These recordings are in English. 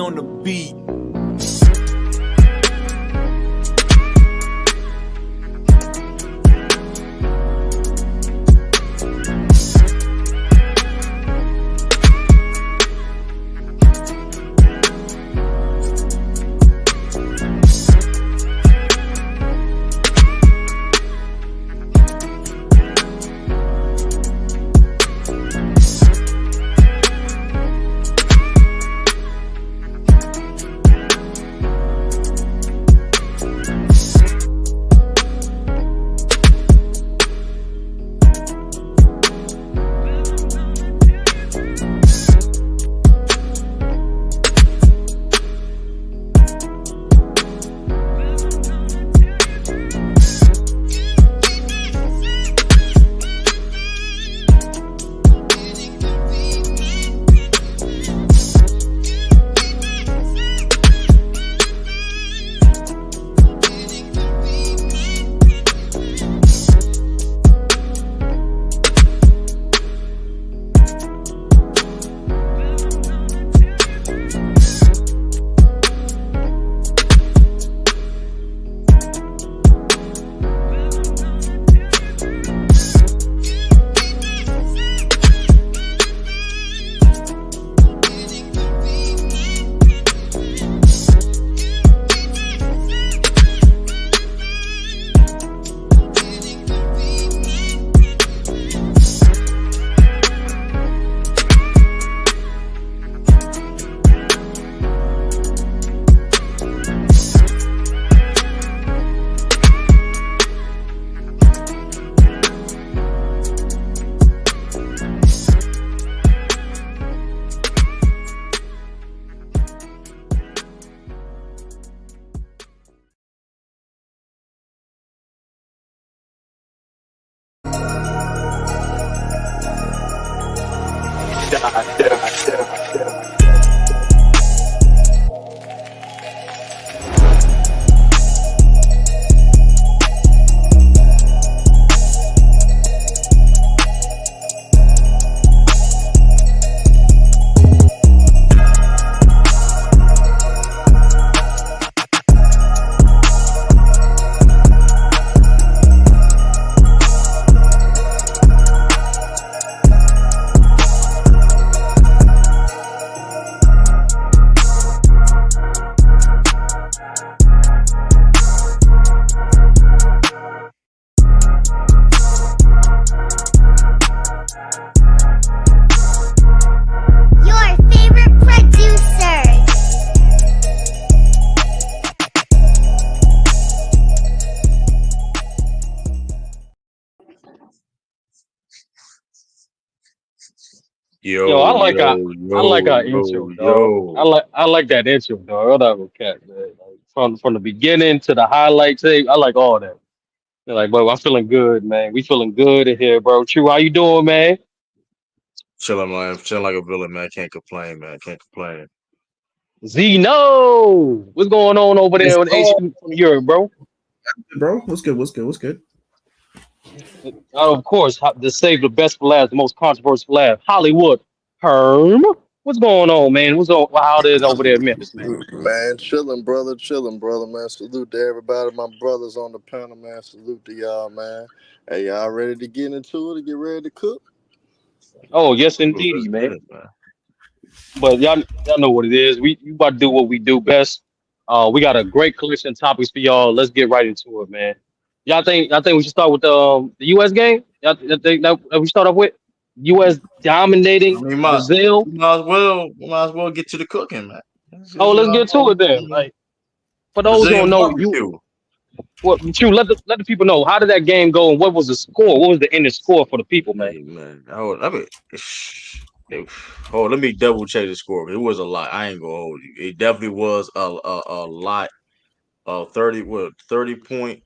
on the beat. Yo, I like our intro, dog. I like that intro, dog. Whatever, cat, man. Like, from the beginning to the highlight tape, I like all that. They're like, bro, I'm feeling good, man. We feeling good in here, bro. True, how you doing, man? Chilling, man. Chilling like a villain, man. Can't complain, man. Can't complain. Zeno, what's going on over It's there with H from Europe, bro? bro. What's good? What's good? What's good? Of course, to save the best for last, the most controversial for last, Hollywood. Herm, what's going on, man? How it is over there in Memphis, man? Man, chilling, brother, man. Salute to everybody, my brothers on the panel, man. Salute to y'all, man. Hey, y'all ready to get into it and get ready to cook? Oh, yes, indeedy, man. But y'all know what it is. We about to do what we do best. We got a great collection of topics for y'all. Let's get right into it, man. Y'all think we should start with the U.S. game? Y'all think that we start off with U.S. dominating Brazil? We might as well get to the cooking, man. Let's get to it then. Like, for those who don't know, let the people know, how did that game go and what was the score? What was the ending score for the people, man? Hey, man. Let me double check the score. It was a lot. I ain't gonna hold you. It definitely was a lot. 30 point.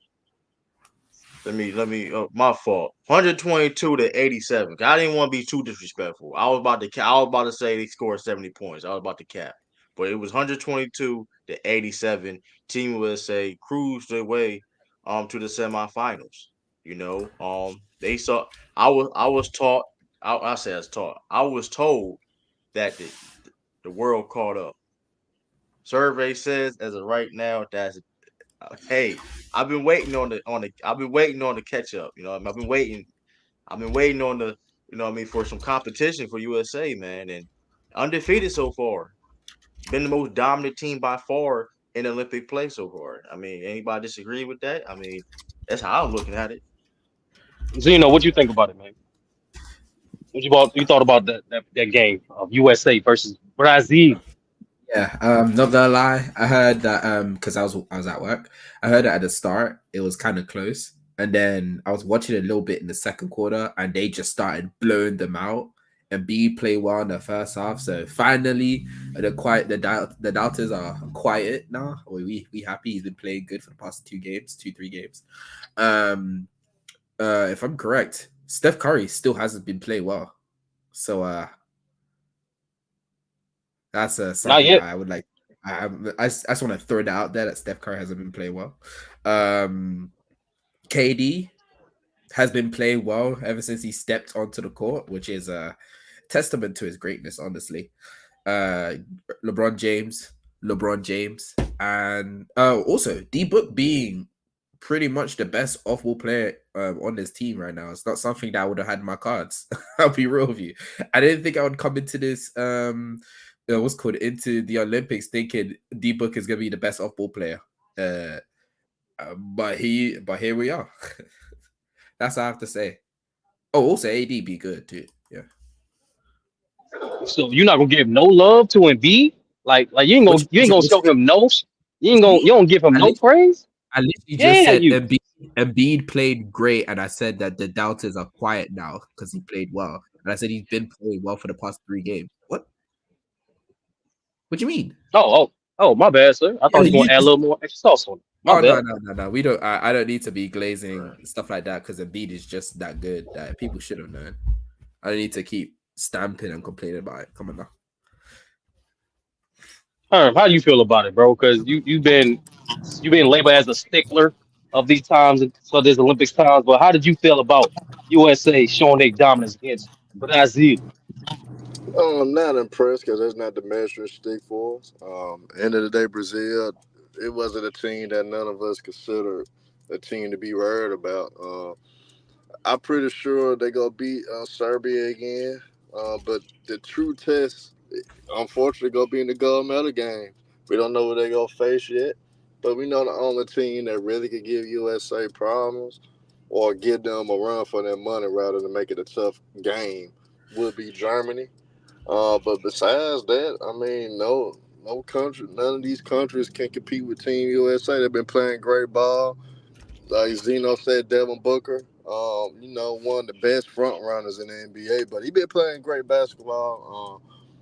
Let me. My fault. 122 to 87. I didn't want to be too disrespectful. I was about to say they scored 70 points. I was about to cap, but it was 122 to 87. Team USA cruised their way to the semifinals. You know, they saw. I was taught. I say I was taught. I was told that the world caught up. Survey says as of right now, that's hey. I've been waiting on the catch up. You know, I've been waiting. I've been waiting on the for some competition for USA, man, and undefeated so far. Been the most dominant team by far in Olympic play so far. I mean, anybody disagree with that? I mean, that's how I'm looking at it. Zeno, what you think about it, man? You thought about that game of USA versus Brazil? Yeah, not gonna lie, I heard that because I was at work. I heard that at the start it was kind of close, and then I was watching a little bit in the second quarter, and they just started blowing them out. And B played well in the first half, so finally the doubters are quiet now. We happy he's been playing good for the past 3 games. If I'm correct, Steph Curry still hasn't been playing well, so that's Not something yet. I would like. I just want to throw that out there that Steph Curry hasn't been playing well. KD has been playing well ever since he stepped onto the court, which is a testament to his greatness, honestly. LeBron James, and also D-Book being pretty much the best off-ball player on this team right now. It's not something that I would have had in my cards. I'll be real with you. I didn't think I would come into this into the Olympics thinking D-Book is gonna be the best off-ball player. But here we are. That's all I have to say. Oh, also AD be good too. Yeah. So you're not gonna give no love to Embiid? Like you ain't gonna show him no. You don't give him no praise. I literally just Yeah, said you. Embiid played great, and I said that the doubters are quiet now because he played well. And I said he's been playing well for the past 3 games. What? What do you mean? Oh, my bad, sir. I thought he was gonna add a little more extra sauce on it. My bad. No. We don't. I don't need to be glazing stuff like that because Embiid is just that good that people should have known. I don't need to keep stamping and complaining about it. Come on now. How do you feel about it, bro? Because you've been labeled as a stickler of these times for this Olympics times. But how did you feel about USA showing their dominance against Brazil? I'm not impressed because that's not the measuring stick for us. End of the day, Brazil, it wasn't a team that none of us considered a team to be worried about. I'm pretty sure they're going to beat Serbia again. But the true test, unfortunately, going to be in the gold medal game. We don't know what they're going to face yet. But we know the only team that really could give USA problems or give them a run for their money rather than make it a tough game would be Germany. But besides that, I mean, no country, none of these countries can compete with Team USA. They've been playing great ball. Like Zeno said, Devin Booker, one of the best front runners in the NBA, but he been playing great basketball.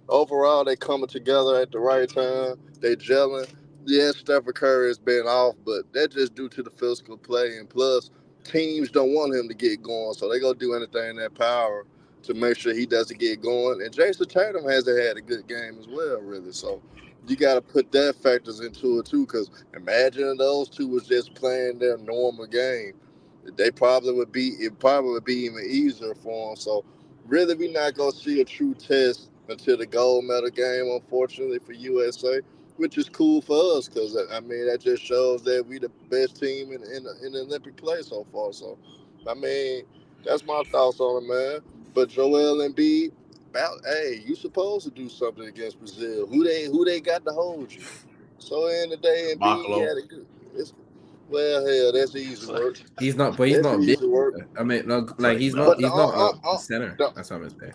Overall, they coming together at the right time. They gelling. Yes, Stephen Curry has been off, but that's just due to the physical play. And plus, teams don't want him to get going, so they gonna do anything in their power to make sure he doesn't get going. And Jason Tatum hasn't had a good game as well, really. So you got to put that factors into it too, because imagine those two was just playing their normal game. It probably would be even easier for them. So really, we're not gonna see a true test until the gold medal game, unfortunately for USA, which is cool for us because I mean that just shows that we the best team in the Olympic play so far. So I mean that's my thoughts on it, man. But Joel Embiid, hey, you supposed to do something against Brazil. Who they got to hold you? So in the day, Embiid Makalo. had a good. Well, hell, that's easy work. He's not That's big. easy work. I mean, no, like Like, he's no. not But a center. That's what I'm saying.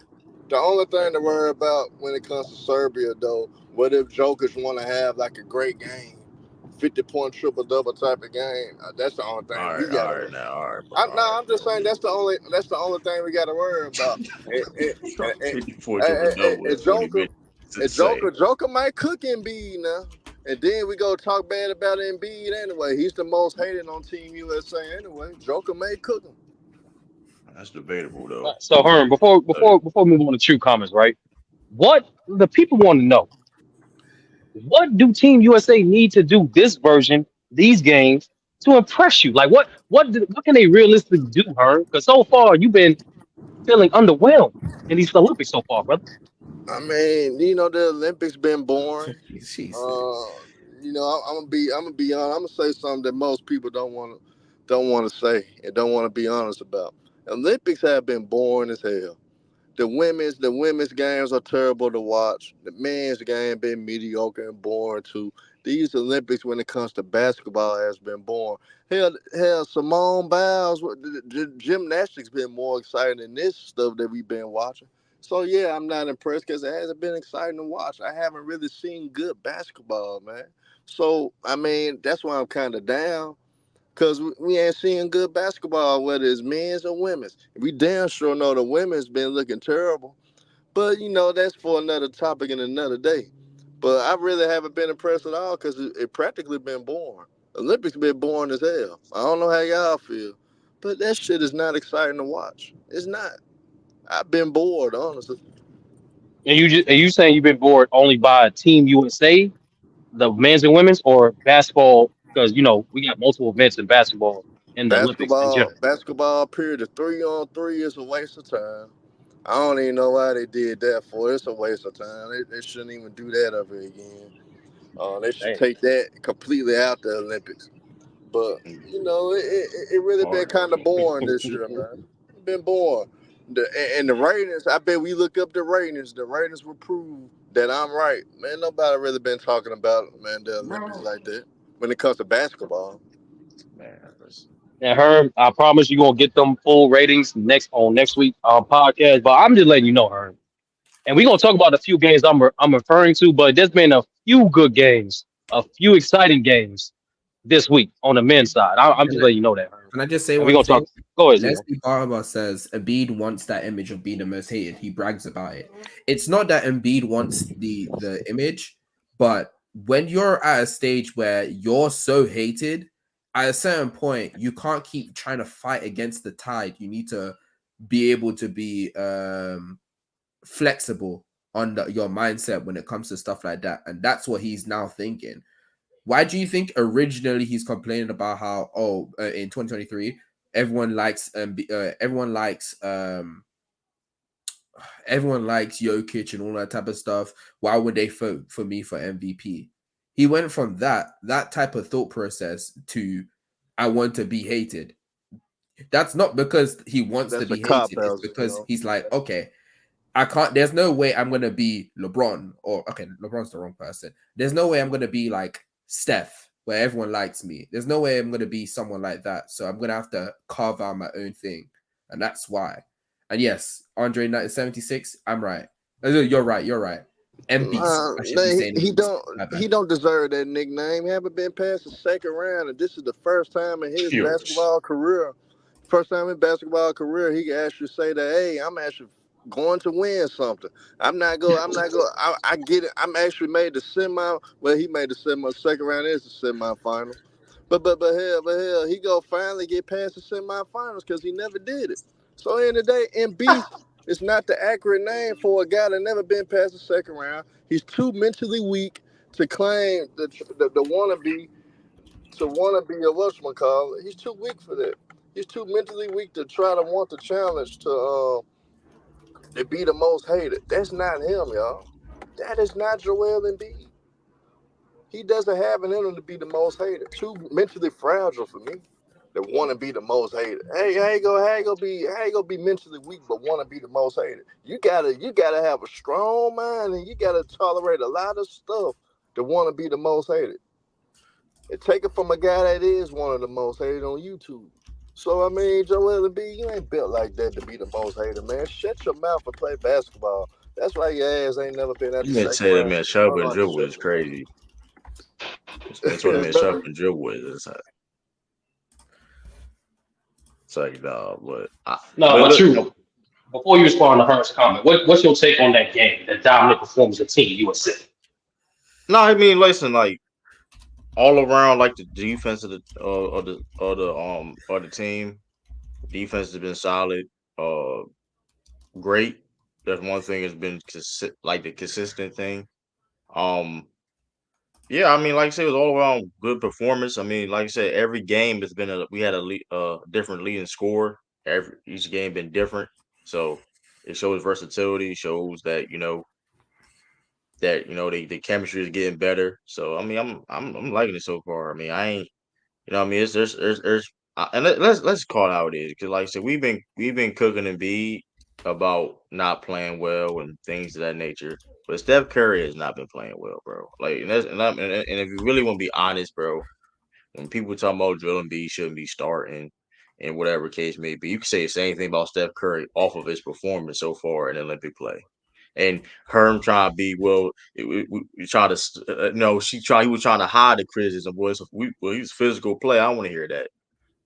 the only thing to worry about when it comes to Serbia, though, what if Jokers want to have like a great game, 50-point triple double type of game? That's the only thing All we right, got all to. right, now, all right, bro. I'm just saying that's the only thing we got to worry about. And, 54 triple double and is what he Joker, meant to say. Joker might cook Embiid now. And then we go talk bad about Embiid anyway. He's the most hated on Team USA anyway. Joker may cook him. That's debatable though. So Herm, before we move on to true comments, right? What the people want to know? What do Team USA need to do this version, these games, to impress you? Like what can they realistically do, Herm? Because so far you've been feeling underwhelmed in these Olympics so far, brother. I mean, the Olympics been boring. Jeez. I'm gonna be honest. I'm gonna say something that most people don't want to say and don't want to be honest about. Olympics have been boring as hell. The women's games are terrible to watch. The men's game been mediocre and boring too. These Olympics, when it comes to basketball, has been boring. Hell, Simone Biles, the gymnastics been more exciting than this stuff that we've been watching. So yeah, I'm not impressed because it hasn't been exciting to watch. I haven't really seen good basketball, man. So I mean, that's why I'm kind of down. Cause we ain't seeing good basketball, whether it's men's or women's. We damn sure know the women's been looking terrible. But that's for another topic and another day. But I really haven't been impressed at all because it practically been boring. Olympics been boring as hell. I don't know how y'all feel, but that shit is not exciting to watch. It's not. I've been bored, honestly. And you saying you've been bored only by Team USA, the men's and women's, or basketball? Because we got multiple events in basketball in the Olympics in general. Basketball period, the 3-on-3 is a waste of time. I don't even know why they did that for. It's a waste of time. They shouldn't even do that ever again. They should Damn. take that completely out the Olympics. But it really been kind of boring this year, man. It been boring. And the ratings, I bet we look up the ratings. The ratings will prove that I'm right. Man, nobody really been talking about the Olympics like that when it comes to basketball. Man, And Herm, I promise you gonna get them full ratings next week podcast. But I'm just letting you know, Herm. And we're gonna talk about a few games I'm referring to, but there's been a few good games, a few exciting games this week on the men's side. I'm just letting you know that, Herm. Can I just say And we're one gonna thing? talk. Go ahead, Zero. Leslie Barber says Embiid wants that image of being the most hated. He brags about it. It's not that Embiid wants the image, but when you're at a stage where you're so hated, at a certain point, you can't keep trying to fight against the tide. You need to be able to be flexible on your mindset when it comes to stuff like that. And that's what he's now thinking. Why do you think originally he's complaining about how in 2023 everyone likes everyone likes Jokic and all that type of stuff? Why would they vote for me for MVP? He went from that type of thought process to I want to be hated. That's not because he wants to That's a be cop hated. out. It's because he's like, okay, I can't. There's no way I'm gonna be LeBron LeBron's the wrong person. There's no way I'm gonna be like Steph, where everyone likes me. There's no way I'm gonna be someone like that. So I'm gonna have to carve out my own thing, and that's why. And yes, Andre 1976, I'm right. You're right. You're right. M Beast. I should be saying He Beast. don't deserve that nickname. He haven't been past the second round, and this is the first time in his basketball career. First time in basketball career, he can actually say that, hey, I'm actually going to win something. I'm not going. I get it. I'm actually made the semi. Well, he made the second round is the semifinals. But hell, he go finally get past the semifinals because he never did it. So in the day, Embiid is not the accurate name for a guy that never been past the second round. He's too mentally weak to claim the wanna be a whatchamacallit. He's too weak for that. He's too mentally weak to try to want the challenge to be the most hated. That's not him, y'all. That is not Joel Embiid. He doesn't have it in him to be the most hated. Too mentally fragile for me to want to be the most hated. Hey, how you gonna be mentally weak but want to be the most hated? You gotta have a strong mind and you gotta tolerate a lot of stuff to want to be the most hated. And take it from a guy that is one of the most hated on YouTube. So I mean, Joel Embiid, you ain't built like that to be the most hated, man. Shut your mouth and play basketball. That's why your ass ain't never been at the you meant to second say that round. man shuffle and dribble is crazy. That's what I meant shuffle and dribble with. It's like dog, but True. Before you respond to Herm's comment, what's your take on that game, that dominant performance of Team USA? no, I mean, listen, like all around, like the defense of the team, defense has been solid, great. That's one thing has been like the consistent thing. Yeah, I mean, like I said, it was all around good performance. I mean, like I said, every game has been we had a different leading score. Each game been different, so it shows versatility. Shows that that the chemistry is getting better. So I mean, I'm liking it so far. I mean, I ain't what I mean, it's there's and let's call it how it is, because like I said, we've been cooking and beat about not playing well and things of that nature. But Steph Curry has not been playing well, bro. Like, and if you really want to be honest, bro, when people talk about Joel Embiid shouldn't be starting and whatever case may be, you can say the same thing about Steph Curry off of his performance so far in Olympic play. And Herm trying to be we try to he was trying to hide the criticism. He's a physical player. I don't want to hear that.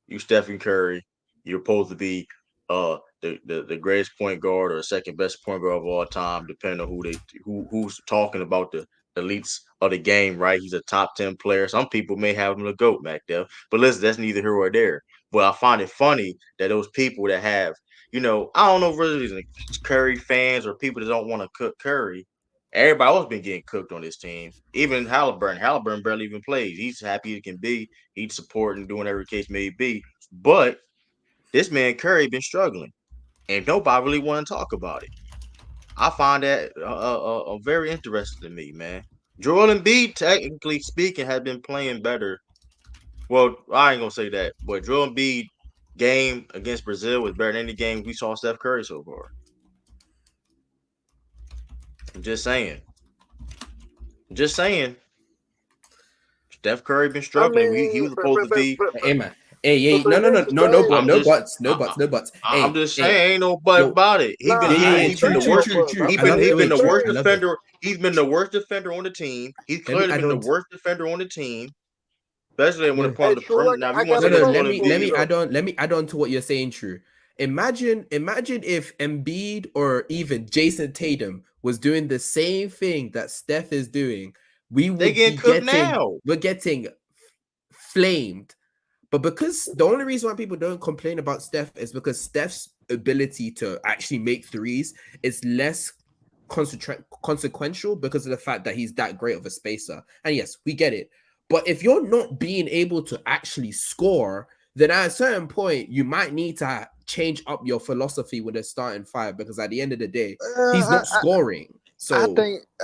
You Stephen Curry, you're supposed to be the greatest point guard or second best point guard of all time, depending on who's talking about the elites of the game, right? He's a top 10 player. Some people may have him the GOAT, Mac Dev. But listen, that's neither here or there. But I find it funny that those people that have, I don't know if it's Curry fans or people that don't want to cook Curry. Everybody else been getting cooked on this team. Even Halliburton. Halliburton barely even plays. He's happy he can be. He's supporting, doing every case may be. But this man Curry been struggling, and nobody really want to talk about it. I find that very interesting to me, man. Joel Embiid, technically speaking, has been playing better. Well, I ain't gonna say that, but Joel Embiid game against Brazil was better than any game we saw Steph Curry so far. I'm just saying. Steph Curry been struggling. He was supposed to be. Hey man. Hey, no buts. I'm just saying, ain't no but about it. He's been the worst. He's been the worst defender. He's been the worst defender on the team. He's clearly been the worst defender on the team. Especially when it comes to perimeter. Now, let me add on to what you're saying, True. Imagine if Embiid or even Jason Tatum was doing the same thing that Steph is doing. We're getting flamed. But because the only reason why people don't complain about Steph is because Steph's ability to actually make threes is less consequential because of the fact that he's that great of a spacer. And yes, we get it. But if you're not being able to actually score, then at a certain point, you might need to change up your philosophy with a starting five, because at the end of the day, he's not scoring. So I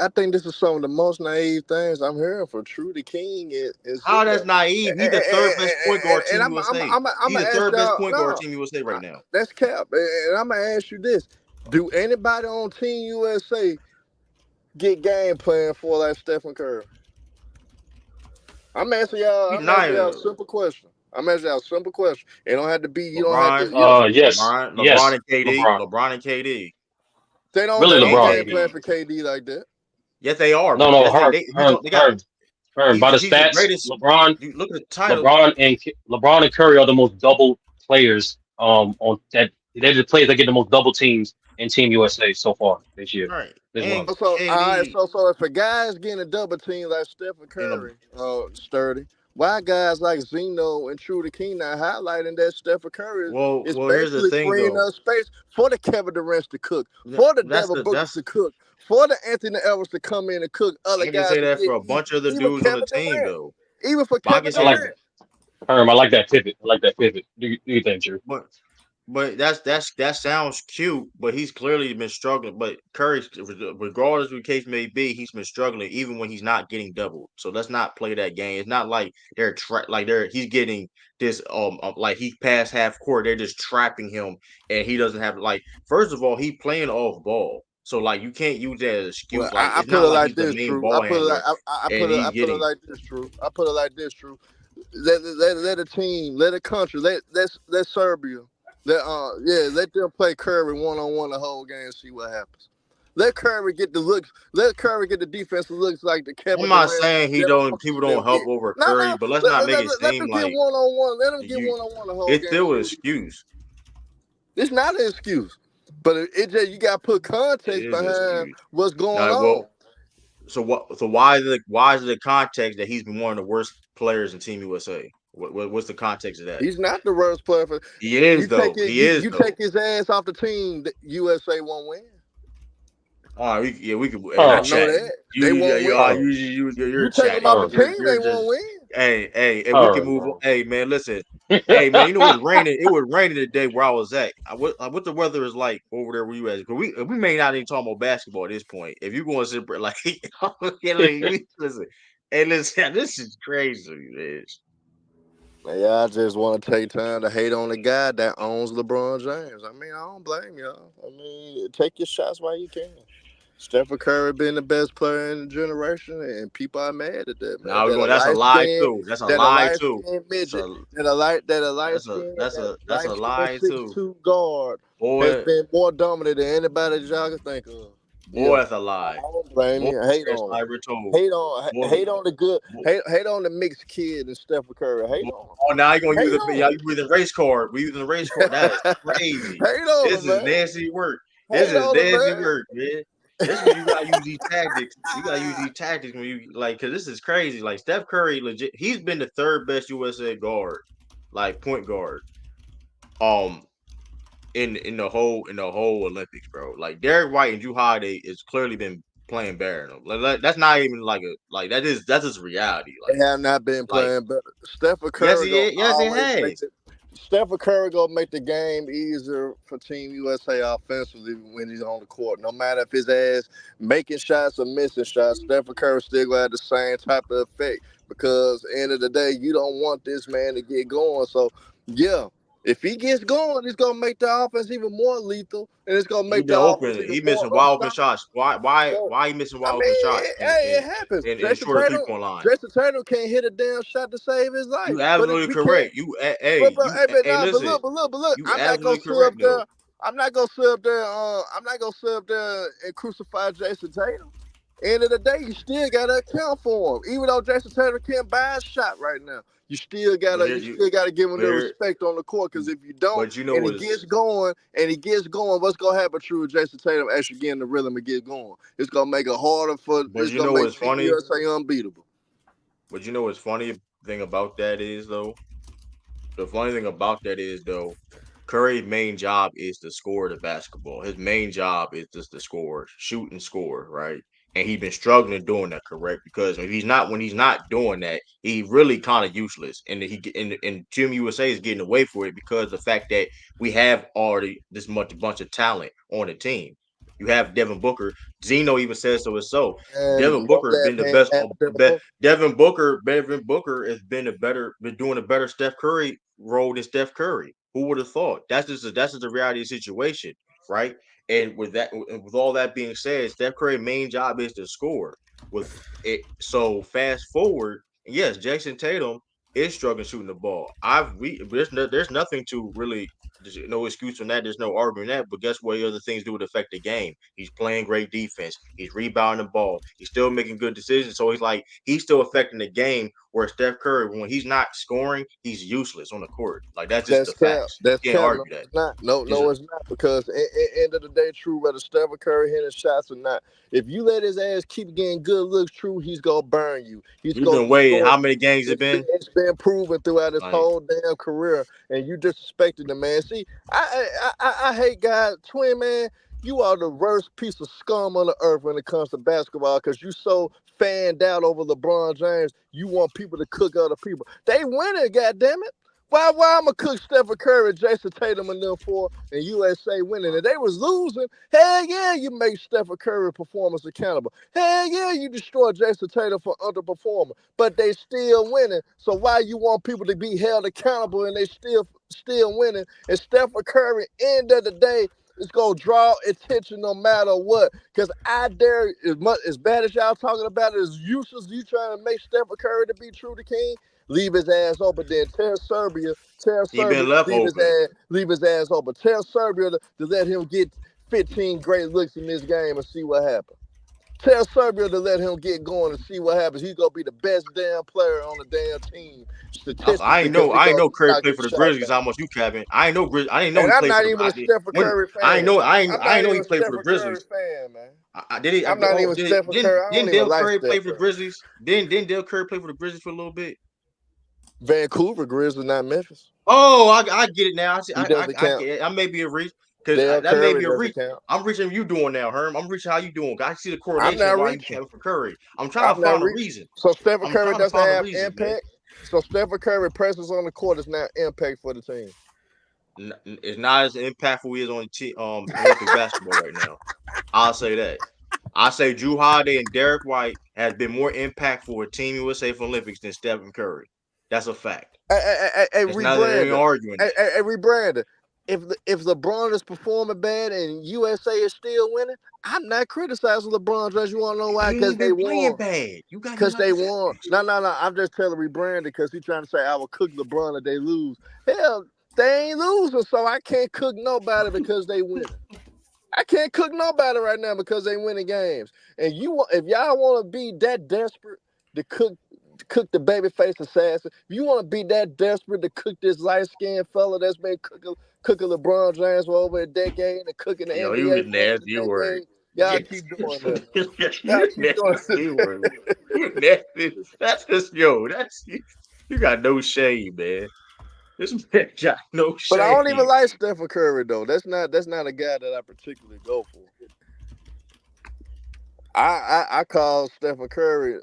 think this is some of the most naive things I'm hearing from Trudy King. Is how that's naive? He's the third best point guard team USA. He's the third best point guard team USA right now. That's cap. And I'm gonna ask you this: do anybody on Team USA get game plan for like Stephen Curry? I'm asking y'all a simple question. It don't have to be. You LeBron, don't have to. Yes. LeBron and KD. LeBron and KD. They don't really game plan for KD like that. Yes, they are. No, they got by the stats. Look at the title. LeBron and Curry are the most double players. On that, they're the players that get the most double teams in Team USA so far this year. Right. So if a guy's getting a double team like Stephen Curry, sturdy. Why guys like Zeno and Trudy King not highlighting that Stephen Curry is basically freeing up space for the Kevin Durant to cook, for the Devin Booker to cook, for the Anthony Edwards to come in and cook. Other guys can say that for a bunch of the dudes on the team, though. Even for Kevin Durant. I like that pivot. Do you think, Drew? But that sounds cute, but he's clearly been struggling. But Curry, regardless of the case may be, he's been struggling even when he's not getting doubled. So let's not play that game. It's not like he's getting this like he passed half court. They're just trapping him, and he doesn't have first of all, he playing off ball. So you can't use that as an excuse. Well, I put it like this, True. I put it like this, True. Let a team, let a country, let Serbia. Let them play Curry one-on-one the whole game and see what happens. Let Curry get the looks. Let Curry get the defensive looks like the Kevin. I'm not saying people don't help over Curry, but let's not make it seem like get one-on-one. Let them get one-on-one the whole game. It's still an excuse. It's not an excuse, but it just you got to put context behind what's going on. So why is it the context that he's been one of the worst players in Team USA? What's the context of that? He's not the worst player. He is, though. You take his ass off the team, the USA won't win. All right, we could. I know that. They won't win. You're you take them off the team, they won't win. Hey, we can Her, move on. bro. Hey, man, listen. Hey, man, you know it was raining. It was raining today where I was at. What the weather is like over there where you at? 'Cause we may not even talk about basketball at this point. If you going to sit like, listen, hey, listen, this is crazy, man. Yeah, I just want to take time to hate on the guy that owns LeBron James. I mean, I don't blame y'all. I mean, take your shots while you can. Stephen Curry been the best player in the generation, and people are mad at that, man. Now we're That a going. That's a light lie skin, too. That's a that a lie light too. skin That's midget, a that a light that's a skin, that's a that that's a light skin lie too. 6'2" guard has Boy, been more dominant than anybody that y'all can think of. Yeah, that's a I lie. don't blame Boy, you. Hate that's on him. never told. Boy, Hate on the good. boy. Hate on the mixed kid and Stephen Curry. Hate on him. Oh, now you're gonna use Hate a on you using race card. We using a race card. That is him. crazy. Hate on This him, is man. nasty work. This Hate is on him, nasty man. work, man. This when you gotta use these tactics. You gotta use these tactics when you like, cause this is crazy. Like Steph Curry, legit, he's been the third best USA guard, like point guard, um, in the whole Olympics, bro. Like Derek White and Drew Holiday has clearly been playing better than him. That's not even like a like that's just reality. They have not been Like playing better. Stephen yes, Curry he gonna is. Yes, he always make has. it. Stephen Curry gonna make the game easier for Team USA offensively when he's on the court. No matter if his ass making shots or missing shots, Stephen Curry still gonna have the same type of effect because at the end of the day, you don't want this man to get going. So yeah, if he gets going, it's gonna make the offense even more lethal, and it's gonna He make been the offense open. even He more missing wide open unstoppable. shots. So Why he missing I wide open shots mean, hey, it happens. in shorter 3-point line? Jason Tatum can't hit a damn shot to save his life. You But absolutely we can't. correct. You But hey nah, listen. but look. You I'm not gonna absolutely sit up correct though. there. I'm not gonna sit up there. I'm not gonna sit up there and crucify Jason Tatum. End of the day, you still gotta account for him. Even though Jason Tatum can't buy a shot right now, you still But here gotta you give him but the here respect on the court. Because if you don't, but you know and he what's gets going, what's gonna happen? True, Jason Tatum actually getting the rhythm and get going. It's gonna make it harder for. but It's you gonna know make what's Team funny? USA unbeatable. But you know what's funny thing about that is though? The funny thing about that is though, Curry's main job is to score the basketball. His main job is just to score, shoot and score, right? And he's been struggling doing that, correct? Because when he's not doing that, he really kind of useless. And and Team USA is getting away for it because of the fact that we have already this bunch of talent on the team. You have Devin Booker. Zeno even says so himself. Devin And no Booker has been left the hand best. pass Devin Booker. Devin Booker has been doing a better Steph Curry role than Steph Curry. Who would have thought? That's just the reality of the situation, right? And with all that being said, Steph Curry's main job is to score. With it, so fast forward, yes, Jason Tatum is struggling shooting the ball. There's nothing to really. There's no excuse on that. There's no arguing that. But guess what? Other things do to affect the game. He's playing great defense. He's rebounding the ball. He's still making good decisions. So he's still affecting the game. Where Steph Curry, when he's not scoring, he's useless on the court. Like that's just That's the cap. facts. That's You can't cap. No, argue that. it's not. No, Is it? it's not. Because at end of the day, true, whether Stephen Curry hitting shots or not, if you let his ass keep getting good looks, true, he's gonna burn you. He's You've gonna been waiting. destroy How you. many games it been? It's been proven throughout his Like whole damn career, and you disrespected the man. See, I hate guys, twin man. You are the worst piece of scum on the earth when it comes to basketball because you so fanned out over LeBron James. You want people to cook other people. They winning, goddammit. Why I'm gonna cook Stephen Curry, Jason Tatum, and them for and USA winning? And they was losing. Hell yeah, you make Stephen Curry performance accountable. Hell yeah, you destroy Jason Tatum for underperforming. But they still winning. So why you want people to be held accountable and they still winning? And Stephen Curry, end of the day, is gonna draw attention no matter what. Because I dare as bad as y'all talking about it, as useless as you trying to make Stephen Curry to be true to King. Leave his ass open. Then tell Serbia he been to left open. leave his ass open. Tell Serbia to let him get 15 great looks in this game and see what happens. Tell Serbia to let him get going and see what happens. He's gonna be the best damn player on the damn team I statistically ain't because know. he's I ain't gonna know Curry knock played his for the shot Grizzlies. down. How much you capping? I didn't know. I didn't know And he I'm played not for the. even a Stephen Curry I fan. I'm didn't not know even he a played for the Stephen Curry Grizzlies. fan, man. Did he? I'm not even Stephen Curry. I don't Didn't even Dale like Curry play Steph for the Curry. Grizzlies? Didn't Dale Curry play for the Grizzlies for a little bit? Vancouver Grizzlies, not Memphis. Oh, I get it now. I see. He doesn't I count. get it. I may be a reach because Dale that may Curry be a doesn't reach. count. I'm reaching you doing now, Herm. I'm reaching how you doing. I see the I'm correlation not why you reaching. capping for Curry. I'm trying I'm to not find a reaching. reason. So Stephen I'm Curry trying to doesn't find a have reason, man. impact. So Stephen Curry presence on the court is now impact for the team. It's not as impactful he is on Olympic basketball right now. I'll say that. I say Drew Holiday and Derek White has been more impactful for Team USA for Olympics than Stephen Curry. That's a fact. Hey, It's not even arguing. Hey, rebranded. If LeBron is performing bad and USA is still winning, I'm not criticizing LeBron. Just you want to know why? Because they won. Bad. Because they won. No. I'm just telling rebranded because he's trying to say I will cook LeBron if they lose. Hell, they ain't losing, so I can't cook nobody because they win. I can't cook nobody right now because they winning games. And if y'all want to be that desperate to cook the babyface assassin, if you want to be that desperate to cook this light-skinned fella that's been cooking LeBron James for over a decade and cooking the NBA. You nasty word. Y'all keep doing that. Y'all keep doing that. You nasty. That's just you got no shame, man. This man got no shame. But I don't even like Stephen Curry though. That's not a guy that I particularly go for. I call Stephen Curry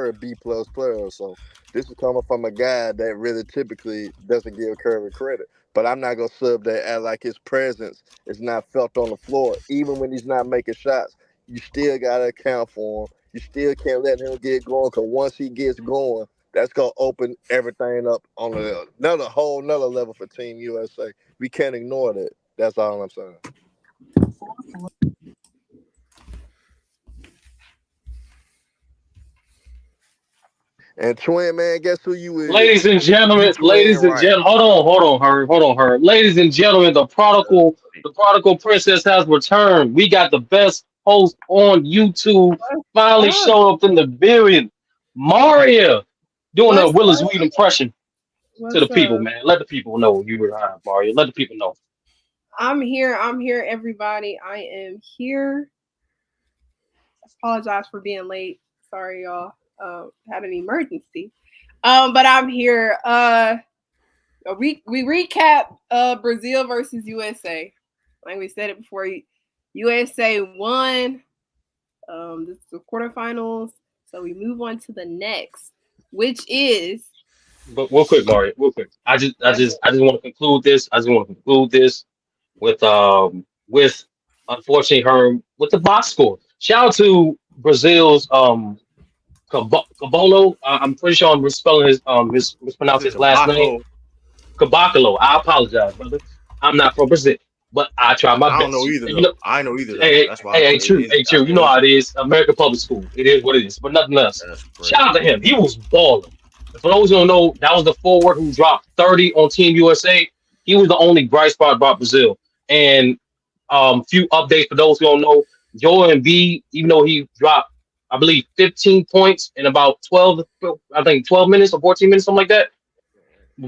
a B+ player. So this is coming from a guy that really typically doesn't give Curry credit. But I'm not gonna sub that act like his presence is not felt on the floor. Even when he's not making shots, you still gotta account for him. You still can't let him get going because once he gets going, that's gonna open everything up on another level for Team USA. We can't ignore that. That's all I'm saying. And Twin, man, guess who you is? Ladies and gentlemen, hold on, her. Ladies and gentlemen, the prodigal princess has returned. We got the best host on YouTube. Finally showed up in the building. Maria doing a Willis Reed impression to the people, man. Let the people know you were on, Maria. Let the people know. I'm here, everybody. I am here. Apologize for being late. Sorry, y'all. Had an emergency. But I'm here. We recap Brazil versus USA. Like we said it before, USA won. This is the quarterfinals. So we move on to the next, which is. But real quick, Mario. Real quick. I just want to conclude this. With unfortunately with the box score. Shout out to Brazil's Cabolo. I'm pretty sure I'm mispronouncing his last name. Caboclo. I apologize, brother. I'm not from Brazil, but I try my best. I don't know either. I know either. That's why. True. You know how it is. American public school. It is what it is. But nothing else. Shout out to him. He was balling. For those who don't know, that was the forward who dropped 30 on Team USA. He was the only bright spot about Brazil. And few updates for those who don't know. Joel Embiid, even though he dropped, I believe, 15 points in about 12 minutes or 14 minutes, something like that.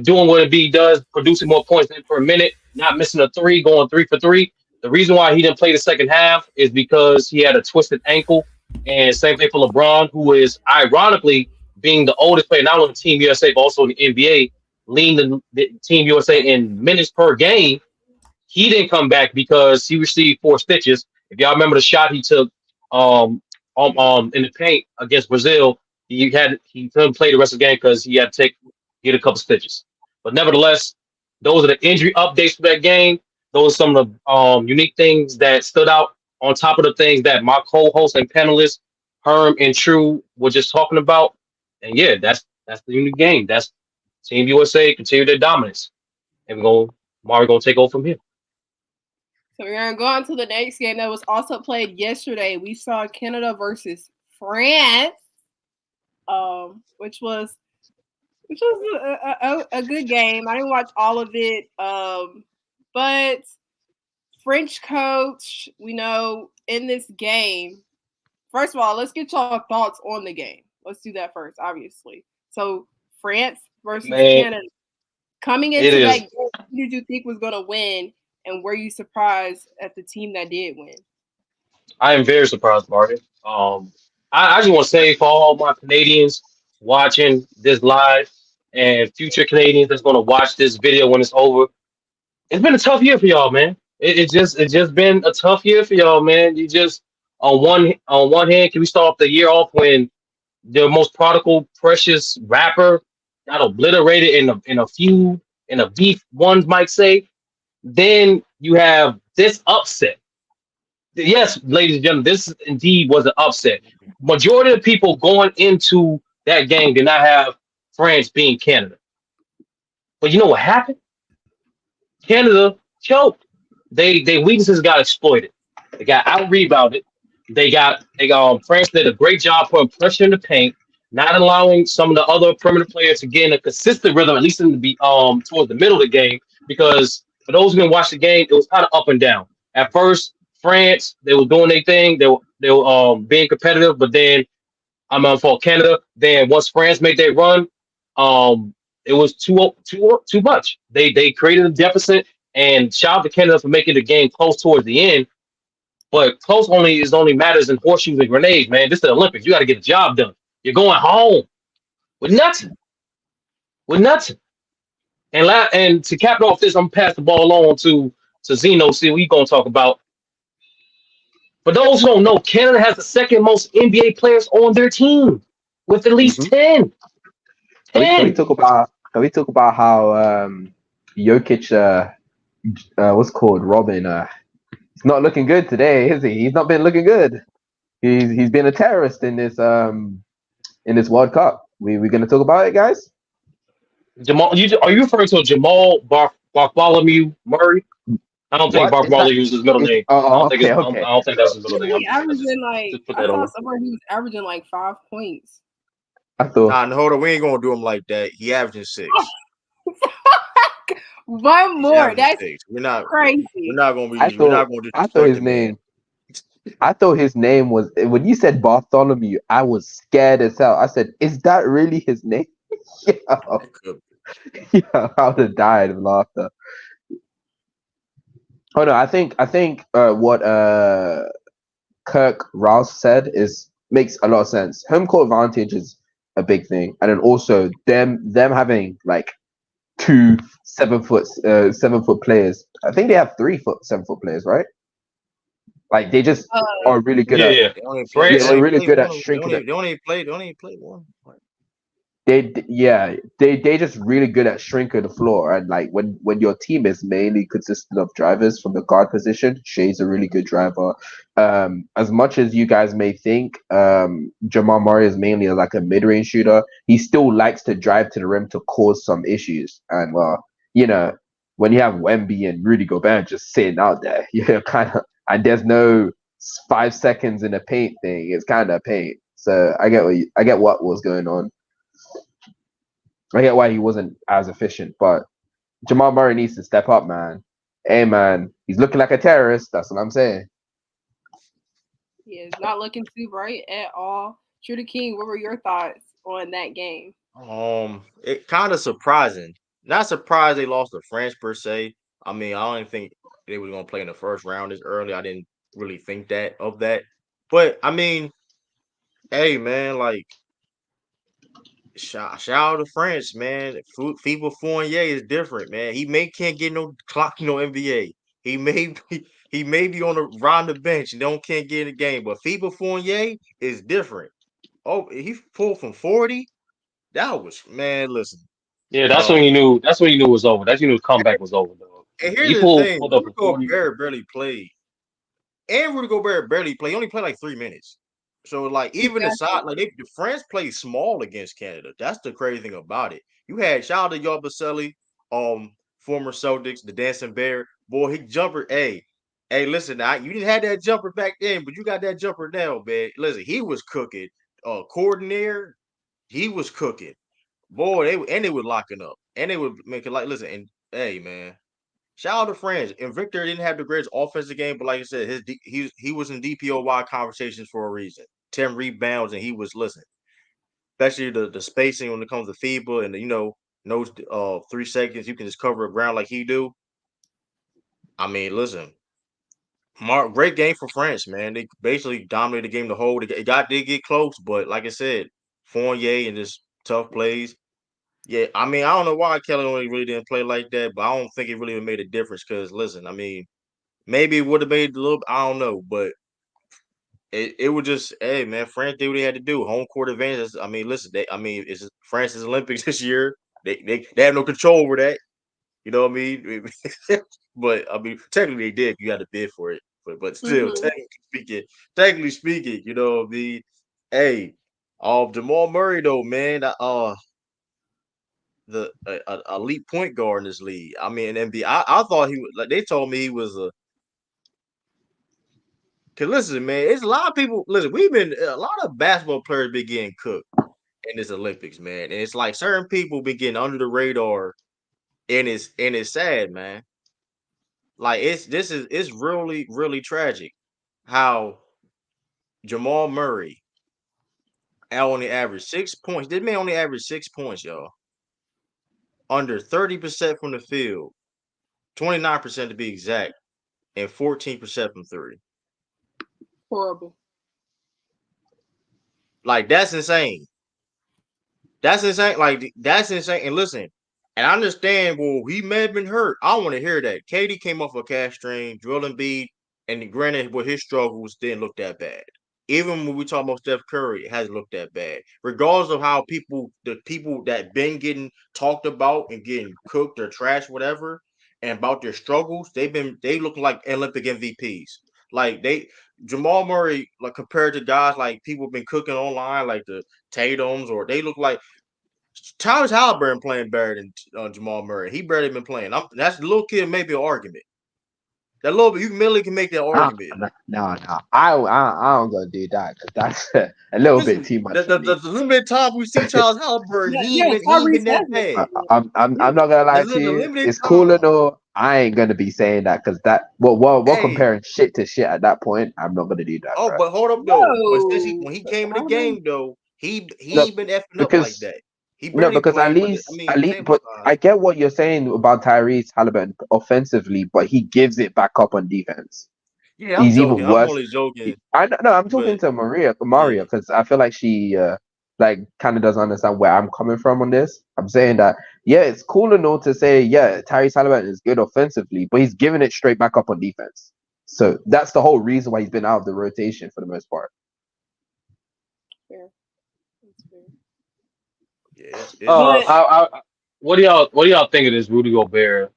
Doing what Embiid does, producing more points per minute, not missing a three, going 3 for 3. The reason why he didn't play the second half is because he had a twisted ankle. And same thing for LeBron, who is ironically being the oldest player, not only in Team USA, but also in the NBA, leading the Team USA in minutes per game. He didn't come back because he received 4 stitches. If y'all remember the shot he took in the paint against Brazil, he couldn't play the rest of the game because he had to get a couple stitches. But nevertheless, those are the injury updates for that game. Those are some of the unique things that stood out on top of the things that my co-host and panelists, Herm and True, were just talking about. And yeah, that's the unique game. That's Team USA continue their dominance. And Mario gonna take over from here. So we're gonna go on to the next game that was also played yesterday. We saw Canada versus France, which was a good game. I didn't watch all of it, but French coach, we know in this game. First of all, let's get y'all thoughts on the game. Let's do that first, obviously. So France versus Canada. Coming into that game, who did you think was gonna win? And were you surprised at the team that did win? I am very surprised, Martin. I just want to say for all my Canadians watching this live and future Canadians that's going to watch this video when it's over, it's been a tough year for y'all, man. It's just been a tough year for y'all, man. You just on one hand, can we start off the year off when their most prodigal, precious rapper got obliterated in a feud, in a beef, one might say. Then you have this upset. Yes, ladies and gentlemen, this indeed was an upset. Majority of the people going into that game did not have France being Canada. But you know what happened? Canada choked. They weaknesses got exploited. They got out rebounded. They got France did a great job putting pressure in the paint, not allowing some of the other perimeter players to get in a consistent rhythm, at least in the towards the middle of the game. Because for those who didn't watch the game, it was kind of up and down. At first, France they were doing their thing. They were being competitive, but then I'm on for Canada. Then once France made their run, um, it was too much. They created a deficit, and shout out to Canada for making the game close towards the end. But close only matters in horseshoes and grenades, man. This is the Olympics. You got to get the job done. You're going home with nothing, with nothing. And to cap it off this, I'm gonna pass the ball on to Zeno. See what he's gonna talk about. For those who don't know, Canada has the second most NBA players on their team with at least Mhm. 10. Can we 10. talk about how Jokic what's it called Robin he's not looking good today, is he? He's not been looking good. He's been a terrorist in this World Cup. We gonna talk about it, guys? Jamal, are you referring to Jamal Bartholomew Murray? I don't think What is that? Bartholomew is his middle name. I don't think Okay, I okay. don't think that's his middle He name. I'm averaging like just put I that on saw there. somewhere he was averaging like 5 points. I thought Nah, hold on. We ain't gonna do him like that. He averaging 6. One He's more. averaging That's 6. We're not crazy. gonna be. I We're not thought gonna I thought disrespect his the man. name I thought his name was when you said Bartholomew. I was scared as hell. I said, "Is that really his name?" Yeah, It could be. yeah, I would have died of laughter. Oh no, I think what Kirk Rouse said is makes a lot of sense. Home court advantage is a big thing, and then also them having like two 7 foot players. I think they have 3 foot 7 foot players, right? Like they just Uh, are really good Yeah, at yeah. They only play. They yeah, they're France. only really play good at one. shrinking it. They only play. They only play one. They just really good at shrinking the floor, and like when your team is mainly consistent of drivers from the guard position, Shea's a really good driver. As much as you guys may think, Jamal Murray is mainly like a mid-range shooter. He still likes to drive to the rim to cause some issues, and you know, when you have Wemby and Rudy Gobert just sitting out there, you're kind of and there's no 5 seconds in a paint thing. It's kind of paint. So I get what was going on. I get why he wasn't as efficient, but Jamal Murray needs to step up, man. Hey, man, he's looking like a terrorist. That's what I'm saying. he is not looking too bright at all. Shooter King, what were your thoughts on that game? It kind of surprising. Not surprised they lost to France per se. I mean, I don't even think they were gonna play in the first round this early. I didn't really think that of that. But I mean, hey man, like shout out to France, man. FIFA Fournier is different, man. Can't get no clock, NBA. He may he may be on the bench and can't get in the game, but FIFA Fournier is different. Oh, he pulled from 40. That was man. Listen, Yeah, that's uh, when you knew. That's when you knew it was over. That's when you knew his comeback was over, dog. and He here's the pulled thing: pulled up Rudy for 40. Gobert barely played, and Rudy Gobert barely played. He only played like 3 minutes. So like even the Exactly. side, like the France played small against Canada. That's the crazy thing about it. You had shout out to Yabusele, former Celtics, the dancing bear. Boy, he jumper. Hey, listen, now you didn't have that jumper back then, but you got that jumper now, man. Listen, he was cooking. Coordinator, he was cooking. Boy, they were locking up, and they would make it like listen. And hey, man, shout out to France. And Victor didn't have the greatest offensive game, but like I said, he was in DPOY conversations for a reason. 10 rebounds, and he was listening. Especially the spacing when it comes to FIBA, and those 3 seconds you can just cover a ground like he do. I mean, listen, great game for France, man. They basically dominated the game the whole. Did get close, but like I said, Fournier and just tough plays. Yeah, I mean, I don't know why Kelly only really didn't play like that, but I don't think it really made a difference. Because listen, I mean, maybe it would have made a little. I don't know, but it would just, hey man, France did what they had to do. Home court advantage. I mean, listen, it's France's Olympics this year. They have no control over that. You know what I mean? But I mean, technically they did. You had to bid for it. But still, Mhm. technically speaking, you know what I mean? Hey, Jamal Murray though, man, the elite point guard in this league. I mean, NBA. I thought he was like they told me he was a. Cause listen, man, it's a lot of people. Listen, a lot of basketball players been getting cooked in this Olympics, man, and it's like certain people been getting under the radar, and it's sad, man. Like it's really really tragic how Jamal Murray only averaged 6 points. This man only averaged 6 points, y'all. Under 30% from the field, 29% to be exact, and 14% from three. Horrible. Like that's insane. That's insane. Like that's insane. And listen, and I understand. Well, he may have been hurt. I want to hear that. Katie came off a calf strain. Joel Embiid, and granted, with his struggles, didn't look that bad. Even when we talk about Steph Curry, it hasn't looked that bad. Regardless of how the people that been getting talked about and getting cooked or trashed, whatever, and about their struggles, they look like Olympic MVPs. Like Jamal Murray, like compared to guys like people been cooking online, like the Tatum's, or they look like Tyrese Halliburton playing better than Jamal Murray. He barely been playing. That's the little kid, maybe an argument. That little bit, you really can make that argument. No. I don't gonna do that because that's a little bit Listen, too much the for me. limited time we see Charles Halliburton, he Yeah, ain't been Tyrese that has bad. it. I'm not gonna lie to The you. limited It's cool time. and all. I ain't gonna be saying that because we're Hey, comparing shit to shit at that point. I'm not gonna do that, oh, bro. but hold up though. But since Whoa. when he came in the I mean, game though, he No, ain't been effing up like because that. He no, barely because playing, but I at mean, least, sample but size. I get what you're saying about Tyrese Halliburton offensively, but he gives it back up on defense. Yeah, I'm He's even joking. I'm worse. only joking, No, I'm talking but to Maria, yeah. because I feel like she like kind of doesn't understand where I'm coming from on this. I'm saying that yeah, it's cool and all to say yeah, Tyrese Halliburton is good offensively, but he's giving it straight back up on defense. So that's the whole reason why he's been out of the rotation for the most part. fair. That's fair. Yeah, it's Uh, But just what do y'all think of this Rudy Gobert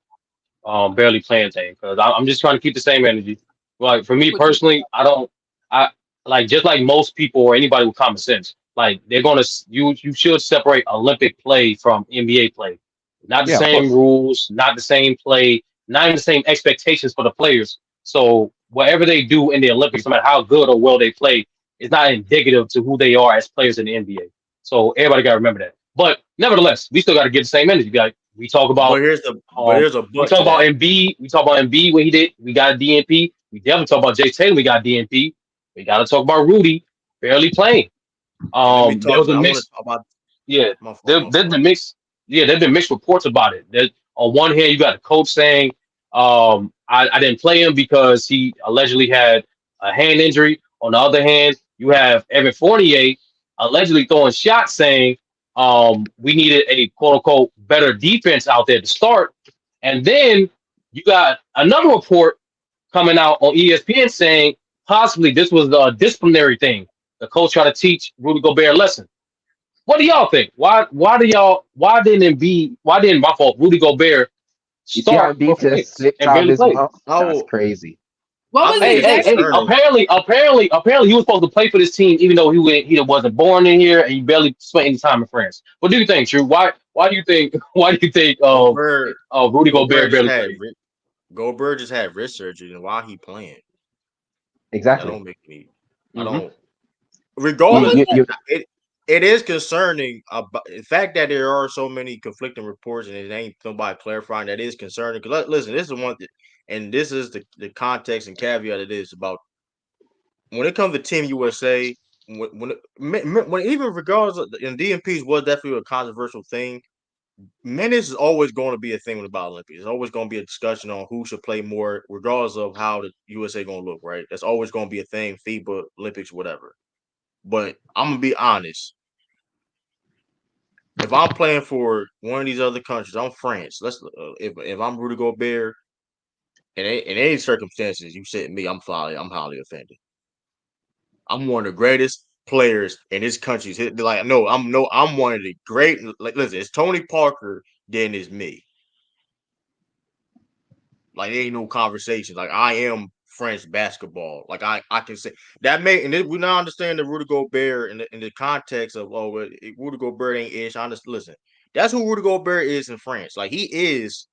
barely playing thing? Because I'm just trying to keep the same energy. Like for me what you personally, I like just like most people or anybody with common sense. Like they're gonna you should separate Olympic play from NBA play. Not the Yeah, of same course. rules, not the same play, not even the same expectations for the players. So whatever they do in the Olympics, no matter how good or well they play, is not indicative to who they are as players in the NBA. So everybody got to remember that. But nevertheless, we still got to get the same energy. We talk about here's a we but talk to about that. Embiid. We talk about Embiid when he did. We got a DNP. We definitely talk about Jay Taylor. We got DNP. We got to talk about Rudy barely playing. And let me There talk. was a I want mix. to about Yeah, my fault. My there's fault. been mixed. Yeah, there've been mixed reports about it. That on one hand, you got the coach saying, I didn't play him because he allegedly had a hand injury. On the other hand, you have Evan Fournier allegedly throwing shots, saying, we needed a quote unquote better defense out there to start. And then you got another report coming out on ESPN saying possibly this was a disciplinary thing. The coach tried to teach Rudy Gobert a lesson. What do y'all think? Why didn't my fault Rudy Gobert You see how start for Embiid just France slipped and out of barely his play? mouth? I That's will. crazy. what I was think Hey, it's hey, exactly? hey! concerning. Apparently, he was supposed to play for this team, even though he wasn't born in here and he barely spent any time in France. What do you think, Drew? Why do you think Gobert Rudy Gobert Gobert just barely had played? Gobert just had wrist surgery, and why he playing? That Exactly. don't make any. I Hmm. don't. What Regardless, was the it is concerning about the fact that there are so many conflicting reports and it ain't nobody clarifying. That is concerning. Because listen, this is one thing, and this is the context and caveat it is about when it comes to Team USA. When even regardless, and DMPs was definitely a controversial thing. Minutes is always going to be a thing with the Olympics. It's always going to be a discussion on who should play more, regardless of how the USA going to look. Right? That's always going to be a thing. FIBA, Olympics, whatever. But I'm gonna be honest. If I'm playing for one of these other countries, I'm France. If I'm Rudy Gobert, in any circumstances you sit me, I'm highly offended. I'm one of the greatest players in this country. Like, I'm one of the great. Like, listen, it's Tony Parker, then it's me. Like, there ain't no conversation. Like, I am French basketball. Like, I can say that we now understand the Rudy Gobert in the context of Rudy Gobert ain't ish. Listen, that's who Rudy Gobert is in France. Like, he is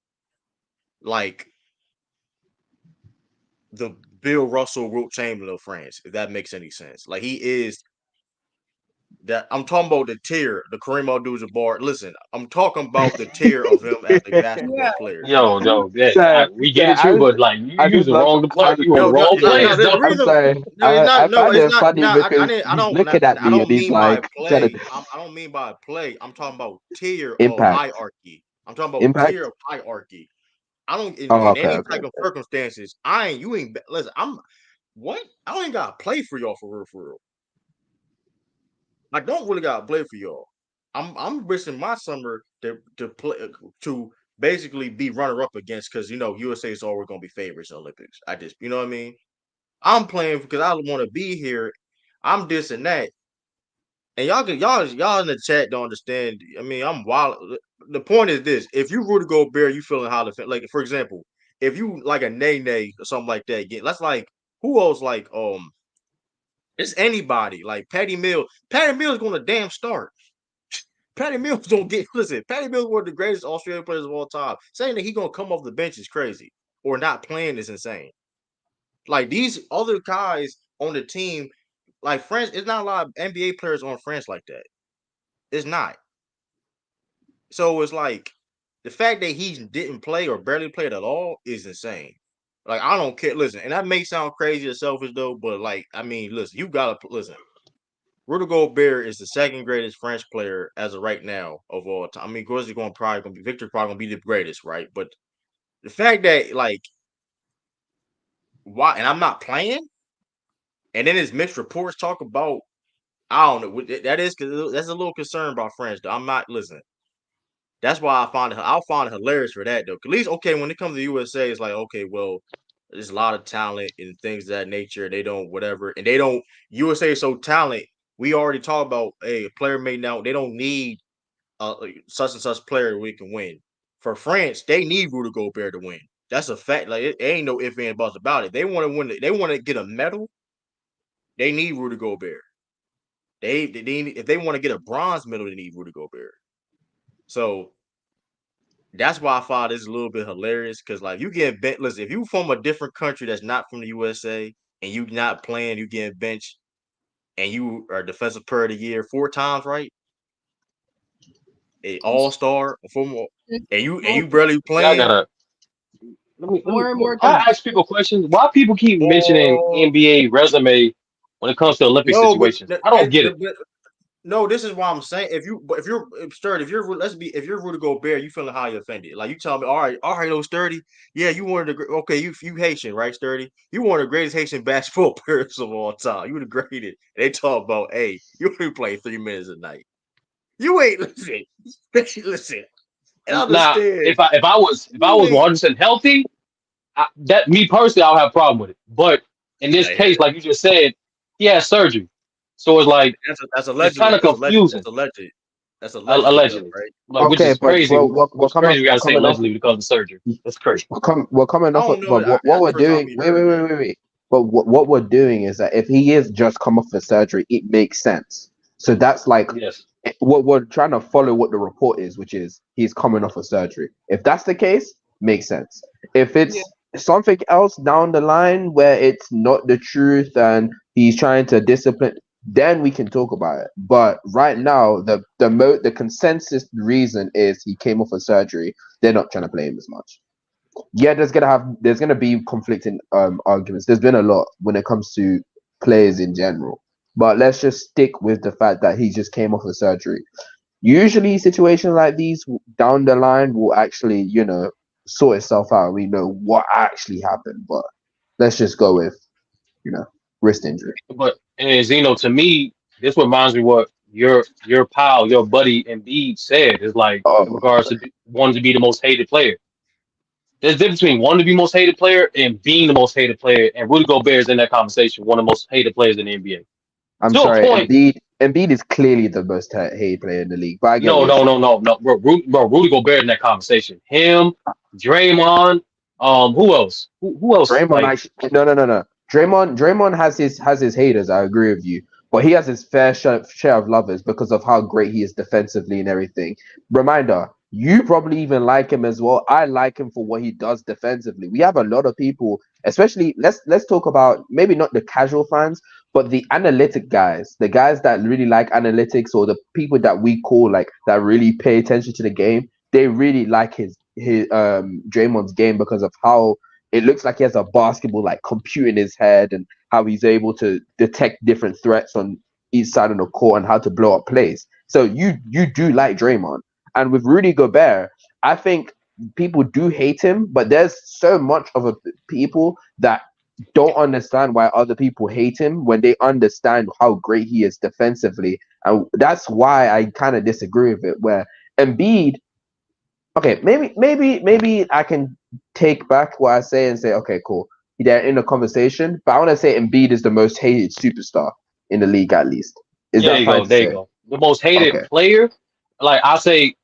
like the Bill Russell, Wilt Chamberlain of France, if that makes any sense. Like, he is that. I'm talking about the tier, the Kareem Abdul-Jabbar. Listen, I'm talking about the tier of him as a basketball player. Yo, So, we get it too, but like you I use just the love. wrong player. You on No, the no, wrong no, no. players, The though. I'm reason, sorry. no, it's not. I No, find it's it not. funny No, because I he's don't. looking at I me and don't he's mean by like trying to play. I don't mean by play. I'm talking about tier of impact, hierarchy. I'm talking about impact. tier of hierarchy. I don't Oh, in okay, any okay. type of circumstances. You ain't. Listen, I'm what? I don't even gotta play for y'all for real, for real. I don't really gotta play for y'all. I'm risking my summer to play to basically be runner up against because USA is always gonna be favorites in Olympics. I just you know what I mean. I'm playing because I want to be here. I'm this and that. And y'all in the chat don't understand. I mean, I'm wild. The point is this: if you Rudy Gobert, you feeling how to like. For example, if you like a Nene or something like that, that's like who else? Like it's anybody like Patty Mills. Patty Mills going to damn start. Patty Mills don't get listen. Patty Mills one of the greatest Australian players of all time. Saying that he gonna come off the bench is crazy, or not playing is insane. Like these other guys on the team, like France, it's not a lot of NBA players on France like that. It's not. So it's like the fact that he didn't play or barely played at all is insane. Like I don't care. Listen, and that may sound crazy or selfish though, but like I mean, listen, you gotta listen. Rudy Gobert is the second greatest French player as of right now of all time. I mean, Victor's probably gonna be the greatest, right? But the fact that like why, and I'm not playing, and then his mixed reports talk about I don't know. That's a little concern about France though. I'm not listening. That's why I'll find it hilarious for that though. At least okay, when it comes to USA, it's like okay, well, there's a lot of talent and things of that nature. They don't whatever, and they don't. USA is so talented. We already talked about a player made now. They don't need such and such player we can win. For France, they need Rudy Gobert to win. That's a fact. Like it ain't no ifs and buts about it. They want to win. They want to get a medal. They need Rudy Gobert. They if they want to get a bronze medal, they need Rudy Gobert. So that's why I find this a little bit hilarious because like you get bent. Listen, if you from a different country that's not from the USA and you not playing, you getting benched, and you are defensive player of the year 4 times, right? A all-star, and you barely Y'all playing. gotta. More and more I times. ask people questions. Why people keep mentioning Oh NBA resume when it comes to Olympic no, but situations? I don't get it. no, this is why I'm saying if you're sturdy, if you're Rudy Gobert, you feeling highly offended. Like you tell me, all right, sturdy. Yeah, you one of the okay, you Haitian, right, sturdy? You one of the greatest Haitian basketball players of all time. You the greatest. They talk about, hey, you only play 3 minutes a night. You ain't listen, and Now, understand. if I You was ain't 100% healthy, that me personally, I'll have a problem with it. But in this yeah, case, like you just said, he had surgery, so it's like that's it's kind allegedly. of confusing. That's allegedly though, Allegedly, right? like which Okay, is but crazy. we're Which coming crazy we we're gotta say coming off allegedly because of surgery. That's crazy. we're coming I off. don't know. But what That's the we're first time doing? we Wait, heard wait, wait, that. wait, wait. But what we're doing is that if he is just come off the surgery, it makes sense. So that's like Yes. what we're trying to follow what the report is, which is he's coming off a surgery. If that's the case, makes sense. If Yeah. it's something else down the line where it's not the truth and he's trying to discipline, then we can talk about it. But right now, the consensus reason is he came off a surgery. They're not trying to play him as much. Yeah, there's gonna be conflicting arguments. There's been a lot when it comes to players in general. But let's just stick with the fact that he just came off a surgery. Usually situations like these down the line will actually, sort itself out. We know what actually happened, but let's just go with, you know, wrist injury. But and Zeno, to me, this reminds me what your pal, your buddy Embiid said is like Oh in my regards to wanting to be the most hated player. There's a difference between wanting to be most hated player and being the most hated player. And Rudy Gobert is in that conversation, one of the most hated players in the NBA. I'm To a sorry, point. Embiid is clearly the most hated player in the league. But I get No, what you're no, saying. no, no, no. Bro, Rudy Gobert in that conversation. Him, Draymond. Who else? Who else? Draymond Like, actually no. Draymond has his haters. I agree with you, but he has his fair share of lovers because of how great he is defensively and everything. Reminder: you probably even like him as well. I like him for what he does defensively. We have a lot of people, especially let's talk about maybe not the casual fans, but the analytic guys, the guys that really like analytics, or the people that we call like that really pay attention to the game. They really like his Draymond's game because of how it looks like he has a basketball like compute in his head, and how he's able to detect different threats on each side of the court and how to blow up plays. So you do like Draymond. And with Rudy Gobert, I think people do hate him, but there's so much of a people that don't understand why other people hate him when they understand how great he is defensively. And that's why I kind of disagree with it. Where Embiid, okay, maybe I can take back what I say and say, okay, cool. They're in a conversation, but I want to say Embiid is the most hated superstar in the league, at least. Is there that you fine go, to there you say? go. The most hated Okay. player. Like I say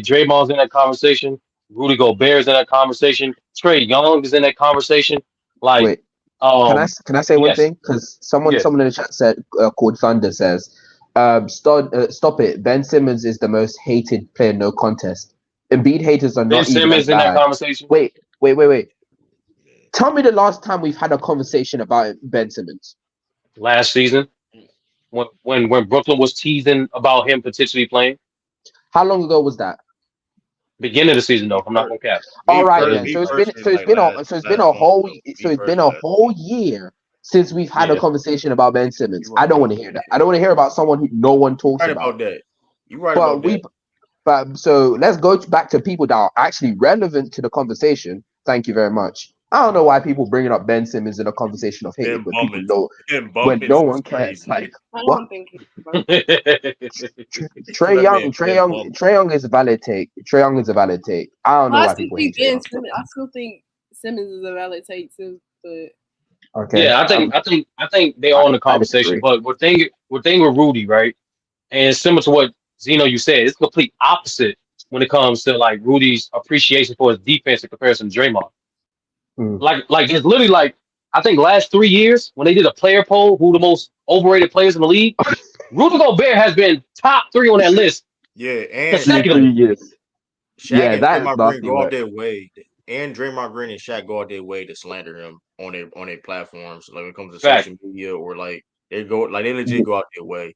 Draymond's in that conversation. Rudy Gobert's in that conversation. Trey Young is in that conversation. Like, Wait, um, can I say one yes, thing? Because someone yeah. someone in the chat said called Thunder says, stop it. Ben Simmons is the most hated player, no contest. Embiid haters are Ben not even as Simmons in that bad. conversation Wait. Tell me the last time we've had a conversation about Ben Simmons. last season when Brooklyn was teasing about him potentially playing. How long ago was that? Beginning of the season though, Me if I'm not per- gonna cap. All right Uh, then. me So personally, it's like been a last month though. Me it's been a personally, whole year since we've had a yeah. conversation about Ben Simmons. you I right don't about want to hear that. I don't want to hear about someone who no one you talks right about. about that. You right But about we that. but so let's go back to people that are actually relevant to the conversation. Thank you very much. I don't know why people bringing up Ben Simmons in a conversation of hating Them Bummets, them when no Bummets is one cares. crazy. Like I what? don't think he's bro. That man Ben Bummets. Trey Young is a valid take. Trey Young is a valid take. I don't know I why still people think hate Trey Ben Young. Simmons. I still think Simmons is a valid take too, but Okay, Yeah, I think they own the I conversation. disagree. But what thing with Rudy, right? And similar to what Zeno you said, it's complete opposite when it comes to like Rudy's appreciation for his defense in comparison to Draymond. Mm. Like it's literally like I think last 3 years when they did a player poll, who the most overrated players in the league, Rudy Gobert has been top three on that list Yeah, and Through consecutively. 3 years. Shaq Yeah, and that is Draymond Green nasty go out work. their way, and Draymond Green and Shaq go out their way to slander him on their platforms. Like when it comes to Fact. social media or like they legit go out their way.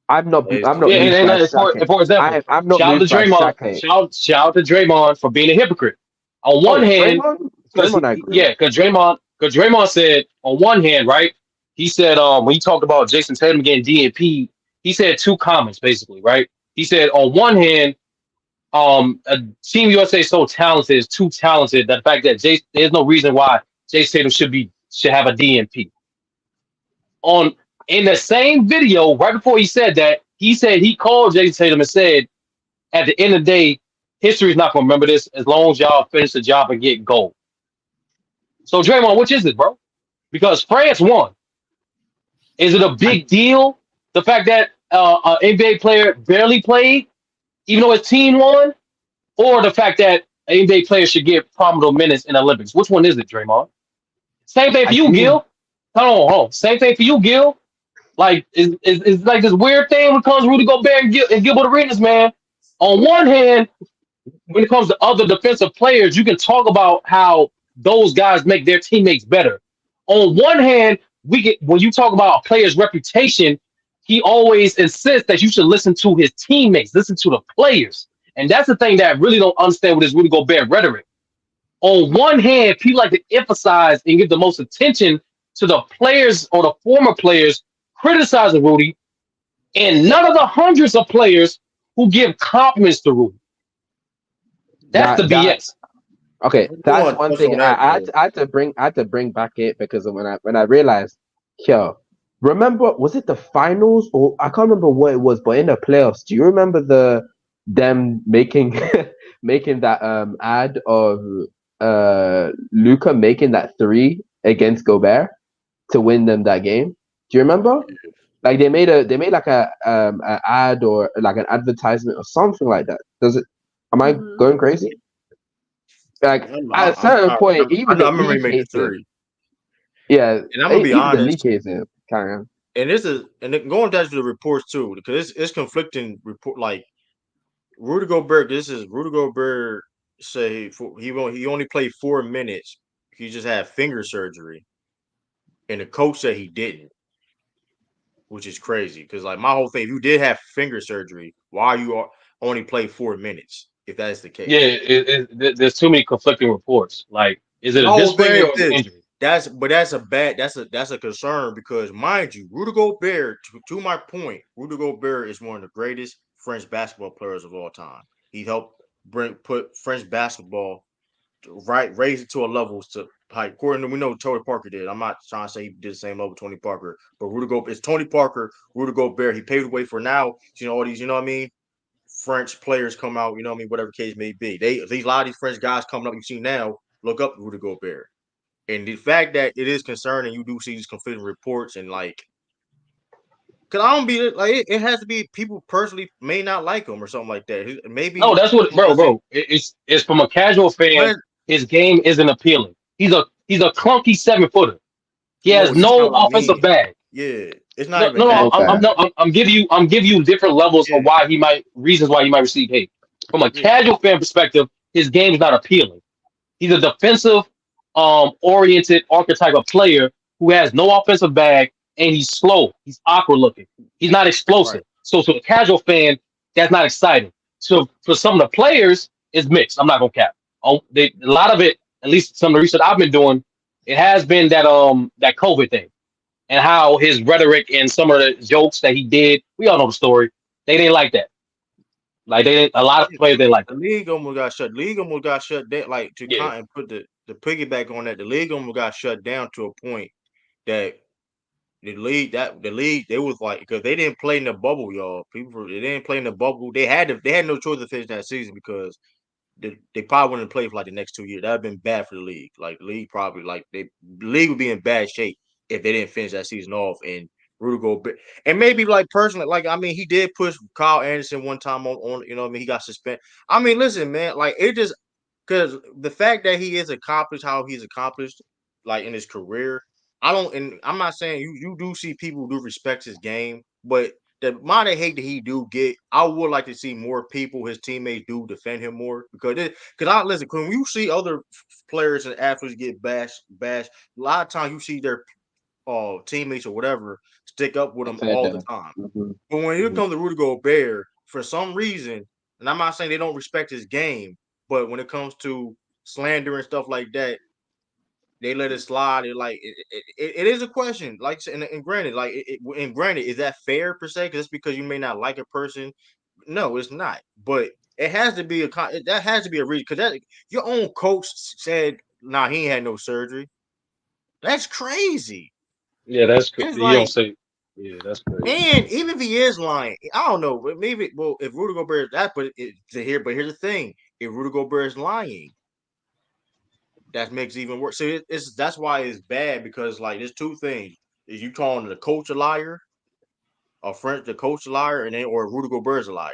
I'm not Yeah, moved and by for, Shaq. and for example, I'm not shout out to moved by Draymond. Shaq hate. Shout out to Draymond for being a hypocrite. On one Oh, hand, because Draymond, I agree with. because Draymond said on one hand, right? He said when he talked about Jason Tatum getting DNP, he said two comments basically, right? He said on one hand, Team USA is so talented, is too talented that the fact that there's no reason why Jason Tatum should have a DNP. On in the same video, right before he said that, he said he called Jason Tatum and said, at the end of the day, history's not gonna remember this as long as y'all finish the job and get gold. So Draymond, which is it, bro? Because France won. Is it a I, big deal? The fact that an NBA player barely played, even though his team won, or the fact that an NBA player should get prominent minutes in the Olympics? Which one is it, Draymond? Same thing for I you, feel Gil. Hold on. Same thing for you, Gil. Like it's like this weird thing when it comes to Rudy Gobert and Gilbert Arenas, man. On one hand, when it comes to other defensive players, you can talk about how those guys make their teammates better. On one hand, we get when you talk about a player's reputation, he always insists that you should listen to his teammates, listen to the players. And that's the thing that I really don't understand with this Rudy Gobert rhetoric. On one hand, people like to emphasize and give the most attention to the players or the former players criticizing Rudy, and none of the hundreds of players who give compliments to Rudy. That's the that BS. okay. I do That's want to one touch thing. on that though. I had to bring back it because when I realized, yo, remember was it the finals or I can't remember what it was, but in the playoffs, do you remember them making making that ad of Luca making that three against Gobert to win them that game? Do you remember? Like they made like a ad or like an advertisement or something like that. Does it? Am I going crazy? Like at a certain point, even I the remember he league made the hates him. three. Yeah, And I'm gonna be even the league honest. hates him. Carry on. And going back to the reports too, because it's conflicting report. Like Rudy Gobert, Rudy Gobert say he only played 4 minutes. He just had finger surgery, and the coach said he didn't, which is crazy. Because like my whole thing, if you did have finger surgery, why are you only play 4 minutes? If that is the Yeah, case, there's too many conflicting reports. Like, is it my a whole thing dysphoria is or is it this. injury? That's a concern because mind you, Rudy Gobert, to my point, Rudy Gobert is one of the greatest French basketball players of all time. He helped put French basketball raise it to a level to like according to we know Tony Parker did. I'm not trying to say he did the same level Tony Parker, but Rudy Gobert it's Tony Parker, Rudy Gobert. He paved the way for now. All these, you know what I mean? French players come out, you know what I mean, whatever case may be. A lot of these French guys coming up you see now, look up Rudy Gobert. And the fact that it is concerning, you do see these conflicting reports and like, cause I don't be like it has to be people personally may not like him or something like that. No, Maybe that's what, he doesn't. bro. It's from a casual fan. But His game isn't appealing. He's a clunky 7-footer. He has no, that's no not what I offensive mean. bag. Yeah, it's not No, even no, no. that. No I'm fair. no, I'm giving you different levels Yeah, of reasons why he might receive hate. From a yeah, casual fan perspective, his game is not appealing. He's a defensive, oriented archetype of player who has no offensive bag and he's slow. He's awkward looking. He's not right. explosive. So to a casual fan, that's not exciting. So for some of the players, it's mixed. I'm not gonna cap. A lot of it, at least some of the research I've been doing, it has been that COVID thing and how his rhetoric and some of the jokes that he did. We all know the story. They didn't like that. Like they didn't. A lot of Yeah, players didn't like the that. league almost got shut. League almost got shut down. Like to Yeah. kind and put the piggyback on that, the league almost got shut down to a point that the league they was like because they didn't play in the bubble, y'all. They didn't play in the bubble. They had no choice to finish that season because they probably wouldn't play for like the next 2 years. That'd been bad for the league. Like the league probably the league would be in bad shape if they didn't finish that season off. And Rudy Gobert, and maybe like personally, like I mean, he did push Kyle Anderson one time on you know what I mean. He got suspended. I mean, listen, man, like it just because the fact that he is accomplished how he's accomplished, like in his career, I don't, and I'm not saying you do see people who do respect his game, but the amount of hate that he do get, I would like to see more people, his teammates, do defend him more because I listen when you see other players and athletes get bashed. A lot of times you see their teammates or whatever stick up with him Defend all the them. time. Mm-hmm. But when it Mm-hmm. comes to Rudy Gobert, for some reason, and I'm not saying they don't respect his game, but when it comes to slander and stuff like that, they let it slide. It is a question. Like and granted, and granted, is that fair per se? Because it's because you may not like a person. No, it's not. But it has to be that has to be a reason because that your own coach said, "Nah, he ain't had no surgery." That's crazy. Yeah, that's And it's you don't like, say. Yeah, that's crazy. and even if he is lying, I don't know. Maybe if Rudy Gobert is that, but here's the thing: if Rudy Gobert is lying, that makes it even worse. So that's why it's bad because like there's two things: is you calling the coach a liar, the coach a liar, and then or Rudy Gobert's a liar,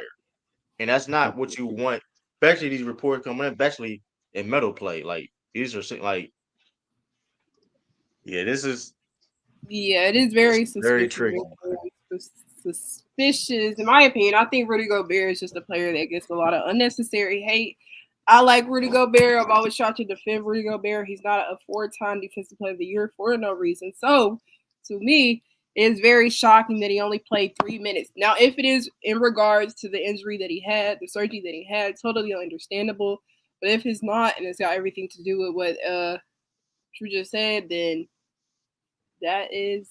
and that's not what you want. Especially these reports coming in, especially in metal play. Like these are like, yeah, Yeah, it is this very is very suspicious. tricky. Suspicious, in my opinion. I think Rudy Gobert is just a player that gets a lot of unnecessary hate. I like Rudy Gobert. I've always tried to defend Rudy Gobert. He's not a 4-time Defensive Player of the Year for no reason. So, to me, it's very shocking that he only played 3 minutes. Now, if it is in regards to the injury that he had, the surgery that he had, totally understandable. But if it's not, and it's got everything to do with what Drew just said, then that is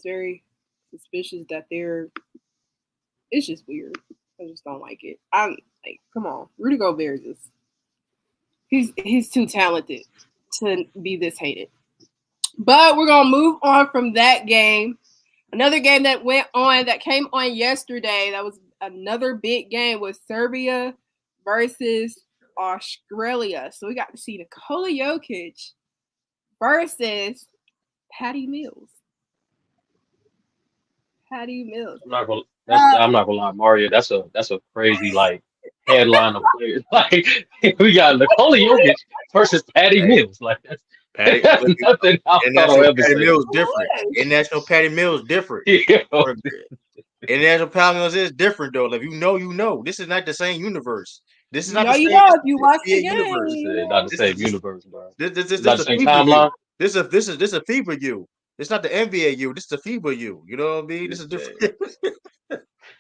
very suspicious that they're. It's just weird. I just don't like it. I'm like, come on, Rudy Gobert just he's too talented to be this hated. But we're gonna move on from that game. Another game that came on yesterday. That was another big game was Serbia versus Australia. So we got to see Nikola Jokic versus Patty Mills. Patty Mills. I'm not gonna lie, Mario. That's a crazy like headline of players. Like we got Nikola Jokic versus Patty Hey, Mills. Like Patty, that's nothing I thought I'd International ever Patty say. Mills different. International Patty Mills different. Yeah. International Patty Mills is different though. If you know, you know. This is not the same universe. This is You not know, the you same know, if you watch the NBA game, universe. you Not the This same is universe, bro. this Not a the same FIBA timeline. U. This is a FIBA U. It's not the NBA U. This is a FIBA U. You know what I mean? This is different.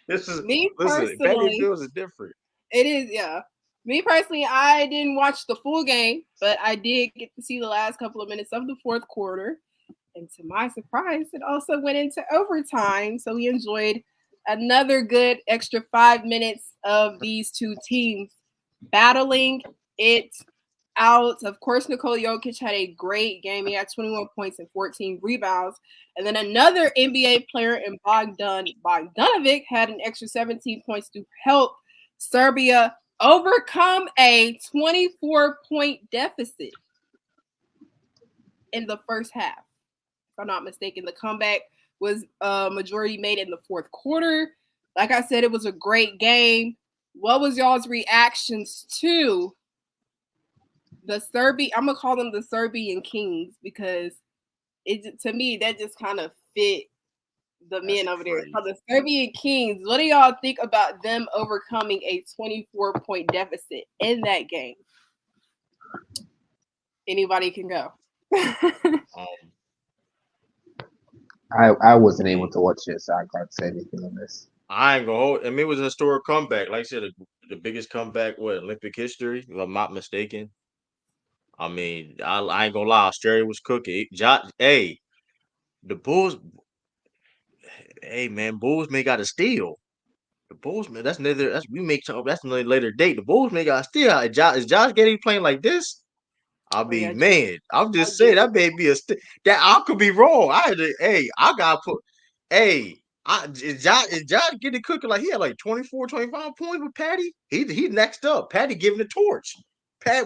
This is me listen. Patty personally, Mills is different. it is, yeah. Me personally, I didn't watch the full game, but I did get to see the last couple of minutes of the fourth quarter. And to my surprise, it also went into overtime. So we enjoyed another good extra 5 minutes of these two teams battling it out. Of course, Nikola Jokic had a great game. He had 21 points and 14 rebounds. And then another NBA player in Bogdanovic had an extra 17 points to help Serbia overcome a 24-point deficit in the first half. If I'm not mistaken, the comeback was majority made in the fourth quarter. Like I said, it was a great game. What was y'all's reactions to the Serbian? I'm gonna call them the Serbian Kings because it, to me, that just kind of fit the men over there. So the Serbian Kings, what do y'all think about them overcoming a 24-point deficit in that game? Anybody can go. I wasn't able to watch it, so I can't say anything on this. I ain't gonna hold. I mean, it was a historic comeback. Like I said, the biggest comeback, Olympic history, if I'm not mistaken. I mean, I ain't gonna lie, Australia was cooking. Hey, the Bulls. Hey man, Bulls may got a steal. The Bulls, man, that's another. That's another later date. The Bulls may got a steal. Is Josh Giddey playing like this? I'll be man. I'm just saying that may be that I could be wrong. I gotta put. Hey, is Josh getting cooking like he had like 24, 25 points with Patty? He next up. Patty giving the torch.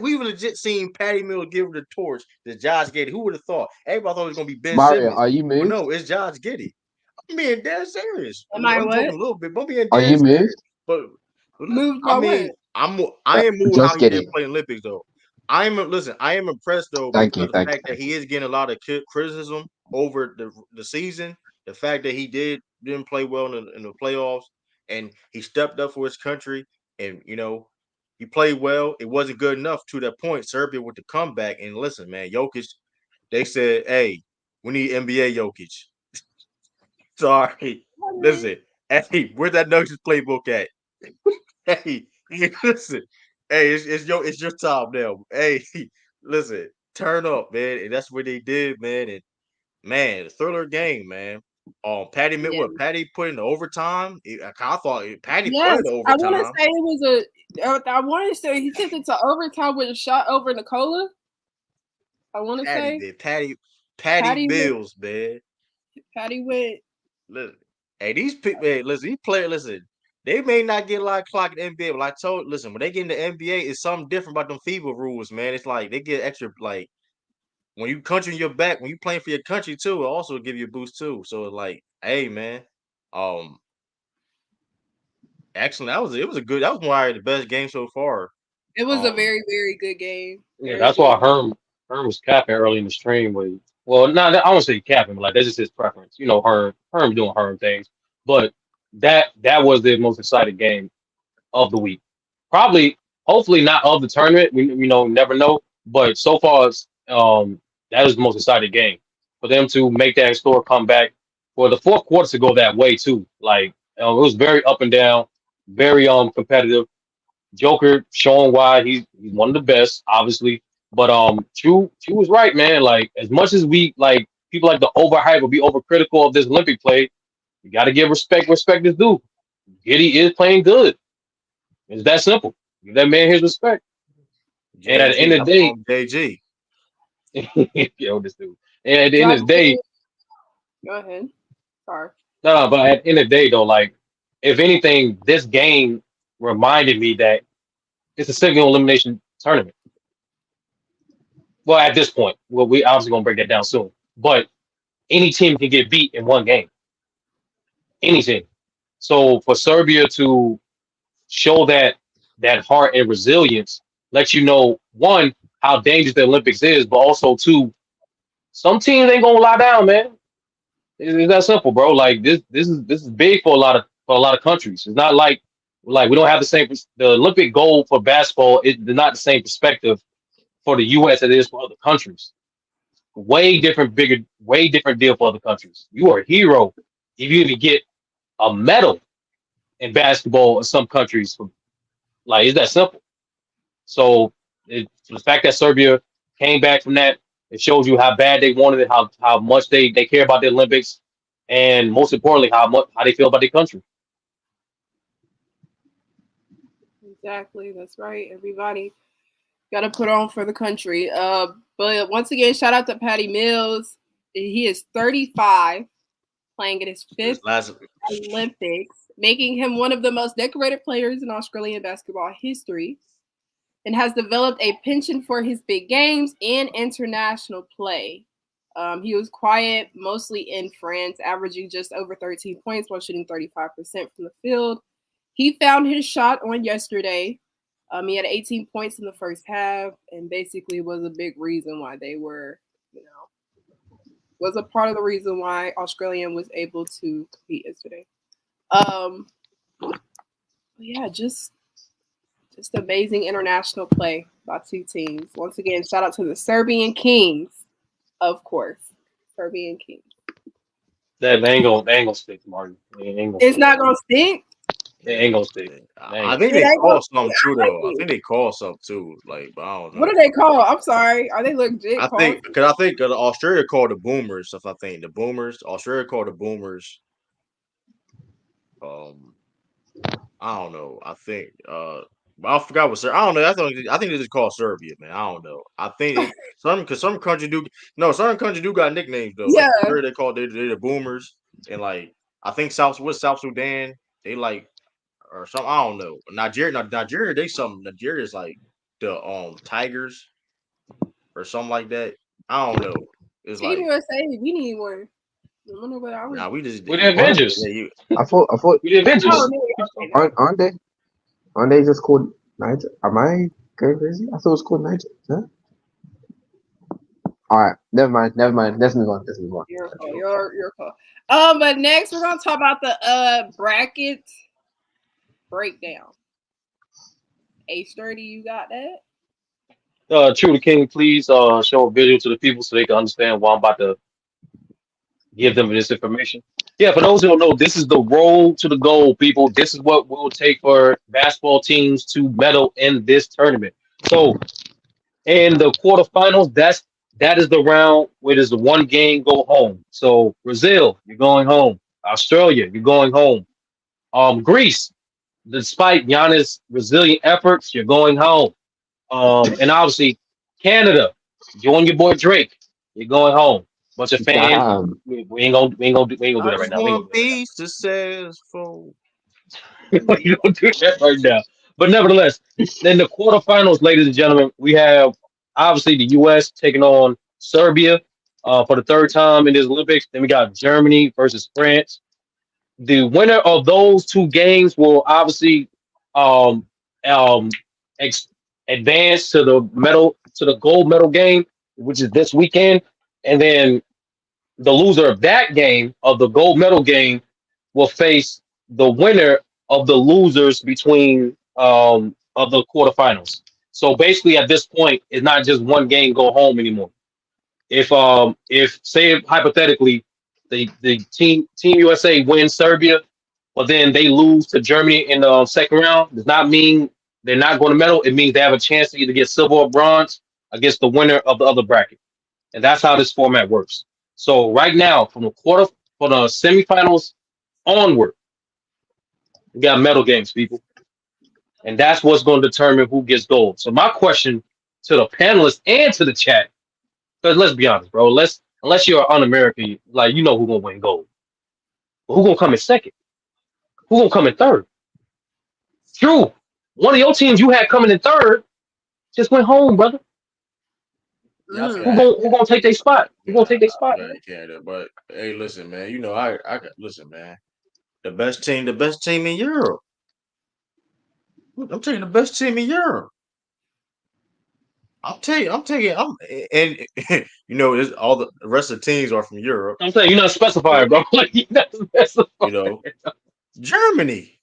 We would legit seen Patty Mills give the torch to Josh Giddey. Who would have thought? Everybody thought it was gonna be Ben Mario, Simmons. are you But moved? no, it's Josh Giddey. I'm being dead serious. Am I I'm what? joking a little bit, but I'm being Are dead you serious. moved? But Moved I by mean, what? I am moved Just how he did kidding. play Olympics though. I am impressed though Thank because you, the thank fact you. that he is getting a lot of criticism over the season. The fact that he didn't play well in the playoffs and he stepped up for his country and he played well. It wasn't good enough to that point. Serbia with the comeback and listen, man, Jokic. They said, "Hey, we need NBA Jokic." Sorry, listen. Hey, where's that Nuggets playbook at? Hey, listen. Hey, it's your time now. Hey, listen, turn up, man. And that's what they did, man. And man, thriller game, man. Patty Yes. Patty put in the overtime. I thought Patty Yes, put in the I want to overtime. say it was I want to say he took it to overtime with a shot over Nikola. I want to Patty say did. Patty Mills, man. Patty went. Listen, hey, these people, hey, listen, these players, listen, they may not get a lot of clock in the NBA, but listen, when they get in the NBA, it's something different about them FIBA rules, man. It's like they get extra, like when you country in your back, when you playing for your country too, it also give you a boost too. So like, hey, man, excellent. It was probably the best game so far. It was a very, very good game. Yeah, Very that's good. why Herm was capping early in the stream. Well, not I won't say capping, but like that's just his preference. You know, Herm doing Herm things. But that was the most exciting game of the week. Probably, hopefully not of the tournament. We never know. But so far, that is the most exciting game for them to make that historic comeback for the fourth quarter to go that way too. Like it was very up and down, very competitive. Joker showing why he's one of the best, obviously. But True was right, man. Like as much as we like people like to overhype or be overcritical of this Olympic play, you got to give respect. Respect is due. Giddy is playing good. It's that simple. Give that man his respect. And at the end of the JG. yo, this dude. And at the end of the day, Go ahead. Sorry. no, but at the end of the day, though, like if anything, this game reminded me that it's a single elimination tournament. Well, at this point, well, we obviously gonna break that down soon. But any team can get beat in one game. anything. So for Serbia to show that heart and resilience, let you know one how dangerous the Olympics is, but also two, some teams ain't gonna lie down, man. It's that simple, bro. Like this is big for a lot of countries. It's not like we don't have the same the Olympic goal for basketball is not the same perspective for the US as it is for other countries. Way different, bigger, way different deal for other countries. You are a hero if you even get a medal in basketball in some countries. Like it's that simple. So the fact that Serbia came back from that, it shows you how bad they wanted it, how much they care about the Olympics, and most importantly, how they feel about their country. Exactly. That's right. Everybody got to put on for the country. But once again, shout out to Patty Mills. He is 35, playing in his fifth Olympics, making him one of the most decorated players in Australian basketball history, and has developed a penchant for his big games and international play. He was quiet, mostly in France, averaging just over 13 points while shooting 35% from the field. He found his shot on yesterday. He had 18 points in the first half and basically was a big reason why they were, was a part of the reason why Australian was able to compete yesterday. Yeah, just amazing international play by two teams. Once again, shout out to the Serbian Kings, of course. Serbian Kings. That they ain't gonna stick, Martin. It's not gonna stick. They ain't gonna stick. I think they call something too, though. I think they call something too. Like, but I don't know. What do they call? I'm sorry. Are they legit? I think Australia called the Boomers stuff. I think the Boomers. Australia called the Boomers. I don't know. I think. I forgot what. I don't know. I think they just call Serbia, man. I don't know. I think some countries do. No, certain countries do got nicknames though. Yeah. Like they call they the Boomers, and like I think South Sudan, they like or something. I don't know. Nigeria, they something. Nigeria is like the Tigers or something like that. I don't know. It's Team like USA, we need one. nah, we the Avengers. I thought we the Avengers. Aren't they just called Niger? Am I going crazy? I thought it was called Niger. Huh? All right, never mind. Let's move on. You're cool. But next we're gonna talk about the bracket breakdown. H30, you got that? True the King, please show a visual to the people so they can understand why I'm about to give them this information. Yeah, for those who don't know, this is the road to the goal, people. This is what we'll take for basketball teams to medal in this tournament. So in the quarterfinals, that is the round where there's the one game go home. So Brazil, you're going home. Australia, you're going home. Greece, despite Giannis' resilient efforts, you're going home. And obviously Canada, join your boy Drake, you're going home. Bunch of fans. We ain't gonna do that right now. One piece successful. We ain't gonna do that right now. But nevertheless, in the quarterfinals, ladies and gentlemen, we have obviously the U.S. taking on Serbia for the third time in this Olympics. Then we got Germany versus France. The winner of those two games will obviously um, um, advance to the gold medal game, which is this weekend. And then the loser of that game, of the gold medal game, will face the winner of the losers between of the quarterfinals. So basically, at this point, it's not just one game go home anymore. If say hypothetically, the team USA wins Serbia, but then they lose to Germany in the second round, does not mean they're not going to medal. It means they have a chance to either get silver or bronze against the winner of the other bracket, and that's how this format works. So right now, from the semifinals onward, we got medal games, people, and that's what's going to determine who gets gold. So my question to the panelists and to the chat, because let's be honest, bro, unless you're un-American, like you know who's gonna win gold, but who's gonna come in second? Who's gonna come in third? True, one of your teams you had coming in third just went home, brother. Who gonna take their spot? Who gonna take their spot? Canada, but hey, listen, man. You know, I listen, man. The best team in Europe. I'm telling you, the best team in Europe. And you know, all the rest of the teams are from Europe. I'm saying you're not specifying, bro. Like you're not specifying. You know, Germany.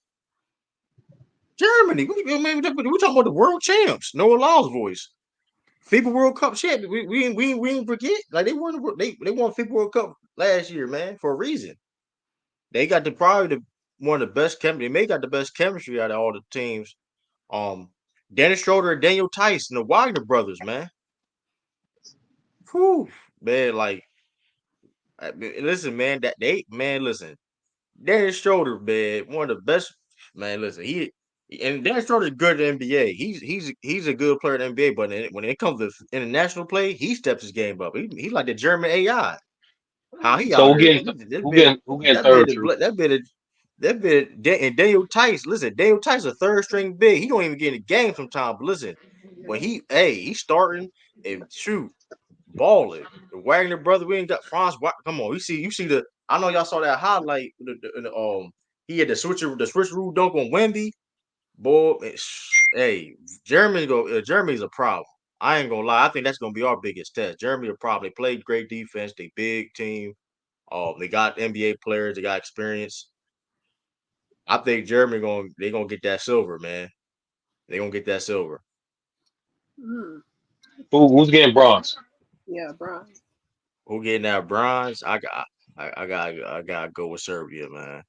Germany. We talking about the world champs. Noah Lyles' voice. FIBA World Cup champ. We didn't forget. Like they won FIBA World Cup last year, man, for a reason. They got one of the best chemistry. They may got the best chemistry out of all the teams. Dennis Schroeder and Daniel Tice and the Wagner brothers, man. Whew, man, like listen, man, listen. Dennis Schroeder, man, one of the best. Man, listen, and Dennis Schroeder is good at the NBA. He's a good player at the NBA, but when it comes to international play, he steps his game up. He's like the German AI. How he So out who here? getting third? True. That bit and Daniel Tice. Listen, Daniel Tice a third string big. He don't even get in the game sometimes. But listen, when he's starting and shoot balling. The Wagner brother, we ain't got Franz. Come on, you see the. I know y'all saw that highlight. He had the switcheroo dunk on Wemby. Boy, hey, Germany's a problem. I ain't gonna lie. I think that's gonna be our biggest test. Germany will probably play great defense. They big team. They got NBA players. They got experience. I think Germany gonna get that silver, man. They gonna get that silver. Mm. Who's getting bronze? Yeah, bro. Who getting that bronze? I gotta go with Serbia, man.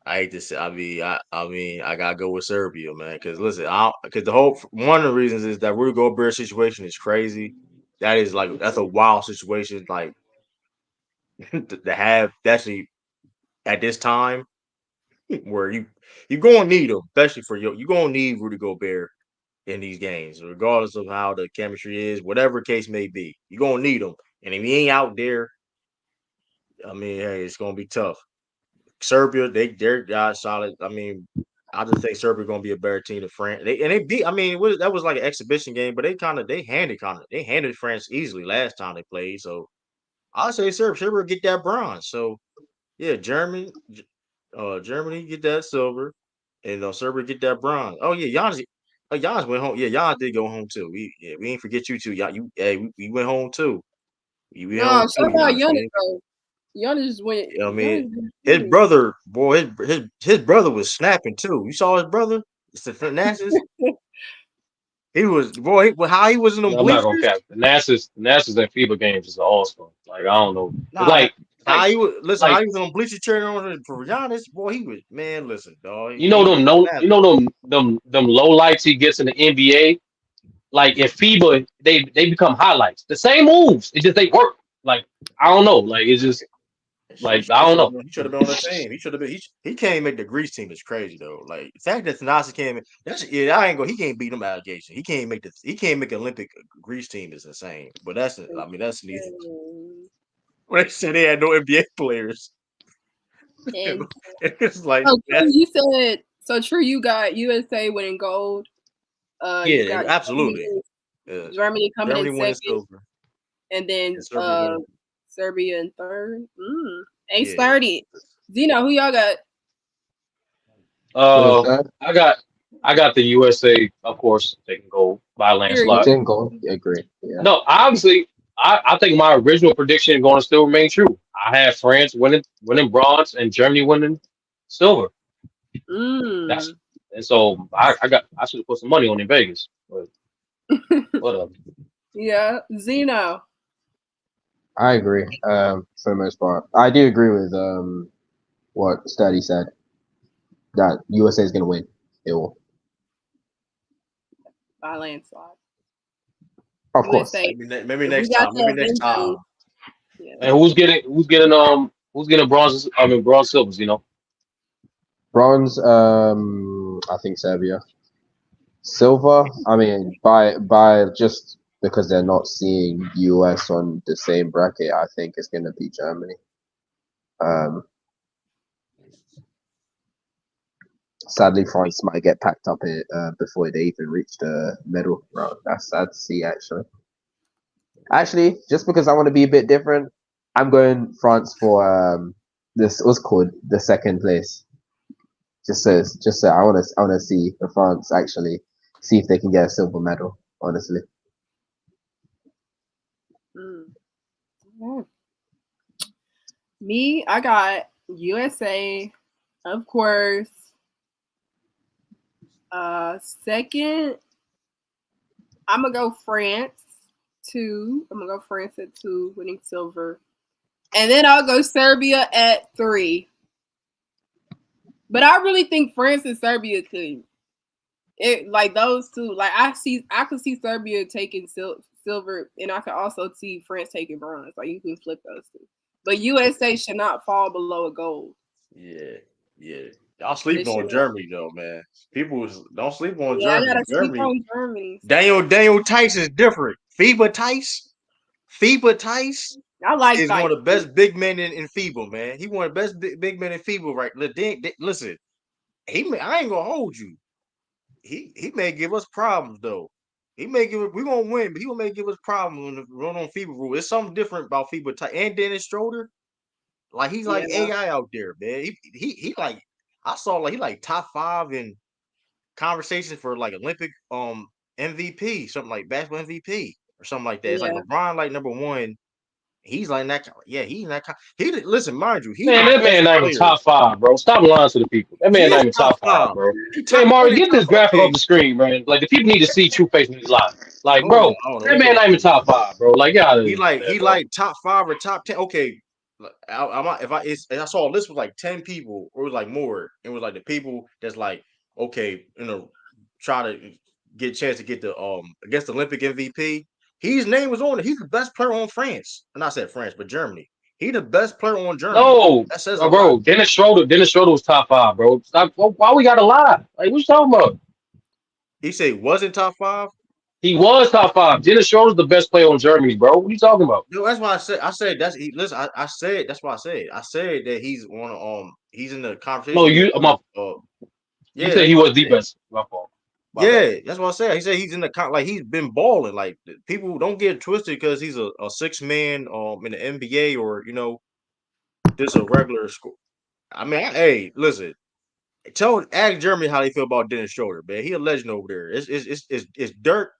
I hate to say, I gotta go with Serbia, man. Because listen, because one of the reasons is that Rudy Gobert situation is crazy. That's a wild situation. Like to have actually at this time where you gonna need him, especially you gonna need Rudy Gobert in these games, regardless of how the chemistry is, whatever case may be. You gonna need him, and if he ain't out there, I mean, hey, it's gonna be tough. Serbia, they're got solid. I mean, I just think Serbia gonna be a better team than France. They beat. I mean, that was like an exhibition game, but they handed France easily last time they played. So I'll say Serbia get that bronze. So yeah, Germany get that silver, and Serbia get that bronze. Oh yeah, Giannis went home. Yeah, Giannis did go home too. We ain't forget you too. We went home too. We went No, home shout too, out Giannis. Giannis though. Giannis just went. You know what I mean? Giannis His just- brother, boy, his brother was snapping too. You saw his brother, the Thanasis. He was how he was in them No, I'm not gonna bleachers. cap. The NASA's and FIBA games is awesome. Like I don't know. It's Nah, how like he was. Listen, how like he was on bleachers cheering on for Giannis. Boy, he was man. Listen, dog. you know them He no you snapping. know them low lights he gets in the NBA. Like in FIBA, they become highlights. The same moves. It just they work. Like I don't know. Like it's just He like I don't know. should have been on the team. He should have been. He can't make the Greece team. Is crazy though. Like the fact that Thanasis can't. I ain't go. He can't beat them allegations. He can't make Olympic Greece team is insane. But that's neat. When they said they had no NBA players, And it's like oh, True, you said so. True, you got USA winning gold. You yeah, got absolutely. Germany coming Germany in winning second, silver and then and Serbia winning. Serbia in third. Ace Yeah, 30. Zeno, who y'all got? What was that? I got the USA, of course, they can go by Period. landslide. 10 goal. Yeah, agree. Yeah. No, obviously, I think my original prediction is going to still remain true. I had France winning bronze and Germany winning silver. That's Mm. and so I should have put some money on in Vegas, but whatever. Yeah, Zeno. I agree. For the most part, I do agree with what Study said that USA is going to win. It will, By landslide. of course. USA. maybe next We got time. Maybe the next time. Avengers. Yeah. And who's getting bronze? I mean bronze silvers. You know, Bronze. I think Serbia. Silver. I mean, by just because they're not seeing US on the same bracket, I think it's going to be Germany. Sadly, France might get packed up before they even reach the medal round. That's sad to see, actually. Actually, just because I want to be a bit different, I'm going France for this was called the second place. Just so I wanna see if France actually see if they can get a silver medal. Honestly, Yeah. Me, I got USA, of course. Second, I'm gonna go France. 2. I'm gonna go France at 2, winning silver, and then I'll go Serbia at 3. But I really think France and Serbia could. It like those two. Like I could see Serbia taking silver, and I could also see France taking bronze. Like you can flip those two. But USA should not fall below a gold. Yeah. Y'all sleeping on year. Germany though, man. People don't sleep on Yeah, I Germany. gotta sleep on Germany. Daniel Tice is different. FIBA Tice I like is Tice. one of the best big men in FIBA, man. He one of the best big men in FIBA, right? Listen, I ain't gonna hold you. He may give us problems though. We gonna win, but he may give us problems when we run on FIBA rule. It's something different about FIBA Tice and Dennis Schroeder. Like he's like Yeah. AI out there, man. He like I saw like he like top 5 in conversations for like Olympic MVP, something like basketball MVP or something like that. It's like Yeah. LeBron like number 1. He's like that. Yeah, he's in that. Listen, mind you, he's Man, the that best man not even player. top 5, bro. Stop lying to the people. That He man not is even top top 5, 5. bro. He Man, Mario, only get this top graphic okay. off the screen, man. Like the people need to see True Face when he's live. Like, Hold bro, on. that man not even top 5, bro. Like, y'all, He man, bro. like top 5 or top 10. Okay, if I saw a list with like 10 people or it was like more, it was like the people that's like okay, try to get a chance to get the against the Olympic MVP. His name was on it. He's the best player on France. And I said France, but Germany. He the best player on Germany. No, That says a lot. bro. Dennis Schroeder was top 5, bro. Stop. Why we gotta lie? Like, what you talking about? He said he wasn't top 5. He was top 5. Dennis Schroeder's the best player on Germany, bro. What are you talking about? No, that's why I said that's listen. I said that's why I said that he's one of he's in the No, conversation with you yeah, said that's he what I was the said. best. My fault. My bad. Yeah, that's what I said. He said he's in the like he's been balling. Like people don't get it twisted because he's a 6-man in the NBA or just a regular school. I mean, hey, listen, ask Jeremy how they feel about Dennis Schroeder, man. He a legend over there. It's Dirk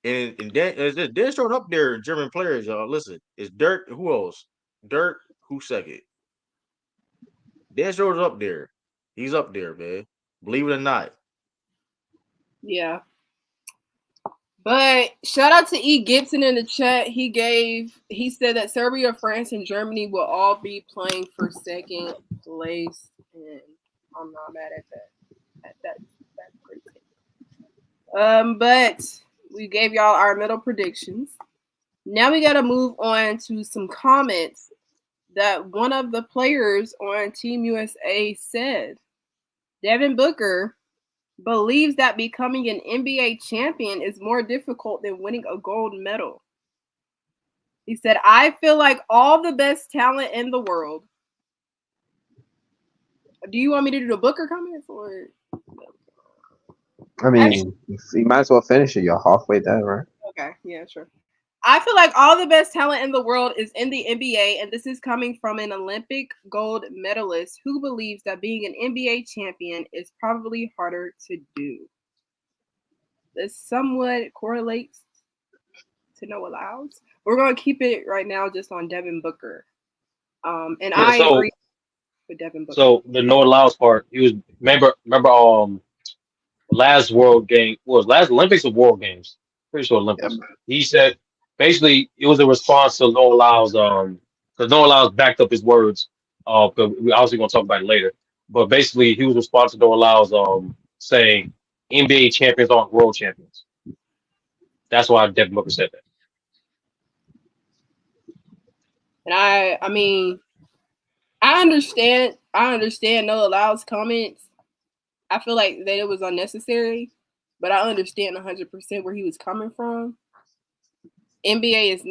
and Dennis Schroeder up there. German players, y'all. Listen, it's Dirk. Who else? Dirk. Who second? Dennis Schroeder's up there. He's up there, man. Believe it or not. Yeah. But shout out to E. Gibson in the chat. He said that Serbia, France, and Germany will all be playing for second place. And I'm not mad at that. That's pretty good. But we gave y'all our middle predictions. Now we gotta move on to some comments that one of the players on Team USA said. Devin Booker believes that becoming an NBA champion is more difficult than winning a gold medal. He said, I feel like all the best talent in the world. Do you want me to do the Booker comments or? I mean, you might as well finish it. You're halfway there, right? Okay, yeah, sure. I feel like all the best talent in the world is in the NBA, and this is coming from an Olympic gold medalist who believes that being an NBA champion is probably harder to do. This somewhat correlates to Noah Lyles. We're going to keep it right now just on Devin Booker. And I agree with Devin Booker. So the Noah Lyles part, he was remember last World Game was last Olympics or World Games? Pretty sure Olympics. Yeah. He said basically it was a response to Noah Lyles because Noah Lyles backed up his words. Because we obviously gonna talk about it later. But basically he was responsive to Noah Lyles saying NBA champions aren't world champions. That's why Devin Booker said that. And I mean, I understand Noah Lyles' comments. I feel like that it was unnecessary, but I understand 100% where he was coming from. NBA is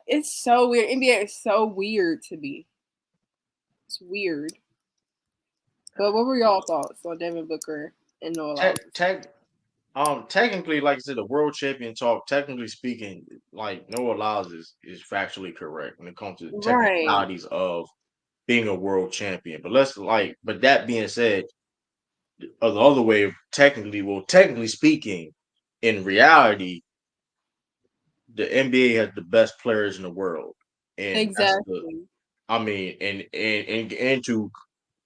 it's so weird. NBA is so weird to me. It's weird. But what were y'all thoughts on Devin Booker and Noah Lyles? Technically, like I said, the world champion talk. Technically speaking, like Noah Lyles is factually correct when it comes to the Right. technicalities of being a world champion. But that being said, the other way, technically speaking, in reality, the NBA has the best players in the world, and that's the. Exactly. I mean, and to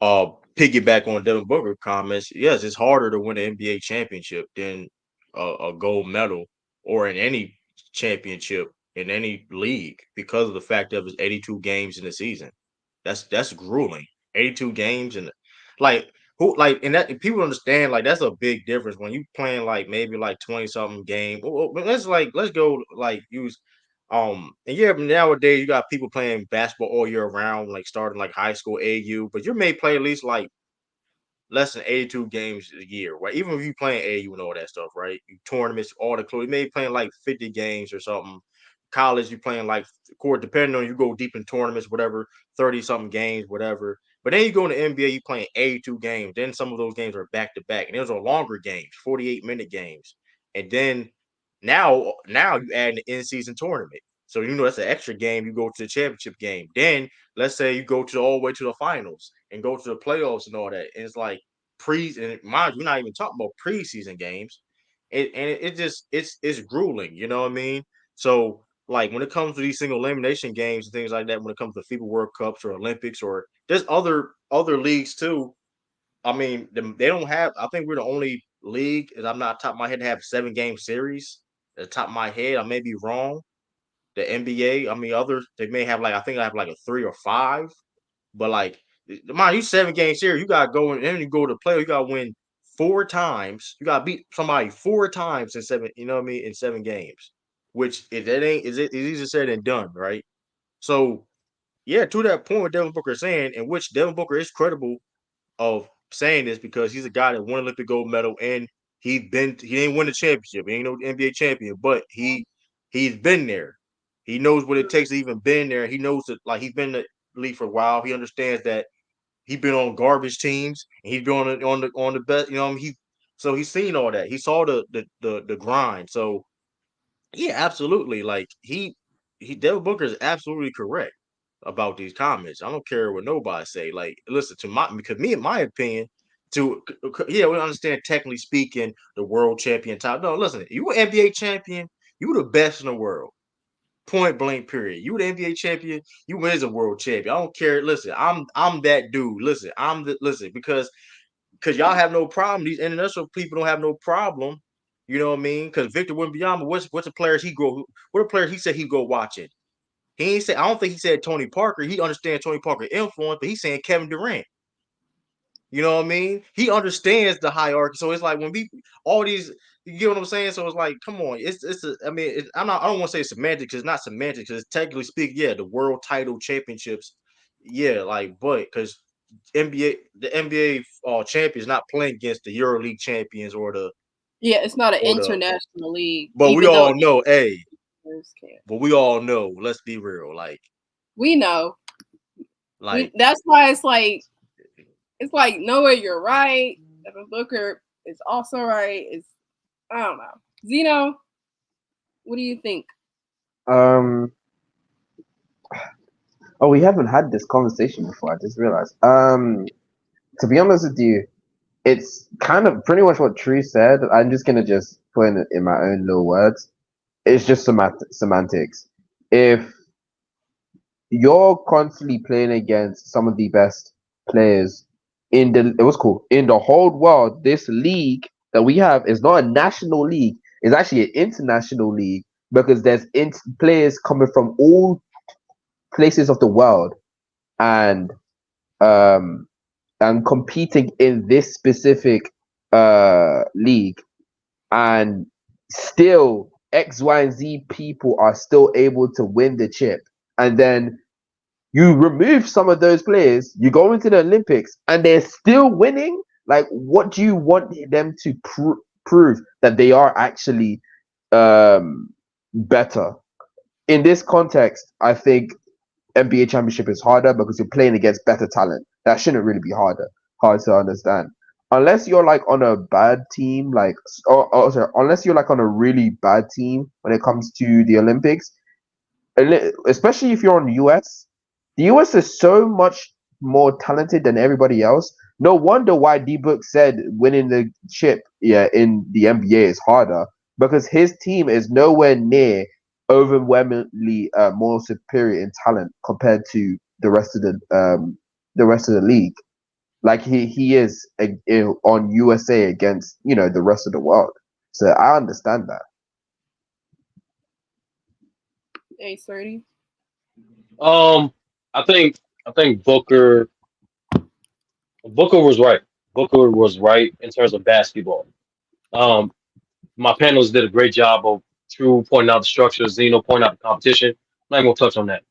piggyback on Devin Booker comments, yes, it's harder to win an NBA championship than a gold medal or in any championship in any league because of the fact that it's 82 games in the season. That's grueling. 82 games and like and that and people understand like that's a big difference when you playing like maybe like 20 something game. But let's go like use and yeah, nowadays you got people playing basketball all year round, like starting like high school AU, but you may play at least like less than 82 games a year, right? Even if you playing AU and all that stuff, right? Tournaments, all the clothes, you may be playing like 50 games or something. College, you playing like court, depending on you go deep in tournaments, whatever, 30 something games, whatever. But then you go in the NBA, you playing 82 games. Then some of those games are back to back, and those are longer games, 48-minute games. And then now you add an in-season tournament. So you know that's an extra game. You go to the championship game. Then let's say you go to all the way to the finals and go to the playoffs and all that. And it's like and mind you, we're not even talking about preseason games. It just it's grueling, you know what I mean? So like when it comes to these single elimination games and things like that, when it comes to FIBA World Cups or Olympics or there's other leagues too. I mean, they don't have. I think we're the only league, and I'm not top of my head, to have 7 game series. At the top of my head, I may be wrong. The NBA, I mean, others they may have like I think I have like a 3 or 5, but like mind you, 7 game series, you gotta go and then you go to play, you gotta win 4 times. You gotta beat somebody 4 times in 7. You know what I mean? In 7 games, which if that ain't is it is easier said than done, right? So yeah, to that point, what Devin Booker is saying, in which Devin Booker is credible of saying this because he's a guy that won Olympic gold medal and he didn't win the championship. He ain't no NBA champion, but he's been there. He knows what it takes to even been there. He knows that like he's been in the league for a while. He understands that he's been on garbage teams and he's been on the best. You know, so he's seen all that. He saw the grind. So yeah, absolutely. Like Devin Booker is absolutely correct about these comments. I don't care what nobody say. Like, listen to because me, in my opinion, we understand technically speaking, the world champion top. No, listen, you an NBA champion, you the best in the world. Point blank, period. You the NBA champion, you is a world champion. I don't care. Listen, I'm that dude. Listen, because y'all have no problem. These international people don't have no problem. You know what I mean? Because Victor Wembanyama, what's the players he go? What a player he said he go watching? He ain't say. I don't think he said Tony Parker. He understands Tony Parker influence, but he's saying Kevin Durant. You know what I mean? He understands the hierarchy. So it's like when we all these, you get what I'm saying? So it's like, come on, I mean, I don't want to say semantics because it's not semantics because technically speaking, yeah, the world title championships, yeah, like, but because the NBA champions not playing against the EuroLeague champions Yeah, it's not an or the, international league, but we even though all know, hey, can. but we all know. Let's be real, We know. like That's why it's like Noah, you're right. Devin Booker is also right. I don't know. Zeno, what do you think? Oh, we haven't had this conversation before. I just realized. To be honest with you, it's kind of pretty much what Tree said. I'm just gonna just put in my own little words. It's just semantics. If you're constantly playing against some of the best players in the whole world, this league that we have is not a national league. It's actually an international league because there's players coming from all places of the world and um and competing in this specific league, and still X, Y, and Z people are still able to win the chip. And then you remove some of those players, you go into the Olympics, and they're still winning. Like, what do you want them to prove that they are actually better? In this context, I think NBA championship is harder because you're playing against better talent. That shouldn't really be hard to understand. unless you're like on a bad team, like sorry, unless you're like on a really bad team when it comes to the Olympics, especially if you're on the US is so much more talented than everybody else. No wonder why D-Book said winning the chip, in the NBA is harder because his team is nowhere near overwhelmingly more superior in talent compared to the rest of the league. Like he is on USA against the rest of the world. So I understand that. Hey, 30. I think Booker was right. Booker was right in terms of basketball. Um, my panelists did a great job of True pointing out the structure, Zeno pointing out the competition. I'm not gonna touch on that.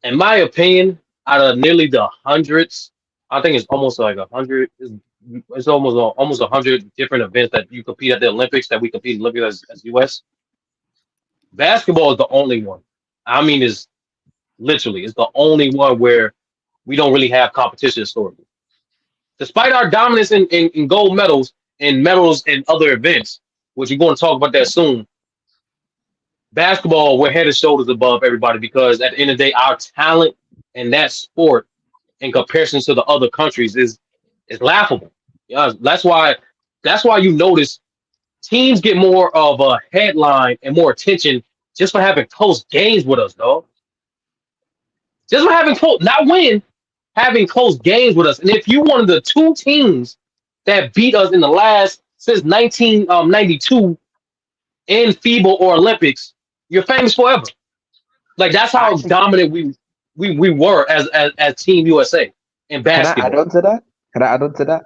In my opinion, out of nearly the hundreds, I think it's almost like 100. It's almost 100 different events that you compete at the Olympics that we compete in the Olympics as US. Basketball is the only one. I mean, is literally it's the only one where we don't really have competition historically. Despite our dominance in gold medals and medals in other events, which we're going to talk about that soon, basketball, we're head and shoulders above everybody because at the end of the day, our talent in that sport in comparison to the other countries is laughable. Yeah, that's why you notice teams get more of a headline and more attention just for having close games with us, dog. Just for having close, not win, having close games with us. And if you one of the two teams that beat us in the last since 1992 in FIBA or Olympics, you're famous forever. Like that's how dominant we were as Team USA in Can I add basketball. on to that? Can I add on to that?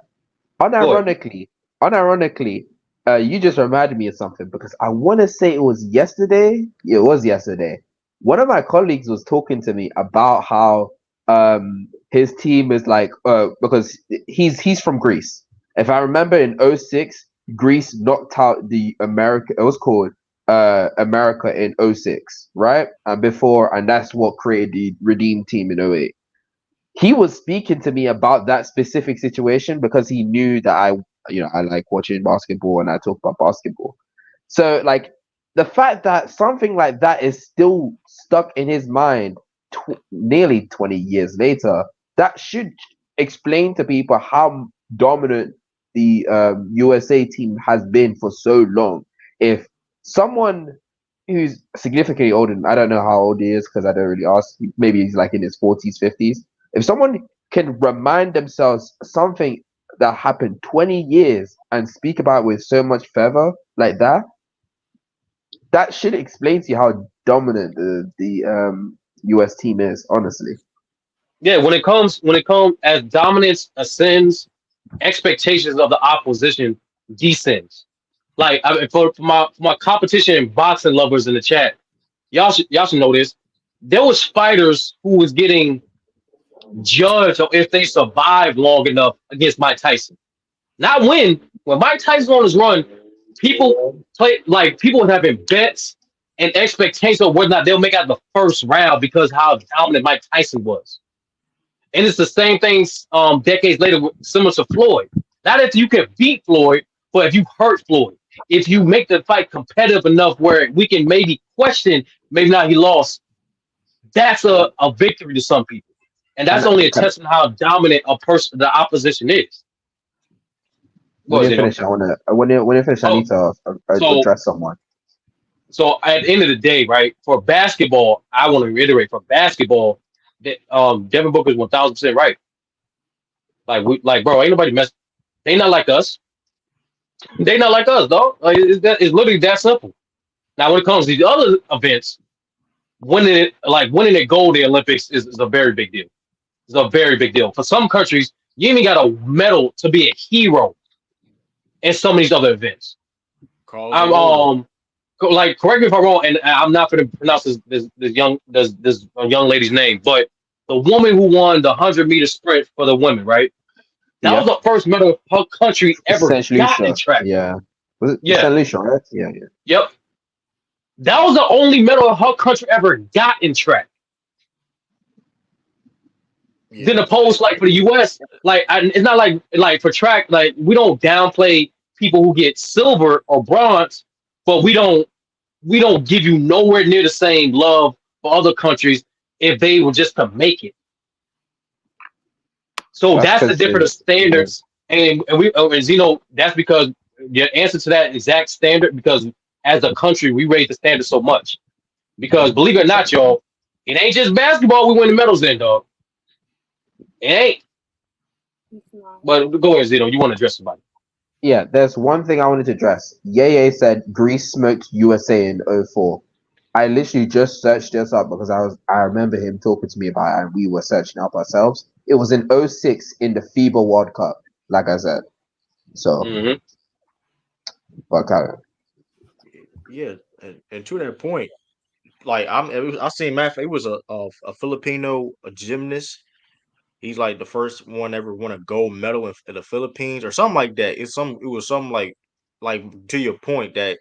Go ahead. Unironically, you just reminded me of something because I want to say it was yesterday. It was yesterday. One of my colleagues was talking to me about how his team is like because he's from Greece. If I remember in '06, Greece knocked out the America. It was called America in '06, right? And that's what created the Redeem team in '08. He was speaking to me about that specific situation because he knew that I like watching basketball and I talk about basketball. So like the fact that something like that is still stuck in his mind nearly 20 years later, that should explain to people how dominant the USA team has been for so long. If someone who's significantly older, I don't know how old he is because I don't really ask, maybe he's like in his 40s, 50s. If someone can remind themselves something that happened 20 years and speak about it with so much fervor like that, that should explain to you how dominant the US team is, honestly. Yeah, when it comes as dominance ascends, expectations of the opposition descends. Like for my competition and boxing lovers in the chat, y'all should know this. There was fighters who was getting judged if they survived long enough against Mike Tyson. Not win. When Mike Tyson on his run, people were having bets and expectations of whether or not they'll make out the first round because how dominant Mike Tyson was. And it's the same thing decades later, similar to Floyd. Not if you can beat Floyd, but if you hurt Floyd, if you make the fight competitive enough where we can maybe question, maybe not he lost, that's a victory to some people. And that's only a testament how dominant the opposition is. When you finish, when you finish, I need to address someone. So at the end of the day, right, for basketball, I want to reiterate for basketball that Devin Booker is 1,000% right. Bro, ain't nobody mess. They not like us. They not like us, though. It's literally that simple. Now, when it comes to these other events, winning a gold in the Olympics is a very big deal. It's a very big deal. For some countries, you even got a medal to be a hero in some of these other events. Correct me if I'm wrong, and I'm not going to pronounce this young lady's name, but the woman who won the 100-meter sprint for the women, right? That was the first medal her country ever got in track. Yeah. Was it St. Lucia, right? Yeah. Yep. That was the only medal her country ever got in track. Then opposed like for the US, it's not like for track, like we don't downplay people who get silver or bronze, but we don't give you nowhere near the same love for other countries if they were just to make it. So that's the difference of standards, and Zeno, that's because your answer to that exact standard, because as a country we raise the standard so much. Because believe it or not, y'all, it ain't just basketball we win the medals in, dog. It ain't. But go ahead, Zeno. You want to address somebody? Yeah, there's one thing I wanted to address. Yeye said Greece smoked USA in '04. I literally just searched this up because I remember him talking to me about it and we were searching up ourselves. It was in '06 in the FIBA World Cup, like I said. So, but Yeah, and to that point, like I seen Matt. It was a Filipino gymnast. He's like the first one ever won a gold medal in the Philippines or something like that. It was something like to your point that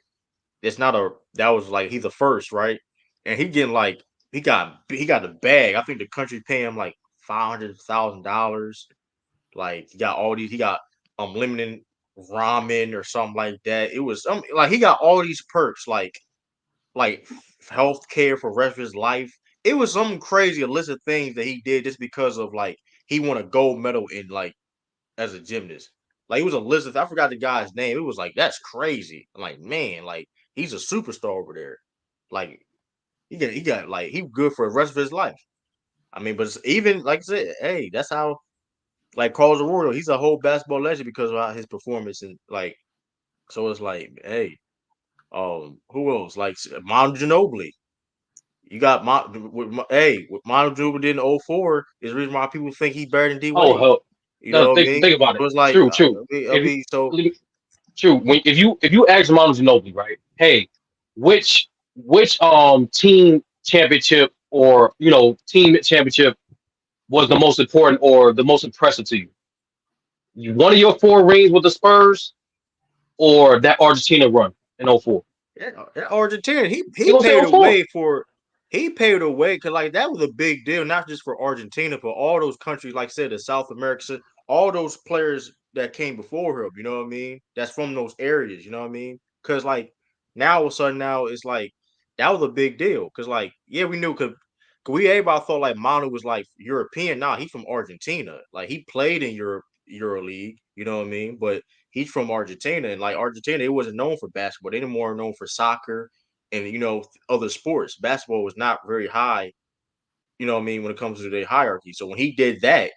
that was like he's the first, right? And he got the bag. I think the country paying him like $500,000. Like he got unlimited ramen or something like that. It was like he got all these perks like health care for the rest of his life. It was some crazy list of things that he did just because of like he won a gold medal in like as a gymnast. Like it was a list of I forgot the guy's name. It was like that's crazy. I'm like, man, like he's a superstar over there. Like he got like he good for the rest of his life. I mean, but it's even like I said, hey, that's how like Carlos Arroyo, he's a whole basketball legend because of his performance and like so it's like, hey, who else? Like Manu Ginobili. You got what Manu Ginobili did in '04 is the reason why people think he's better than D Oh Wade. hell, You no, know what I think mean? think about So it. it's like True, true. If so true, if you ask Manu Ginobili, right? Hey, which team championship or team championship was the most important or the most impressive to you? One of your four rings with the Spurs or that Argentina run in '04? that Argentina, He he gonna say paid '04. away for he paid away because like that was a big deal, not just for Argentina, but all those countries, like I said, the South America, all those players that came before him. You know what I mean? That's from those areas. You know what I mean? Because like now, all of a sudden, now it's like that was a big deal. Because like yeah, we knew because we everybody thought like Manu was like European. Nah, he's from Argentina. Like he played in Euro League. You know what I mean? But he's from Argentina, and like Argentina, it wasn't known for basketball. They were more known for soccer and other sports. Basketball was not very high. You know what I mean when it comes to the hierarchy. So when he did that,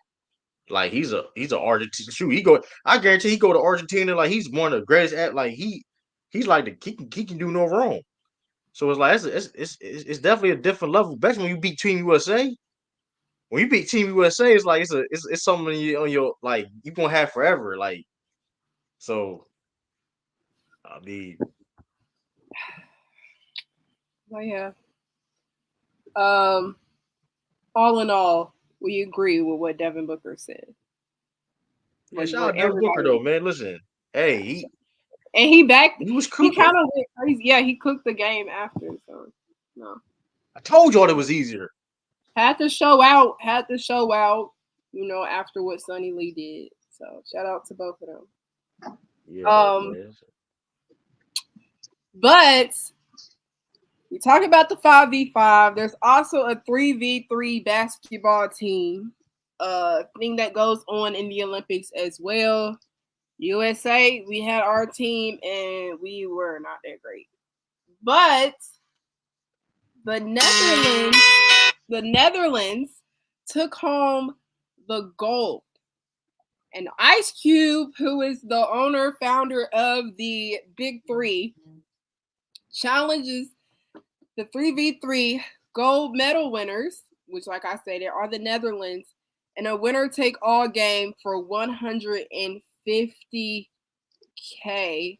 like he's a Argentina. Shoot, I guarantee he go to Argentina. Like he's one of the greatest at. Like he's like he can do no wrong. So it's like it's definitely a different level. Especially when you beat Team USA. When you beat Team USA, it's like it's something on your like you gonna have forever. Like so. I mean, Well, yeah. All in all, we agree with what Devin Booker said. yeah, shout out Devin Booker though, man. Listen, hey, he was he cooking. kind of went crazy. Yeah, he cooked the game after. So no, I told y'all it was easier. had to show out. After what Sonny Lee did. So shout out to both of them. Yeah, But we talk about the 5v5. There's also a 3v3 basketball team thing that goes on in the Olympics as well. USA, we had our team and we were not that great. But the Netherlands took home the gold. And Ice Cube, who is the owner, founder of the Big Three, challenges the 3v3 gold medal winners, which, like I said, are the Netherlands, in a winner-take-all game for 150K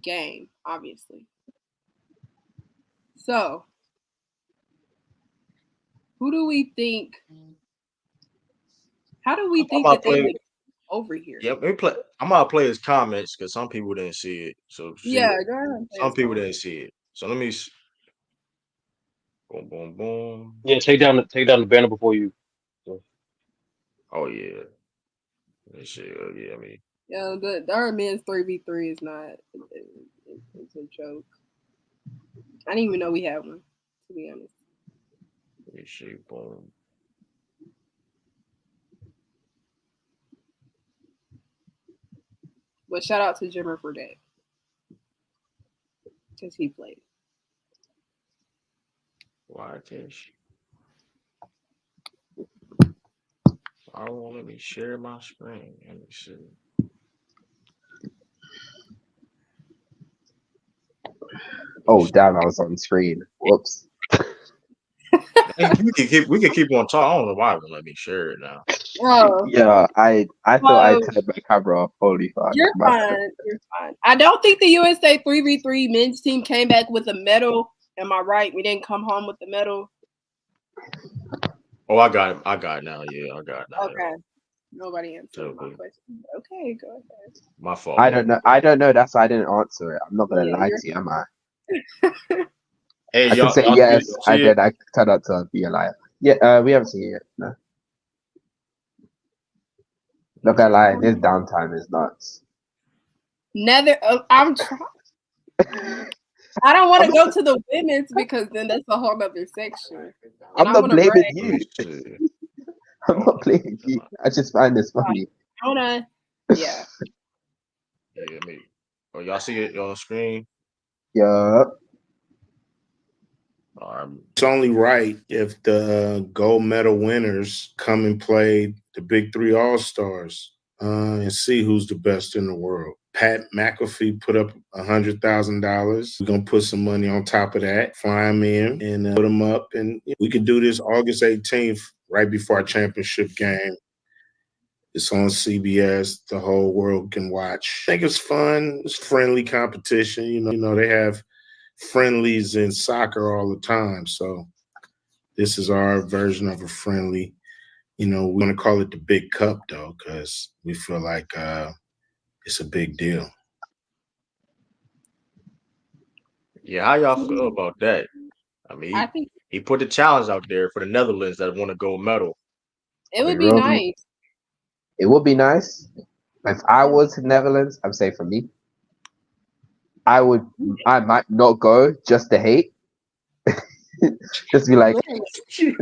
game, obviously. So, who do we think? How do we think that they would over here? Yep, I'm gonna play his comments because some people didn't see it. So Yeah, go ahead. some people didn't see it. So let me. Boom, boom, boom. Yeah, take down the banner before you. So. Oh yeah. That shit. Yeah, I mean, Yeah, our men's 3v3 is not. It's a joke. I didn't even know we had one, to be honest. that shit. Boom. But shout out to Jimmer for that, because he played. Why can't she? I don't want to let me share my screen. Let me see. Oh damn, I was on screen. Whoops. Hey, we can keep on talking. I don't know why it won't let me share it now. Oh, Yeah, I thought I so turned my camera off. Holy fuck. you're My bad. fine. You're fine. I don't think the USA 3v3 men's team came back with a medal. Am I right? We didn't come home with the medal. Oh, I got it. I got it now. Yeah, I got it now. Okay. Nobody answered my Okay. question. Okay, go ahead. My fault. I don't know. That's why I didn't answer it. I'm not gonna Yeah, lie you're to you, am I? Hey, I can y'all say see yes, it? Y'all see and it? then I turn out to be a liar. Yeah, we haven't seen it yet. No. Not gonna lie, this downtime is nuts. I'm trying. I don't want to go to the women's because then that's a whole other section. And I'm I not want to blaming brag. Let you. me see. I'm not blaming you. I just find this funny. I want to, yeah. Yeah, me. Oh, y'all see it on the screen? Yeah. It's only right if the gold medal winners come and play the Big Three All Stars and see who's the best in the world. Pat McAfee put up $100,000. We're gonna put some money on top of that, fly him in, and put him up, and we can do this August 18th, right before our championship game. It's on CBS. The whole world can watch. I think it's fun. It's friendly competition. You know, they have friendlies in soccer all the time. So this is our version of a friendly. You know, we're going to call it the Big Cup, though, because we feel like it's a big deal. Yeah, how y'all feel about that? I mean, I think he put the challenge out there for the Netherlands that won a gold medal. it would be nice. It would be nice. If I was in Netherlands, I'm saying for me, I might not go just to hate. Just be like,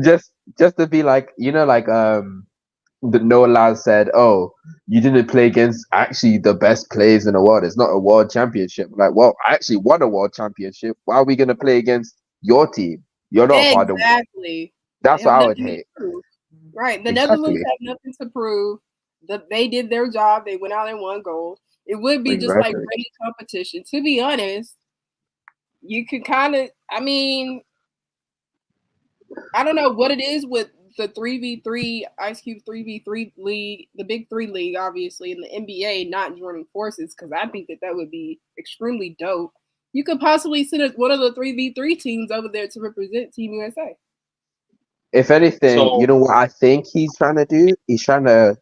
just to be like, like the Noah Lyles said, "Oh, you didn't play against actually the best players in the world. It's not a world championship." Like, well, I actually won a world championship. Why are we gonna play against your team? You're not part of. Exactly. That's what I would hate. Right. The Exactly. Netherlands have nothing to prove. They did their job. They went out and won gold. It would be just like Exactly. race competition. To be honest, you can kind of. I mean, I don't know what it is with the 3v3 Ice Cube 3v3 league, the Big Three league, obviously, and the NBA not joining forces, because I think that would be extremely dope. You could possibly send one of the 3v3 teams over there to represent Team USA. If anything, So- you know what I think he's trying to do? He's trying to.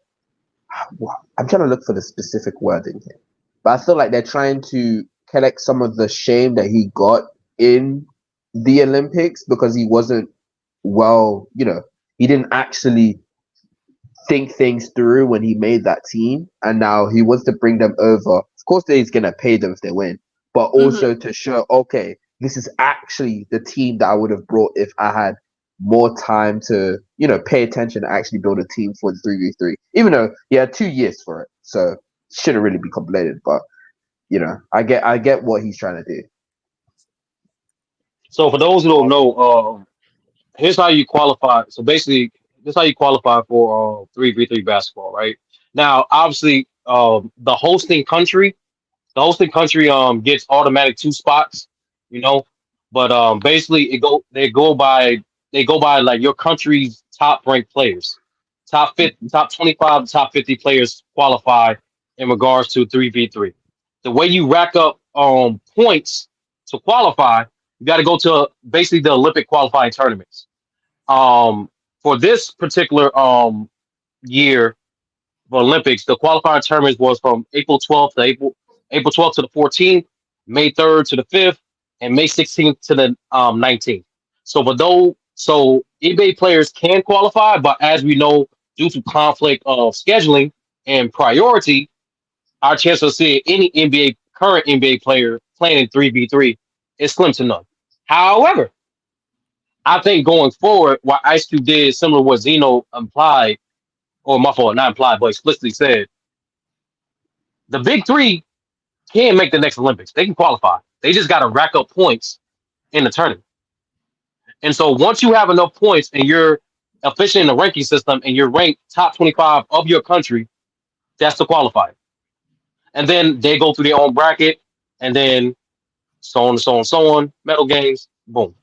I'm trying to look for the specific wording here, but I feel like they're trying to collect some of the shame that he got in the Olympics because he wasn't he didn't actually think things through when he made that team, and now he wants to bring them over. Of course, he's gonna pay them if they win, but also to show, okay, this is actually the team that I would have brought if I had more time to, pay attention and actually build a team for the 3v3. Even though he had 2 years for it, so shouldn't really be complaining. But I get what he's trying to do. So for those who don't know, here's how you qualify. So basically, this is how you qualify for 3v3 basketball, right? Now, obviously, the hosting country gets automatic 2 spots, you know, but basically they go by like your country's top ranked players, top 50, top 25, top 50 players qualify in regards to 3v3. The way you rack up points to qualify, you got to go to basically the Olympic qualifying tournaments. For this particular year of Olympics, the qualifying tournaments was from April 12th to the 14th, May 3rd to the 5th, and May 16th to the 19th. So NBA players can qualify, but as we know, due to conflict of scheduling and priority, our chance of seeing any current NBA player playing in 3v3 is slim to none. However, I think going forward, what Ice Cube did, similar to what Zeno implied, or my fault, not implied, but explicitly said, the big three can make the next Olympics. They can qualify. They just got to rack up points in the tournament. And so once you have enough points and you're efficient in the ranking system and you're ranked top 25 of your country, that's the qualifier. And then they go through their own bracket, and then so on and so on and so on. Medal games, boom.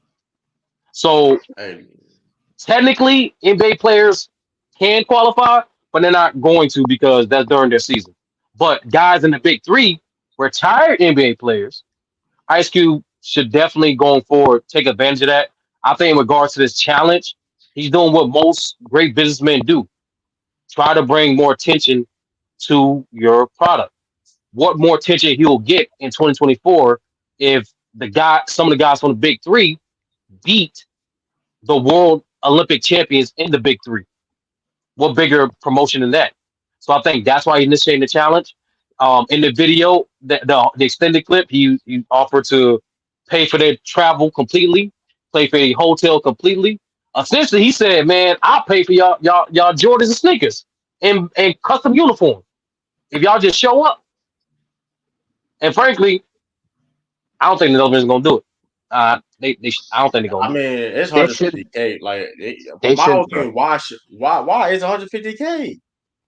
So Hey, technically, NBA players can qualify, but they're not going to because that's during their season. But guys in the big three, retired NBA players, Ice Cube should definitely going forward take advantage of that. I think in regards to this challenge, he's doing what most great businessmen do. Try to bring more attention to your product. What more attention he'll get in 2024 if some of the guys from the big three beat the world Olympic champions in the big three. What bigger promotion than that? So I think that's why he initiated the challenge. In the video, the extended clip, he offered to pay for their travel completely, pay for the hotel completely. Essentially, he said, "Man, I'll pay for y'all Jordans and sneakers and custom uniform if y'all just show up." And frankly, I don't think the Dolphins are gonna do it. I don't think they're I gonna do mean, it. it's They should. 150K. Like, They my should, opinion, bro. why is 150K?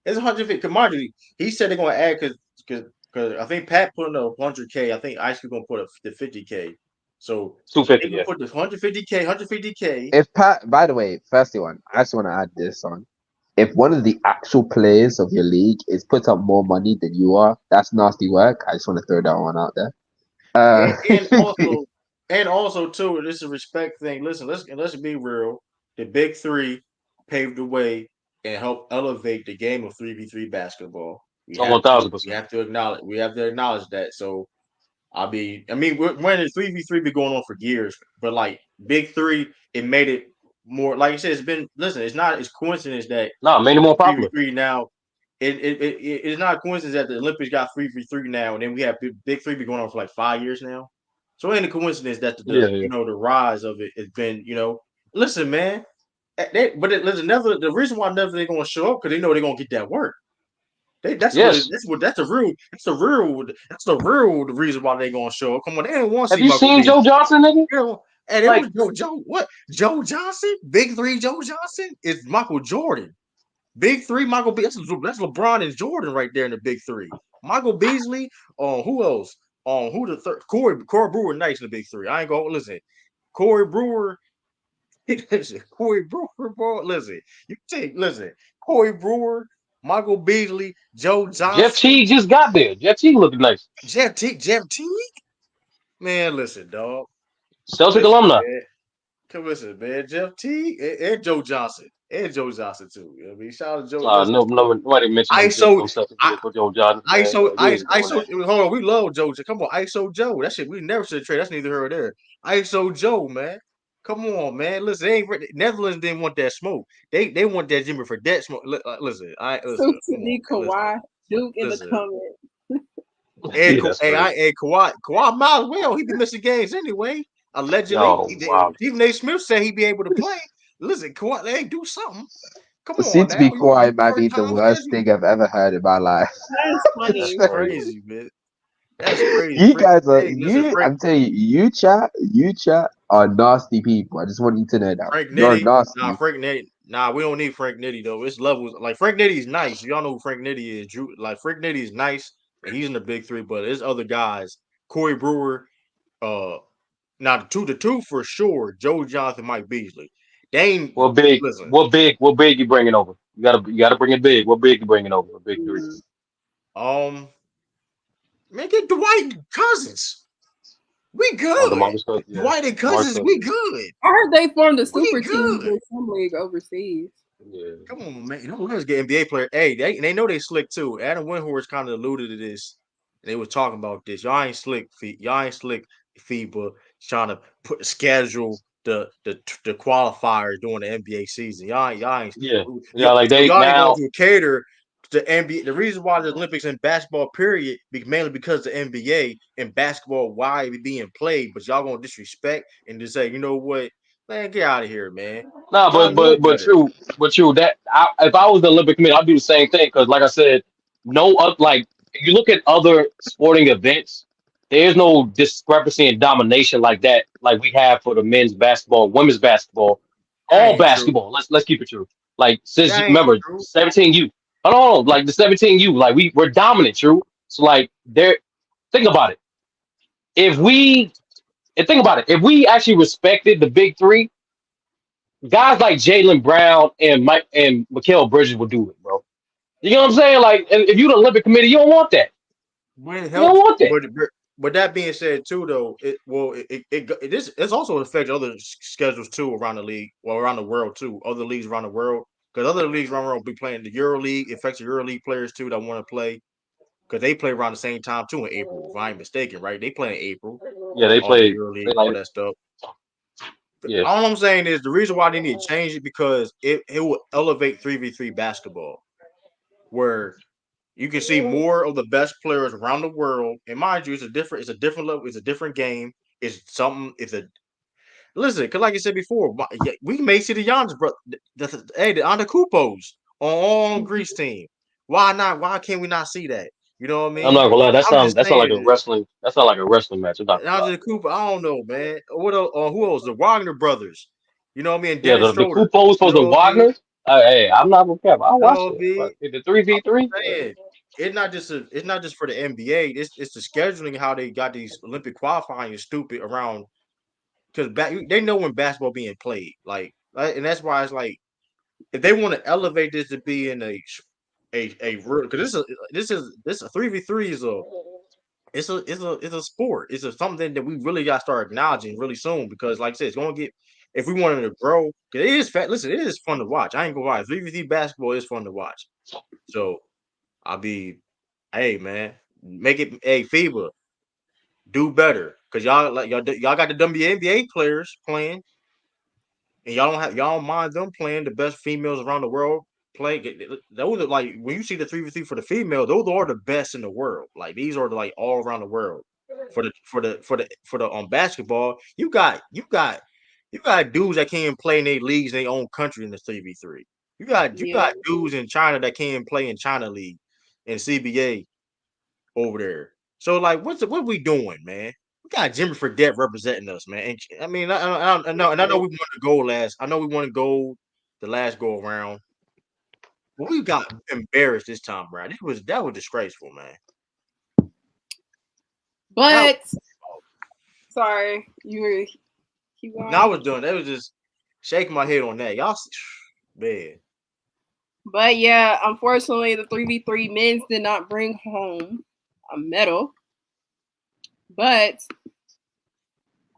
It's 150. Come on, he said they're gonna add because I think Pat put in a 100K. I think Ice Cube gonna put the 50K. So they 250, gonna yeah. put the 150K, 150K. If Pat, by the way, firstly one, I just want to add this on. If one of the actual players of your league is put up more money than you are, that's nasty work. I just want to throw that one out there. And, Uh, also too, this is a respect thing. Listen, let's be real. The big three paved the way and helped elevate the game of 3v3 basketball. We Oh, have to 1000%. acknowledge that. So we're in the 3v3 been going on for years, but like big three, it made it more like you said, it's not it's coincidence that No, made it more popular. 3v3 now. It's not a coincidence that the Olympics got 3v3 now, and then we have big three been going on for like 5 years now. So it ain't a coincidence that Yeah, yeah. the rise of it has been listen, man. Listen, never the reason why never they're gonna show up because they know they're gonna get that work. That's Yes. the real reason why they gonna show up. Come on, they didn't want to Have see you Michael seen Beasley. Joe Johnson, nigga? And it Like, was Joe Johnson, big three Joe Johnson is Michael Jordan. Big three, Michael Beasley. That's LeBron and Jordan right there in the big three. Michael Beasley. Who else? Who the third? Corey Brewer, nice in the big three. I ain't gonna listen. Corey Brewer. Listen, Corey Brewer, bro. Listen, Corey Brewer, Michael Beasley, Joe Jeff Johnson, Teague just got there. Jeff Teague looking nice. Jeff Teague. Man, listen, dog. Celtic Listen, alumni. man. Come listen, man. Jeff Teague and Joe Johnson. And Joe Johnson too. I mean, shout out to Joe. Listen, Nobody mentioned them Celtic I, for Joe Johnson, man. ISO, We ain't doing ISO. that. Hold on, we love Joe. Come on, ISO Joe. That shit we never should have traded. That's neither here or there. ISO Joe, man. Come on, man. Listen, they ain't Netherlands didn't want that smoke. They want that Jimmy for that smoke. Listen, So come on, to man. Kawhi, Duke in the Listen. comments. And Yeah, that's crazy. Kawhi might as well. He be missing games anyway. Allegedly, Yo, wow. Stephen A. Smith said he'd be able to play. Listen, Kawhi, they do something. Come on seems to now, be you quiet might be the part-time worst schedule. thing I've ever heard in my life. That's That's funny. That's crazy. crazy, man. That's crazy. You guys are Hey, listen, I'm telling you, you chat are nasty people. I just want you to know that. Frank You're Nitty. nasty. Frank Nitty. We don't need Frank Nitty though. It's levels. Like Frank Nitty is nice. Y'all know who Frank Nitty is. Like Frank Nitty is nice, and he's in the big three. But there's other guys. Corey Brewer. Now the two for sure. Joe Johnson, Mike Beasley. They ain't What big? listen. What big you bringing over? You gotta bring it big. What big you bringing over? A big three. Man, get Dwight Cousins. We Oh, good. DeMarcus Cousins. Yeah, Dwight and DeMarcus Cousins, we Cousins. good. I heard they formed a super We team good. in some league overseas. Yeah. Come on, man. Don't let us get NBA player. Hey, they know they slick too. Adam Windhorst kind of alluded to this. They were talking about this. Y'all ain't slick, FIBA trying to put a schedule the qualifiers during the NBA season. Y'all ain't like they y'all ain't now. going to cater to NBA. The reason why the Olympics and basketball period mainly because the NBA and basketball why it being played, but y'all gonna disrespect and just say, you know what, man, get out of here, man. No, Y'all know but better. true. That if I was the Olympic Committee, I'd do the same thing because, like I said, no, like if you look at other sporting events, there's no discrepancy in domination like that, like we have for the men's basketball, women's basketball, That all ain't true. basketball. Let's keep it true. Like since That ain't remember true. 17U, I don't know, like the 17U, like we're dominant, true. So like there, think about it. If we and think about it, if we actually respected the big three guys like Jalen Brown and Mike and Mikal Bridges will do it, bro. You know what I'm saying? Like, and if you're the Olympic Committee, you don't want that. When it You don't helps, want that. but that being said too, though, it's also affects other schedules too around the league, well around the world too, other leagues around the world because other leagues around the world will be playing the Euro League. It affects the Euro League players too that want to play because they play around the same time too in April. If I'm mistaken, right? They play in April. Yeah, they Also play. Euro They League, all like, that stuff. yeah. All I'm saying is the reason why they need to change it because it will elevate 3v3 basketball where you can see more of the best players around the world. And mind you, it's a different level, it's a different game. It's something, it's a listen, because like I said before, we may see the Giannis, bro. The Antetokounmpos on Greece team. Why not? Why can't we not see that? You know what I I'm mean? not gonna lie. I'm just That sound like a saying. wrestling. That sound like a wrestling match. I'm not gonna lie. Andre Cooper, I don't know, man. What else? Who else? The Wagner brothers. You know what I mean? Yeah, Dennis the Schroeder. Kupos You for the know what I mean? Wagner. Hey, I'm not gonna cap. I You know watched what I it. mean? But the 3v3. I'm saying it's not just for the NBA. It's the scheduling how they got these Olympic qualifying is stupid around because they know when basketball being played, and that's why it's like if they want to elevate this to be in a real because this a 3v3 is a it's a sport. It's something that we really got to start acknowledging really soon because, like I said, it's going to get if we wanted to grow. Because it is fat. Listen, it is fun to watch. I ain't gonna lie. 3v3 basketball is fun to watch. So I'll be, hey man, make it. Hey FIBA, do better because y'all got the WNBA players playing, and y'all don't mind them playing the best females around the world play. Those are like when you see the 3v3 for the female, those are the best in the world. Like these are like all around the world. For the basketball, you got dudes that can't play in their leagues in their own country in the 3v3. You got dudes in China that can't play in China League and CBA over there. So like, what we doing, man? We got Jimmy Fredette representing us, man. And, I mean, I know, and I know we wanted to go last. I know we wanted to go the last go around, but we got embarrassed this time around. That was disgraceful, man. But sorry, you were. No, I was doing. It was just shaking my head on that. Y'all, man. But yeah, unfortunately, the 3v3 men's did not bring home a medal. But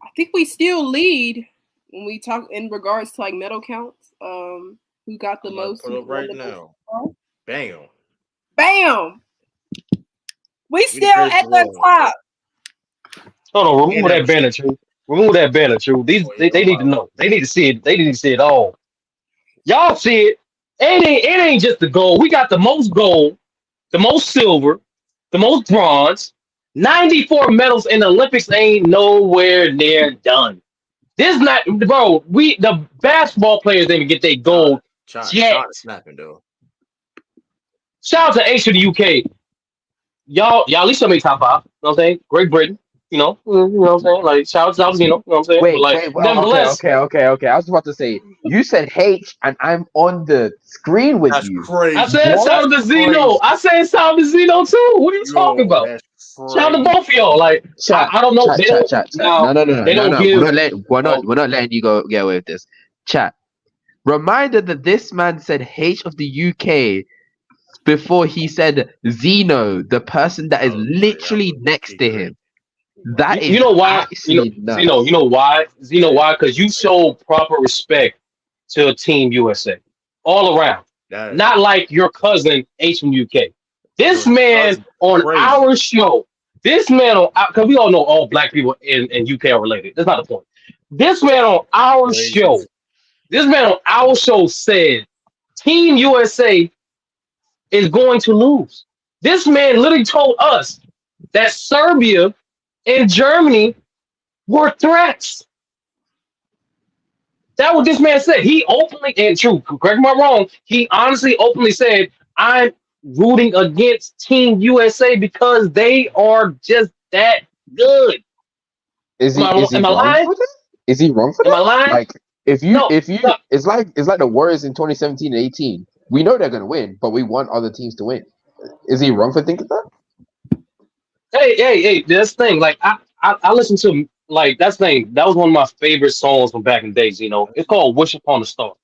I think we still lead when we talk in regards to like medal counts. Who got the most? Put up right now. Bam. Bam. We still at the top. Hold on, remove that banner, True. Remove that banner, True. They need to know. They need to see it. They need to see it all. Y'all see it. It ain't just the gold. We got the most gold, the most silver, the most bronze. 94 medals in the Olympics ain't nowhere near done. This not, bro. The basketball players didn't even get their gold yet. Snapping though. Shout out to H of the UK. Y'all at least make top 5. You know what I'm saying? Great Britain. You know what I'm saying? Like shout out to you know what I'm saying? Wait, nevertheless, okay. I was about to say you said H and I'm on the screen with That's you. Crazy. I said shout out to Zeno. I said shout out to Zeno too. What are you talking about? Shout out to both of y'all. Like I don't know. Chat. No. Give, We're not letting you get away with this. Chat. Reminder that this man said H of the UK before he said Zeno, the person that is literally next to him. That is you know why? Zeno, you know why? Zeno, why? Because you show proper respect to Team USA all around. Not like your cousin H from UK. This man on our show. This man on because we all know all black people in UK are related. That's not the point. This man on our show, said Team USA is going to lose. This man literally told us that Serbia and Germany were threats. That's what this man said. He openly and true, correct me if I'm wrong, he honestly openly said, I'm rooting against Team USA because they are just that good. Is he Am I wrong lying? for that? Is he wrong for Am I that? lying? Like if you No. it's like the Warriors in 2017 and 18. We know they're gonna win, but we want other teams to win. Is he wrong for thinking that? Hey, this thing, like I listened to like that's thing. That was one of my favorite songs from back in the days, It's called Wish Upon a Star.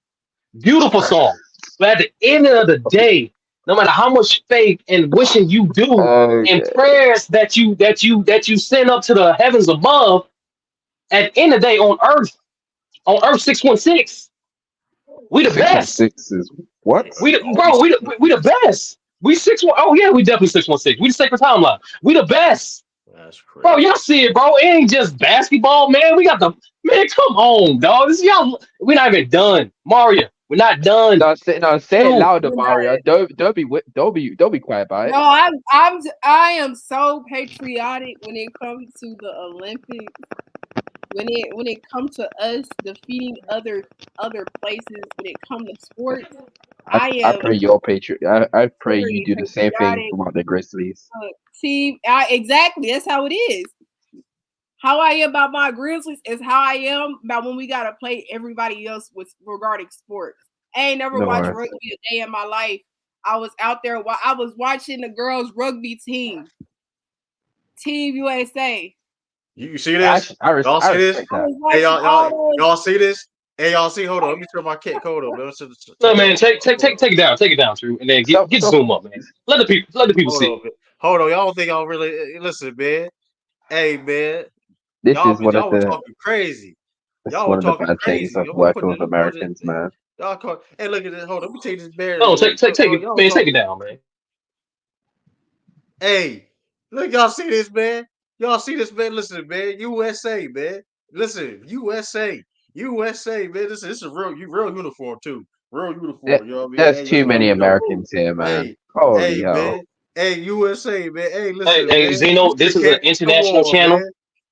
Beautiful song. But at the end of the day, no matter how much faith and wishing you do and prayers that you send up to the heavens above, at the end of the day on Earth 616, we the best. 616 is what? We the best. We 61. Oh yeah, we definitely 616. We the sacred timeline. We the best. That's crazy. Bro, y'all see it, bro. It ain't just basketball, man. We got the man. Come on, dog. This y'all. We're not even done, Mario. We're not done. No, say it louder, Mario. Don't be quiet about it. No, I am so patriotic when it comes to the Olympics. When it comes to us defeating other places, when it comes to sports, I pray you're patriot. I pray you do the same thing about the Grizzlies. See, exactly. That's how it is. How I am about my Grizzlies is how I am about when we gotta play everybody else with regarding sports. I ain't never watched rugby a day in my life. I was out there. I was watching the girls' rugby team, Team USA. You see this? Y'all see this? Hey, y'all see this? Hey, y'all see? Hold on, let me turn my kick. Hold on. No, man, take it down, True, and then get zoom up, man. Let the people see. Hold on, y'all don't think y'all really listen, man. Hey, man, y'all were talking crazy. Y'all were talking crazy. Of working with Americans, man. Y'all hey, look at this. Hold on, let me take this bear. No, take it, man. Take it down, man. Hey, look, y'all see this, man? Y'all see this, man? Listen, man. USA, man. Listen, USA, man. This is a real uniform too. Real uniform. You know what I mean? There's too many Americans here, man. Hey, holy hell. Man. Hey, USA, man. Hey, listen, hey, Zeno, this is an international channel.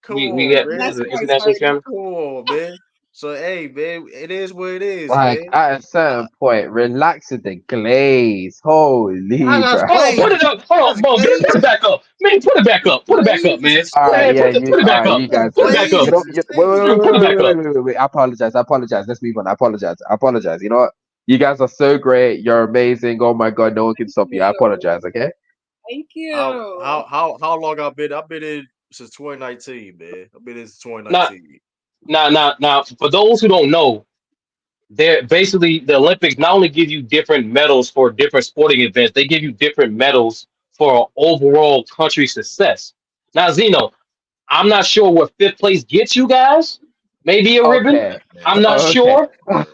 Come on, this is an international channel. Come on, man. So, hey, man, it is what it is, like, man. At a certain point, relax with the glaze. Holy Hold on, bro. Man, put it back up. Man, put it back up. Put it back up, man. All right, yeah, put it back up. You guys, put it back up. Wait. I apologize. Let's move on. I apologize. You know what? You guys are so great. You're amazing. Oh my God, no one can stop you. I apologize. Okay. Thank you. How long I've been in since 2019, man. I've been in since 2019. Now, for those who don't know, they're basically the Olympics not only give you different medals for different sporting events, they give you different medals for overall country success. Now, Zeno, I'm not sure what 5th place gets you guys. Maybe a ribbon. I'm not sure, but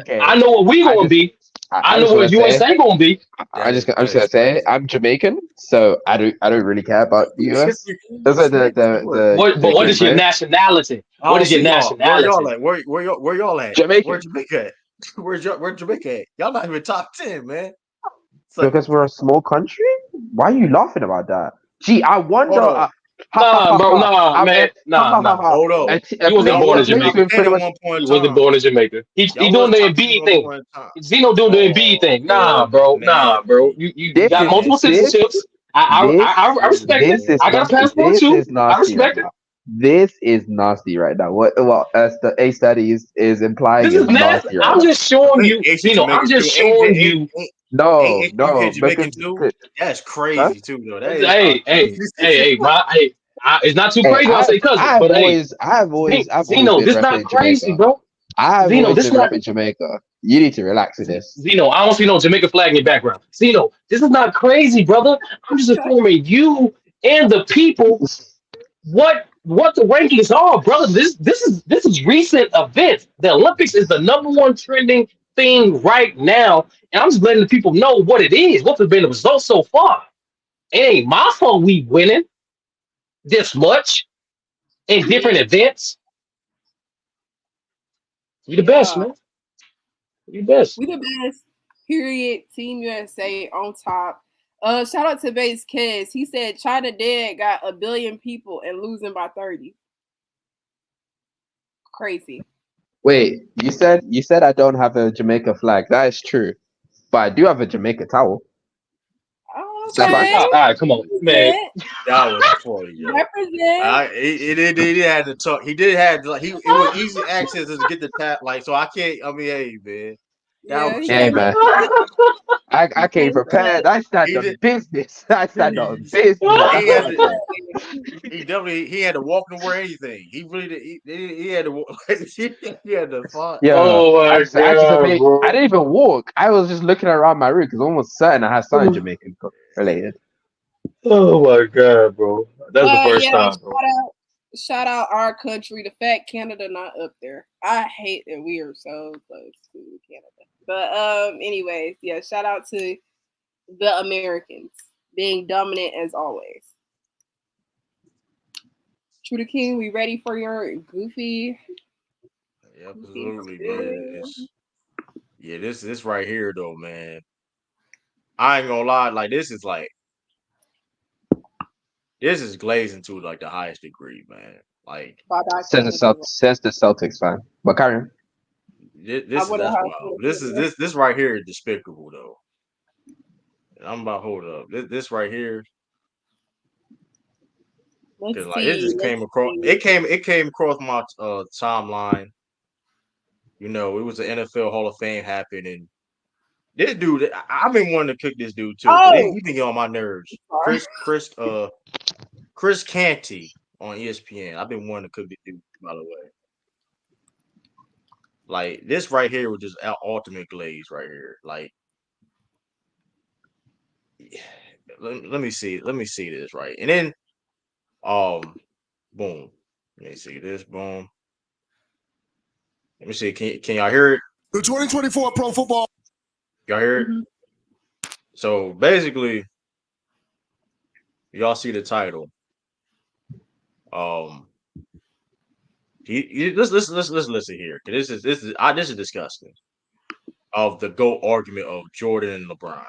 I know what we're gonna be. I know what USA gonna be. I'm just gonna say I'm Jamaican, so I don't really care about the US. Those are what is your nationality? What is your nationality? Where y'all at? Jamaican. Where Jamaica at? Where Jamaica at? Y'all not even top 10, man. Because we're a small country? Why are you laughing about that? Gee, I wonder. Nah. Hold on. He wasn't born in Jamaica. He wasn't born in Jamaica. He doing the Embiid thing. Zeno doing the Embiid thing. Nah, bro. You got multiple citizenships. I respect it. I got a passport too. I respect it. This is nasty right now. What as the A study is implying this is nasty. Right I'm just showing you, Zeno. I'm just showing you. No. That's crazy too, though. Hey, it's not too crazy. I'll say cousin, I've always Zeno, this not crazy, bro. I've always been repping Jamaica. You need to relax with this. Zeno, I don't see no Jamaica flag in your background. Zeno, this is not crazy, brother. I'm just informing you and the people what the rankings are, brother. This is recent events. The Olympics is the #1 trending thing right now, and I'm just letting the people know what it is. What have been the results so far? It ain't my fault we winning this much in different events. We the best, man. We the best. We the best. Period. Team USA on top. Shout out to Base Kids. He said China dead got 1 billion people and losing by 30. Crazy. Wait, you said I don't have a Jamaica flag. That is true, but I do have a Jamaica towel. Oh, Stefan? okay. All right, come on, man. That was funny, yo. Represent. He had to talk. He did have like it was easy access to get the tap. Like so, I can't. I mean, hey man, that was Hey man, I came prepared. I stand on business. I stand on business. He definitely had to walk nowhere or anything. He really did. He had to. He had to fight. Yeah, Oh my God, bro. I didn't even walk. I was just looking around my room because I'm almost certain I had something Jamaican related. Oh my God, bro. That's the first time, bro. Shout out our country. The fact Canada not up there. I hate that we are so close to Canada. But anyways, yeah, shout out to the Americans being dominant as always. True the King, we ready for your goofy? Absolutely, man. This right here though, man. I ain't gonna lie, like this is glazing to like the highest degree, man. Like Says the Celtics fan. But Karen. That's wild. This right here is despicable though. And I'm about to hold up. This right here. Because like it just came across. It came across my timeline. You know, it was an NFL Hall of Fame happening. This dude, I've been wanting to cook this dude too. He been getting on my nerves. Chris Canty on ESPN. I've been wanting to cook this dude, by the way. Like this right here was just ultimate glaze right here. Like, let me see this right, and then boom. Let me see this. Boom. Let me see. Can y'all hear it? The 2024 Pro Football. Y'all hear it? Mm-hmm. So basically, y'all see the title. Let's listen here. This is disgusting. Of the GOAT argument of Jordan and LeBron.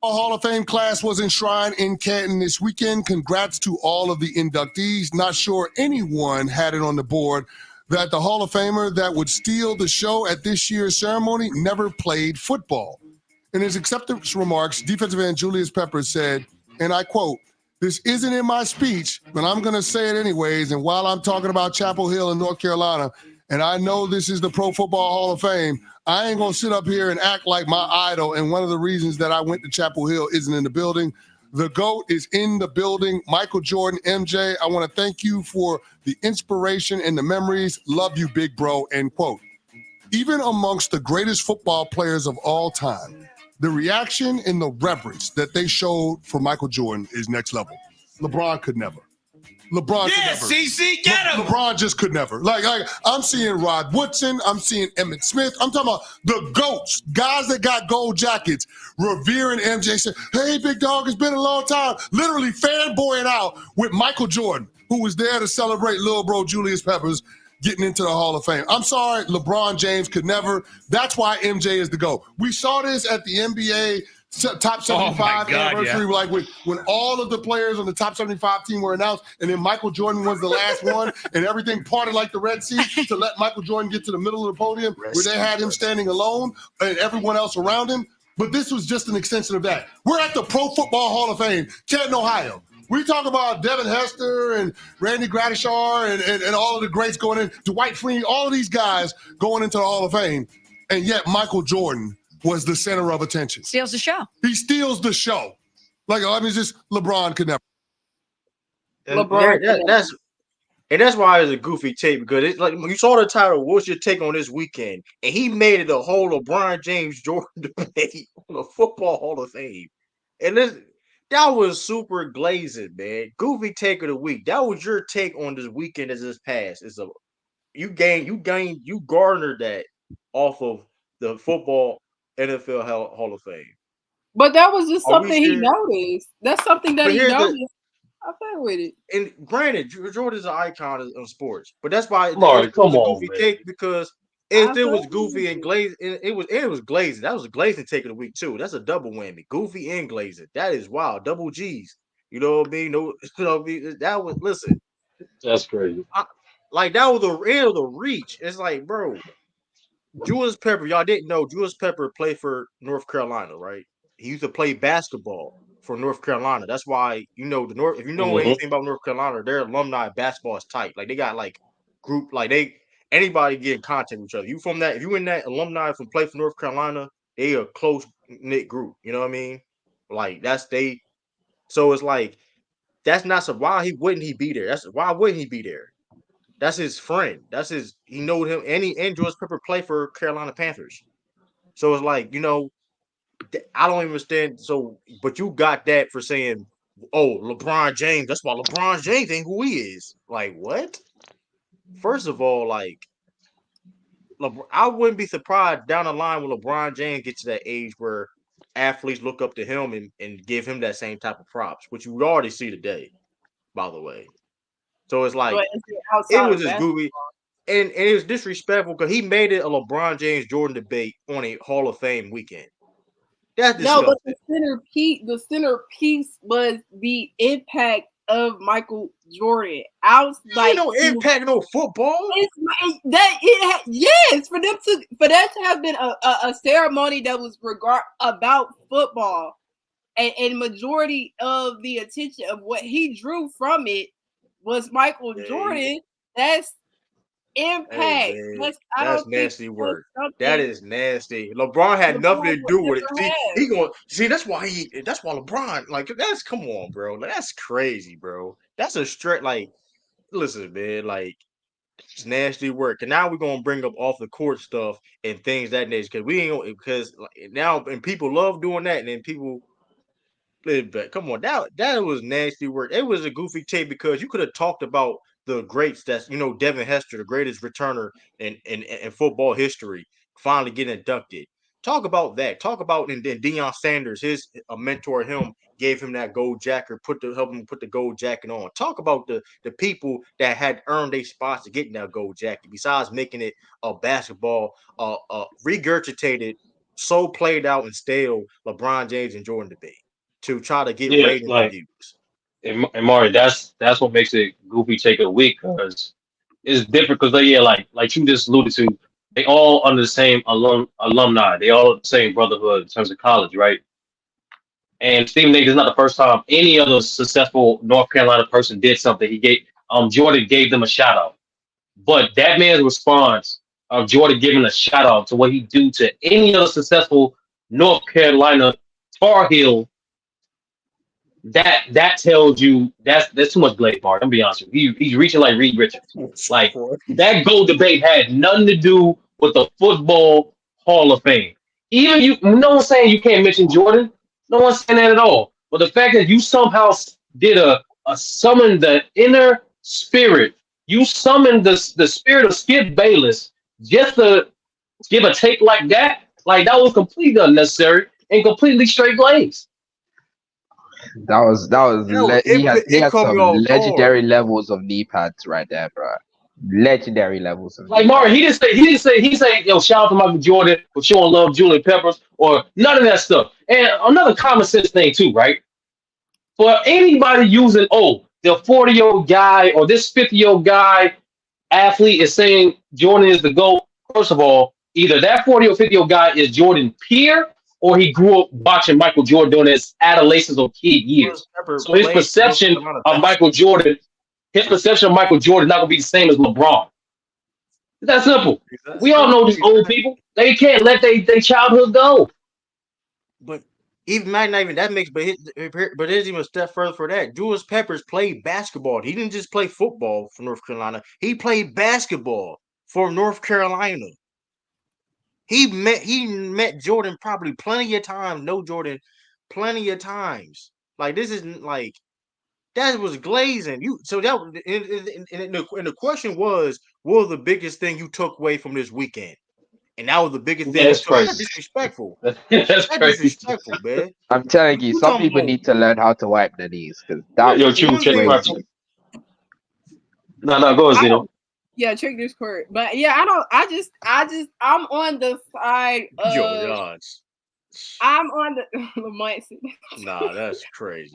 Hall of Fame class was enshrined in Canton this weekend. Congrats to all of the inductees. Not sure anyone had it on the board that the Hall of Famer that would steal the show at this year's ceremony never played football. In his acceptance remarks, defensive end Julius Peppers said, and I quote, "This isn't in my speech, but I'm going to say it anyways. And while I'm talking about Chapel Hill in North Carolina, and I know this is the Pro Football Hall of Fame, I ain't going to sit up here and act like my idol. And one of the reasons that I went to Chapel Hill isn't in the building. The GOAT is in the building. Michael Jordan, MJ, I want to thank you for the inspiration and the memories. Love you, big bro," end quote. Even amongst the greatest football players of all time, the reaction and the reverence that they showed for Michael Jordan is next level. LeBron could never. LeBron could never. CC, get him. LeBron just could never. Like I'm seeing Rod Woodson. I'm seeing Emmitt Smith. I'm talking about the GOATs, guys that got gold jackets, revering MJ. Said, "Hey, big dog, it's been a long time." Literally fanboying out with Michael Jordan, who was there to celebrate little bro Julius Peppers getting into the Hall of Fame. I'm sorry, LeBron James could never. That's why MJ is the GOAT. We saw this at the NBA top 75 anniversary, like when all of the players on the top 75 team were announced, and then Michael Jordan was the last one, and everything parted like the Red Sea to let Michael Jordan get to the middle of the podium where they had him standing alone and everyone else around him. But this was just an extension of that. We're at the Pro Football Hall of Fame, Canton, Ohio. We talk about Devin Hester and Randy Gradishar and all of the greats going in, Dwight Freeney, all of these guys going into the Hall of Fame, and yet Michael Jordan was the center of attention. Steals the show. He steals the show. Like, I mean, just LeBron could never. That's why it's a goofy take, because it's like you saw the title, "What's your take on this weekend?" And he made it a whole LeBron James Jordan debate on the Football Hall of Fame. And that was super glazing, man. Goofy take of the week. That was your take on this weekend as this past. You garnered that off of the football NFL Hall of Fame. But that was just something he noticed. That's something that he noticed. I feel with it. And granted, Jordan's an icon of sports, but that's why Lauri, it was a goofy take, because It still was goofy and glazed. It was glazing. That was a glazing take of the week too. That's a double whammy. Goofy and glazing. That is wild. Double G's. You know what I mean? No, you know what I mean? That was listen. That's crazy. Like that was the reach. It's like, bro, Julius Pepper. Y'all didn't know Julius Pepper played for North Carolina, right? He used to play basketball for North Carolina. That's why the North. If you know anything about North Carolina, their alumni basketball is tight. Like they got like group. Like anybody get in contact with each other. You from that? If you in that alumni from play for North Carolina, they a close knit group. You know what I mean? Like that's they. So it's like that's not so. Why wouldn't he be there? Why wouldn't he be there? That's his friend. That's his. He know him. And George Pepper play for Carolina Panthers. So it's like I don't understand. So, but you got that for saying, "Oh, LeBron James." That's why LeBron James ain't who he is. Like what? First of all, like I wouldn't be surprised down the line when LeBron James gets to that age where athletes look up to him and give him that same type of props, which you already see today, by the way. So it's like it was just goofy. And it was disrespectful because he made it a LeBron James Jordan debate on a Hall of Fame weekend. That's disgusting. No, but the centerpiece was the impact of Michael Jordan. I was like, no impact no football. Yes, for them to have been a ceremony that was about football, and majority of the attention of what he drew from it was Michael Jordan. That's impact. Hey, that's nasty work. That is nasty. LeBron had nothing to do with it. That's why LeBron, like, come on, bro. Like, that's crazy, bro. That's a straight, like, listen, man, like, it's nasty work. And now we're gonna bring up off the court stuff and things that nature because now and people love doing that, and then people but come on, that was nasty work. It was a goofy tape because you could have talked about the greats. That's Devin Hester, the greatest returner in football history, finally getting inducted. Talk about that. Talk about and then Deion Sanders, a mentor, him gave him that gold jacket, help him put the gold jacket on. Talk about the people that had earned their spots to get in that gold jacket. Besides making it a basketball, regurgitated, so played out and stale LeBron James and Jordan debate. To try to get ratings and views. And Mari, that's what makes it goofy take a week because it's different because like you just alluded to, they all under the same alumni. They all the same brotherhood in terms of college, right? And Stephen A. is not the first time any other successful North Carolina person did something. He gave Jordan gave them a shout out, but that man's response of Jordan giving a shout out to what he do to any other successful North Carolina Tar Heel. That tells you that's too much Blake Bart. I'm be honest with you. He's reaching like Reed Richards. Like that gold debate had nothing to do with the football Hall of Fame. Even no one's saying you can't mention Jordan. No one's saying that at all. But the fact that you somehow did a summon the inner spirit, you summoned the spirit of Skip Bayless just to give a take like that was completely unnecessary and completely straight glaze. He has some legendary levels of knee pads right there, bro. Legendary levels of like Mari, he didn't say, yo, shout out to Michael Jordan for showing love Julian Peppers or none of that stuff. And another common sense thing too, right? For anybody using the 40-year-old guy or this 50-year-old guy athlete is saying Jordan is the GOAT, first of all, either that 40 or 50-year-old guy is Jordan peer or he grew up watching Michael Jordan during his adolescence or kid years. So his perception of Michael Jordan is not going to be the same as LeBron. It's that simple. We all know these old people. They can't let their childhood go. But even not even that makes, but there's even a step further for that. Julius Peppers played basketball. He didn't just play football for North Carolina. He played basketball for North Carolina. He met Jordan probably plenty of times. No Jordan, plenty of times. Like this isn't like that was glazing. So that and the question was, what was the biggest thing you took away from this weekend? And that was the biggest thing. That's crazy. That's disrespectful. That's crazy. Disrespectful, man. I'm telling you, some people need to learn how to wipe their knees because that was No, go ahead, Zeno. Yeah, trick discord. But yeah, I'm on the side Yo, of gosh. I'm on the Lamont. Nah, that's crazy.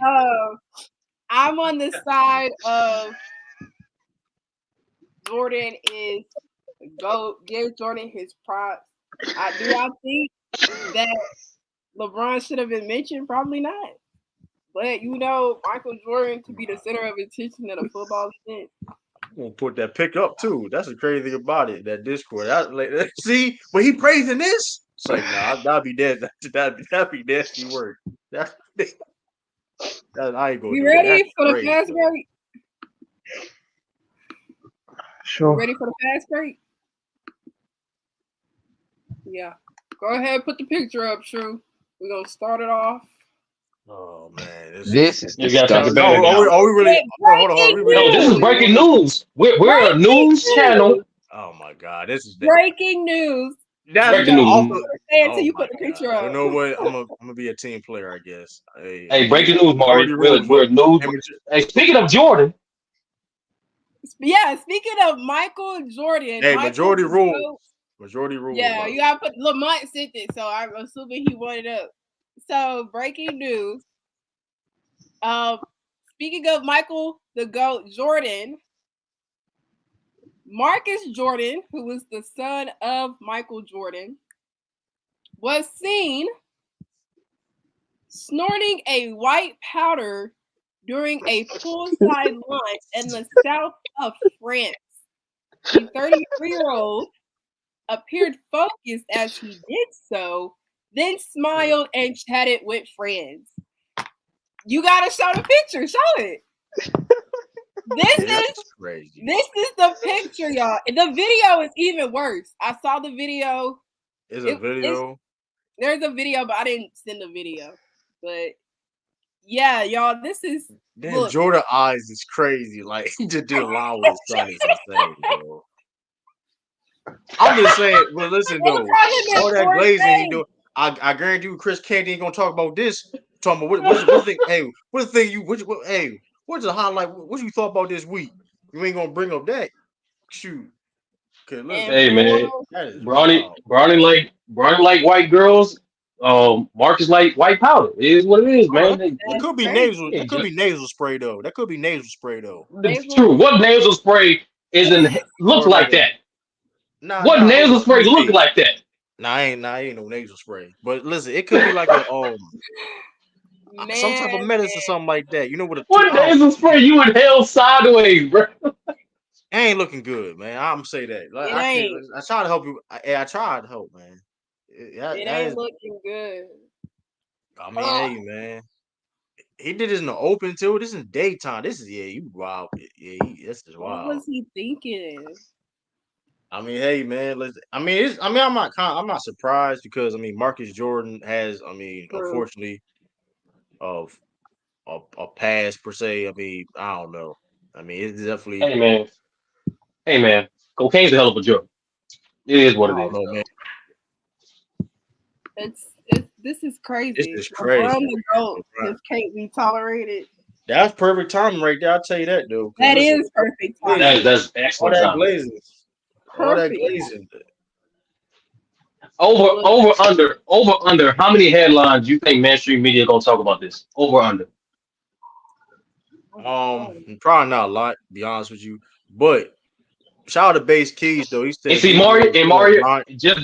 I'm on the side of Jordan is go give Jordan his props. Do I think that LeBron should have been mentioned? Probably not. But Michael Jordan to be the center of attention at a football event. I'm gonna put that pick up too. That's the crazy thing about it. That Discord. See, but he praising this. It's like, nah, that'd be dead. That'd be nasty work. That I ain't gonna You do that. ready That's for the crazy, fast though. break? Sure. Ready for the fast break? Yeah. Go ahead, put the picture up, True. We're gonna start it off. Oh man, This is You got to disgusting. better now. are we really? Hold on. No, this is breaking news. We're a news channel. Oh my god, this is breaking news. Breaking news. Also, Say until you put the picture up. You know what? I'm gonna be a team player, I guess. Hey, breaking news, Mario. We're news. Hey, speaking of Jordan. Yeah, speaking of Michael Jordan. Hey, Michael majority rule. Majority rule. Yeah, you gotta put Lamont sent it, so I'm assuming he wanted up. So breaking news. Speaking of Michael the GOAT Jordan, Marcus Jordan, who was the son of Michael Jordan, was seen snorting a white powder during a poolside lunch in the south of France. The 33-year-old appeared focused as he did so, then smiled and chatted with friends. You gotta show the picture. Show it. This is crazy. This is the picture, y'all. The video is even worse. I saw the video. There's a video. There's a video, but I didn't send the video. But yeah, y'all, this is. Damn, Jordan eyes is crazy. Like he just did allow his son is insane, bro. I'm just saying. Well, listen though, all that glazing he do. I guarantee you, Chris Candy ain't gonna talk about this. Talking about what's the thing? Hey, what's the thing you? Hey, what's the highlight? What you thought about this week? You ain't gonna bring up that. Shoot. Hey man, Bronny like white girls. Marcus like white powder. It is what it is, man. It could be nasal. It could be nasal spray though. That could be nasal spray though. It's true. What nasal spray looks like that? What nasal spray look like that? Nah, ain't no nasal spray. But listen, it could be like a some type of medicine or something like that. You know what nasal spray you inhale sideways, bro? I ain't looking good, man. I'm say that. Like, I try to help you. I tried to help, man. It ain't looking good. I mean, hey, man. He did this in the open too. This is daytime. This is you wild. Yeah, this is wild. What was he thinking? I mean, hey, man. I'm not surprised because Marcus Jordan has, unfortunately, of a past per se. I don't know. It's definitely. Hey man, cocaine's a hell of a drug. It is what it is. Know, man. This is crazy. This is crazy. LeBron the GOAT just can't be tolerated. That's perfect timing right there. I'll tell you that, though. That is perfect timing. That's excellent. All that glazing. All that glazing. Over under. How many headlines do you think mainstream media gonna talk about this? Over under. Probably not a lot, to be honest with you. But shout out to Base Keys though. He said, and see Mario, just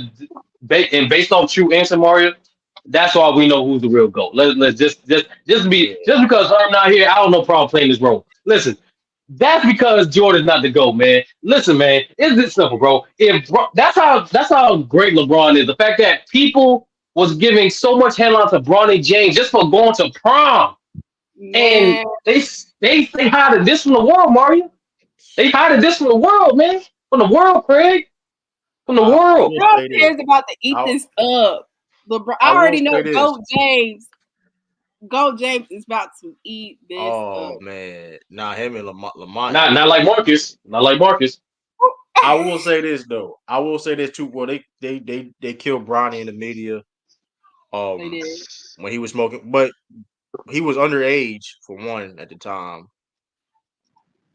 based on true answer, Mario. That's why we know who's the real GOAT. Let's just because I'm not here, I don't no problem playing this role. Listen, that's because Jordan's not the GOAT, man. Listen, man, it's this simple, bro. That's how great LeBron is. The fact that people was giving so much headlines to Bronny James just for going to prom, and they hiding this from the world, Mario. They hiding this from the world, man. From the world, Craig. From the world. LeBron cares about to eat this up. LeBron, I already know GOAT James is about to eat this. Oh man, him and Lamont. Not like Marcus. Not like Marcus. I will say this though. I will say this too. Well, they killed Bronny in the media. They did. When he was smoking, but he was underage for one at the time.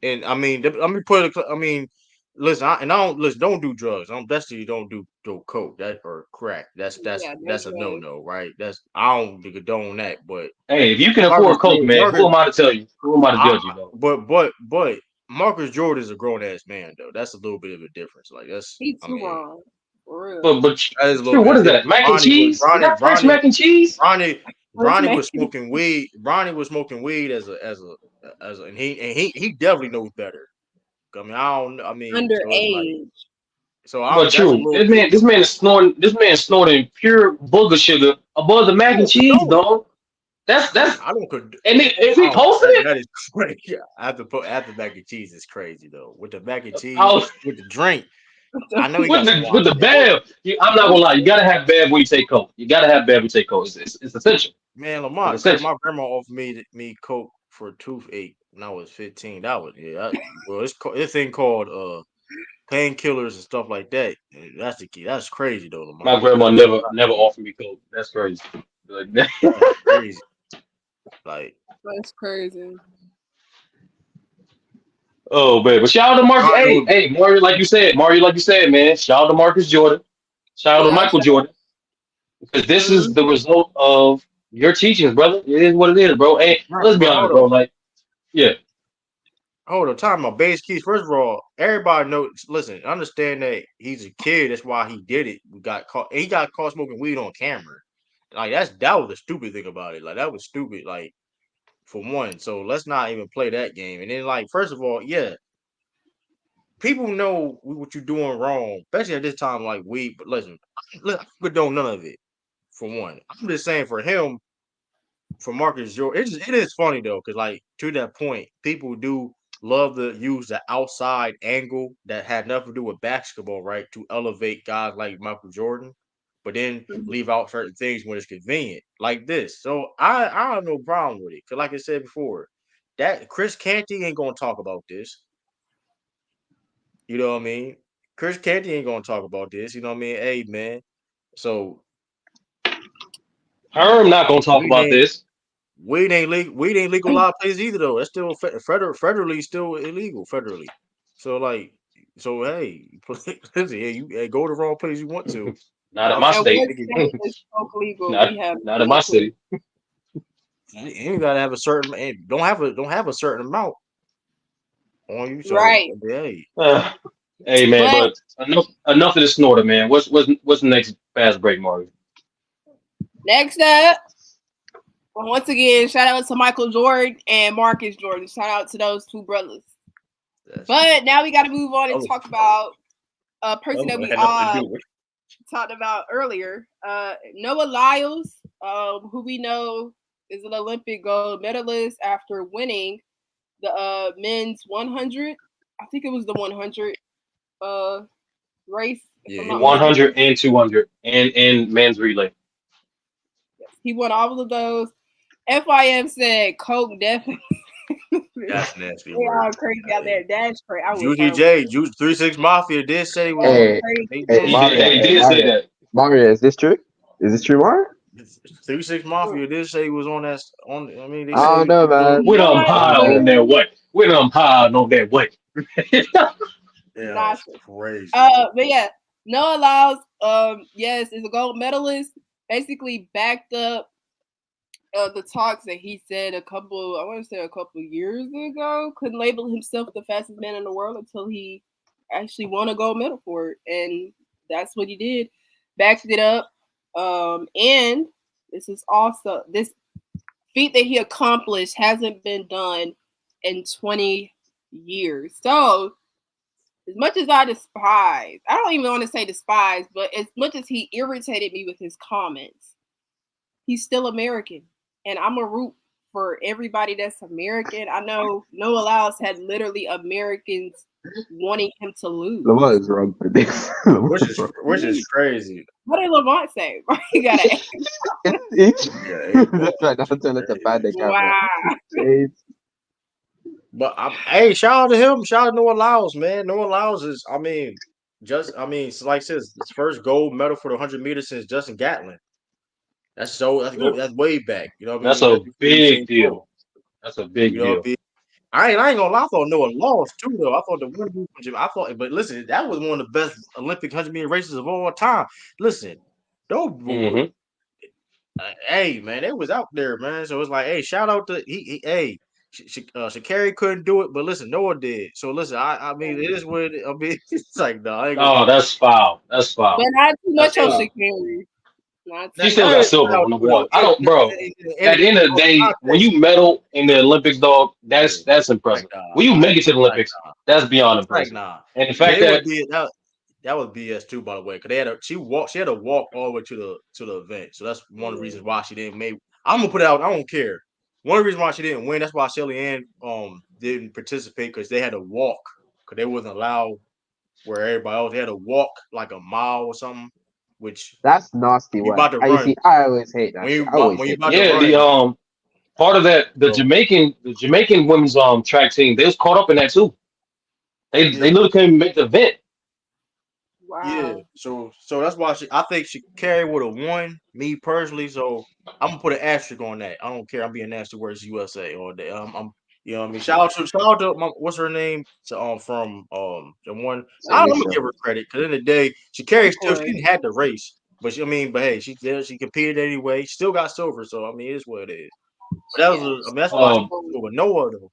And let me put it. listen, I don't do drugs. I'm definitely don't do coke or crack. That's a no, right? I don't condone that. But Hey, if you can afford coke, man, who am I to tell you? Who am I to judge you, though? But Marcus Jordan is a grown ass man, though. That's a little bit of a difference. Like he's too wrong. For real. But true, what is that? Mac and cheese? Is that French mac and cheese? Ronnie was smoking weed. Ronnie was smoking weed as and he definitely knows better. I mean, underage. But true, this man is snorting. This man is snorting pure booger sugar above the mac and cheese, dog. That's. I don't. And if he posted it, that is crazy. After mac and cheese is crazy though. With the mac and cheese, with the drink. I know with the Bev. I'm not gonna lie. You gotta have Bev when you take coke. You gotta have Bev when you take coke. It's essential. Man, Lamont, my grandma offered me coke for a toothache when I was 15. That was it's thing called painkillers and stuff like that. That's the key. That's crazy though, Lamont. My grandma never offered me coke. That's crazy. That's crazy. Like that's crazy. Oh man, but shout out to Marcus. Hey, Mario, like you said, man. Shout out to Marcus Jordan. Shout out to Michael Jordan. Because this is the result of your teachings, brother. It is what it is, bro. Hey, let's be honest, bro. Like, yeah. Hold on, talking about base keys. First of all, everybody knows. Listen, understand that he's a kid. That's why he did it. He got caught smoking weed on camera. Like that was the stupid thing about it. Like that was stupid. Like for one. So let's not even play that game. And then, like, first of all, yeah, people know what you're doing wrong, especially at this time, like weed. But listen, I condone none of it. For one, I'm just saying for him, for Marcus Jordan, it is funny though, because like to that point, people do love to use the outside angle that had nothing to do with basketball, right, to elevate guys like Michael Jordan, but then leave out certain things when it's convenient, like this. So I have no problem with it, because like I said before, that Chris Canty ain't gonna talk about this. You know what I mean? Chris Canty ain't gonna talk about this. You know what I mean? Hey man, so Herm not gonna talk about this. Weed ain't legal a lot of places either, though. That's still federally still illegal federally. So like, hey, you go to the wrong place you want to. Not in my state. Not in my city. You gotta have a certain. Don't have a certain amount on you. So, right. Hey man, but enough of this snorter, man. What's the next fast break, Mario? Next up, once again, shout out to Michael Jordan and Marcus Jordan. Shout out to those two brothers. But now we got to move on and talk about a person that we all talked about earlier. Noah Lyles, who we know is an Olympic gold medalist after winning the men's 100. I think it was the 100 race. Yeah, 100 and 200 and men's relay. He won all of those. FIM said Coke definitely. That's nasty. They all crazy out there. That's crazy. UGJ, 36 Mafia did say he was He did say that. Mario, is this true? Is this true, Mario? 36 Mafia did say he was on that. I mean, they I don't know, man. We done piled on that way. We done piled on that way. Yeah, that's crazy. But yeah, Noah Lyles, yes, is a gold medalist. Basically backed up the talks that he said a couple years ago. Couldn't label himself the fastest man in the world until he actually won a gold medal for it, and that's what he did. Backed it up, and this feat that he accomplished hasn't been done in 20 years. So as much as I don't even want to say despise, but as much as he irritated me with his comments, he's still American. And I'm a root for everybody that's American. I know Noah Lyles had literally Americans wanting him to lose. Lamont is wrong for this. which is crazy. What did Lamont say? You gotta Wow. But hey, shout out to him. Shout out to Noah Lyles, man. Noah Lyles is, like I said, his first gold medal for the 100 meters since Justin Gatlin. That's way back. You know what I mean? That's a big deal. That's a big deal. I ain't gonna lie. I thought Noah lost too, though. I thought the one dude from Jim. I thought, but listen, that was one of the best Olympic 100-meter races of all time. Listen, those boys, hey man, they was out there, man. So it's like, hey, shout out to hey, Sha'Carri couldn't do it, but listen, Noah did. So listen, I mean, it is what I mean. It's like, no, I ain't gonna. Oh, that's foul. That's But foul. not too much on Foul. Sha'Carri. Not She too still much. got silver on the one. I don't, bro. At the end of the day, when you medal in the Olympics, dog, that's impressive. When you make it to the Olympics, that's beyond impressive. And the fact that that was BS too, by the way, because she had to walk all the way to the event. So that's one of the reasons why she didn't make. I'm gonna put it out. I don't care. One of the reasons why she didn't win. That's why Shelly Ann didn't participate, because they had to walk, because they wasn't allowed where everybody else. They had to walk like a mile or something, which That's nasty you work. about to You run. see, I always hate that. When you Shit. I always when you hate about that. to yeah, run, the part of that the Jamaican women's track team, they was caught up in that too. They literally couldn't make the event. yeah. Wow. So that's why I think Sha'Carri would have won, me personally. So I'm gonna put an asterisk on that. I don't care. I'm being nasty words USA all day. I'm you know what I mean. Shout out to what's her name? So, from the one. I'm gonna Alicia. give her credit, because in the day Sha'Carri Of still, course. she didn't have the race, but hey, she competed anyway. She still got silver. So I mean, it is what it is. But that was Yeah. I mean, that's why she won with Noah though.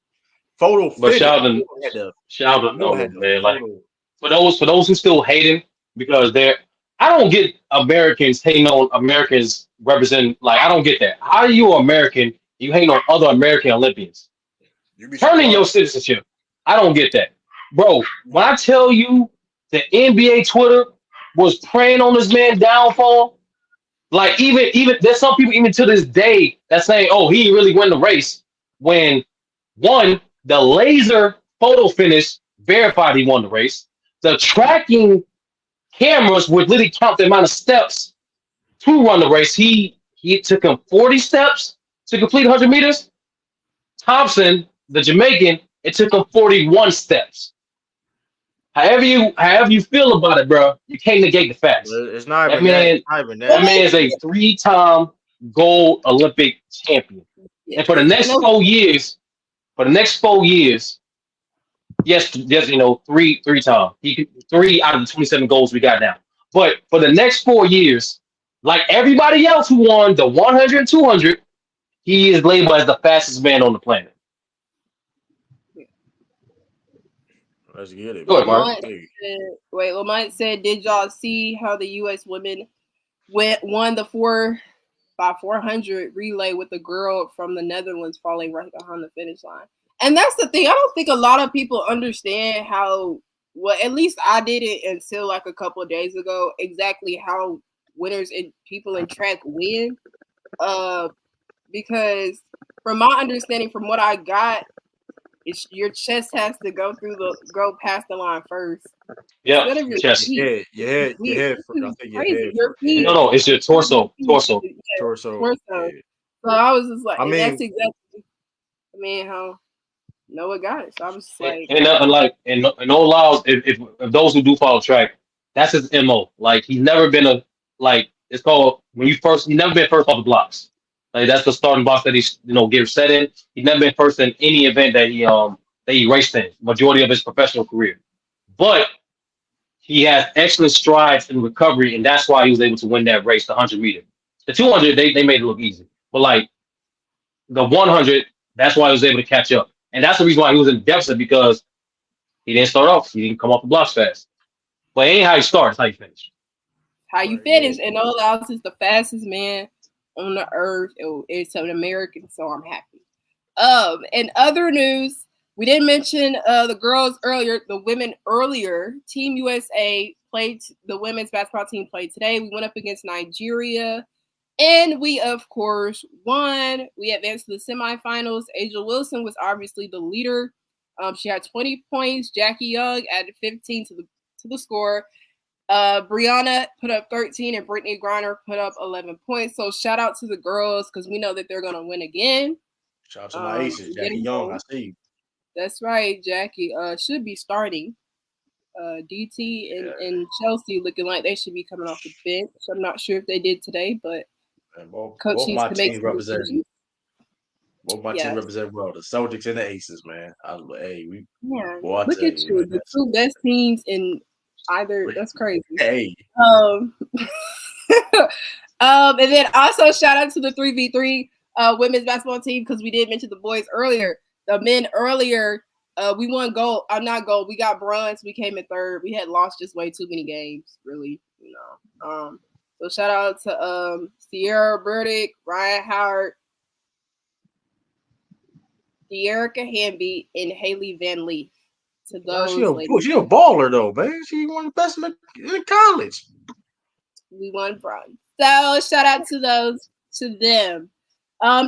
Photo But finish. shout out Noah no had the man. Like photo. for those who still hating because I don't get Americans hating on Americans represent, like I don't get that. How are you American? You hating on other American Olympians? You be Turn in your surprised. citizenship. I don't get that. Bro, when I tell you the NBA Twitter was preying on this man's downfall, like even there's some people even to this day that saying, oh, he didn't really win the race, when one, the laser photo finish verified he won the race. The tracking cameras would literally count the amount of steps to run the race. He took him 40 steps to complete 100 meters. Thompson, the Jamaican, it took him 41 steps. However you feel about it, bro, you can't negate the facts. It's not That even that. man, It's not even that that. man is a 3-time gold Olympic champion. And for the next 4 years, yes, you know, three times. He could 3 out of the 27 goals we got now. But for the next 4 years, like everybody else who won the 100 and 200, he is labeled as the fastest man on the planet. Let's get it, Go ahead, man. Mark. Lamont said, did y'all see how the U.S. women won the 4x400 relay with the girl from the Netherlands falling right behind the finish line? And that's the thing. I don't think a lot of people understand how, well, at least I didn't until like a couple of days ago, exactly how winners and people in track win. Because from my understanding, from what I got, it's your chest has to go past the line first. Yeah, Instead of your chest. feet. Your head. I think your head. Your feet. No, it's your torso. Torso. So I was just like, that's exactly. I mean, how Noah got it. So I was just like, and no Lyles, if those who do follow track, that's his MO. Like he's never been it's called he's never been first off the blocks. Like that's the starting box that he's gets set in. He's never been first in any event that he raced in, majority of his professional career. But he has excellent strides in recovery, and that's why he was able to win that race, the 100 meter. The 200, they made it look easy. But like the 100, that's why he was able to catch up. And that's the reason why he was in deficit, because he didn't start off. He didn't come off the blocks fast. But it ain't how you start, it's how you finish. How you finish. And Noah Lyles is the fastest man on the earth. It's an American, so I'm happy. In other news, we didn't mention the girls earlier, the women earlier. Team USA played, the women's basketball team played today. We went up against Nigeria, and we, of course, won. We advanced to the semifinals. Asia Wilson was obviously the leader. She had 20 points. Jackie Young added 15 to the score. Brianna put up 13, and Brittany Griner put up 11 points. So shout out to the girls, because we know that they're going to win again. Shout out to my aces, Jackie Young. I see you. That's right. Jackie should be starting. DT and Chelsea looking like they should be coming off the bench. I'm not sure if they did today, but both coach needs my to make teams some representing. decisions. Both my team represent well. The Celtics and the Aces, man. Boy, I Look tell at you, you, man. the two best teams in either. That's crazy. Hey. And then also shout out to the 3v3 women's basketball team because we did mention the boys earlier. The men earlier, we won gold. I'm not gold. We got bronze. We came in third. We had lost just way too many games, really. So shout out to Sierra Burdick, Ryan Howard, Dearica Hamby, and Haley Van Lee. To those she a baller though, man. She one of the best in college. We won bronze. So shout out to them.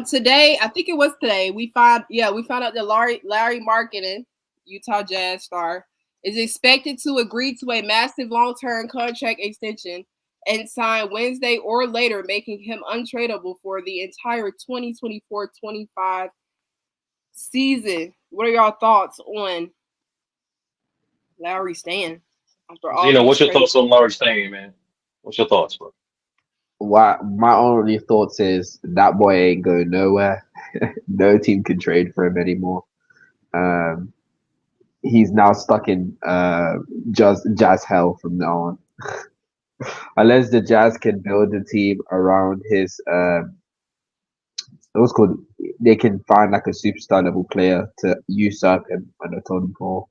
Today, I think it was today, we found out that Lauri Markkanen, Utah Jazz star, is expected to agree to a massive long-term contract extension and sign Wednesday or later, making him untradeable for the entire 2024-25 season. What are y'all thoughts on Lauri staying? What's your thoughts on Lauri staying, man? What's your thoughts, bro? My only thoughts is that boy ain't going nowhere. No team can trade for him anymore. He's now stuck in Jazz hell from now on. Unless the Jazz can build a team around his what's called, they can find like a superstar level player to usurp him on the totem pole,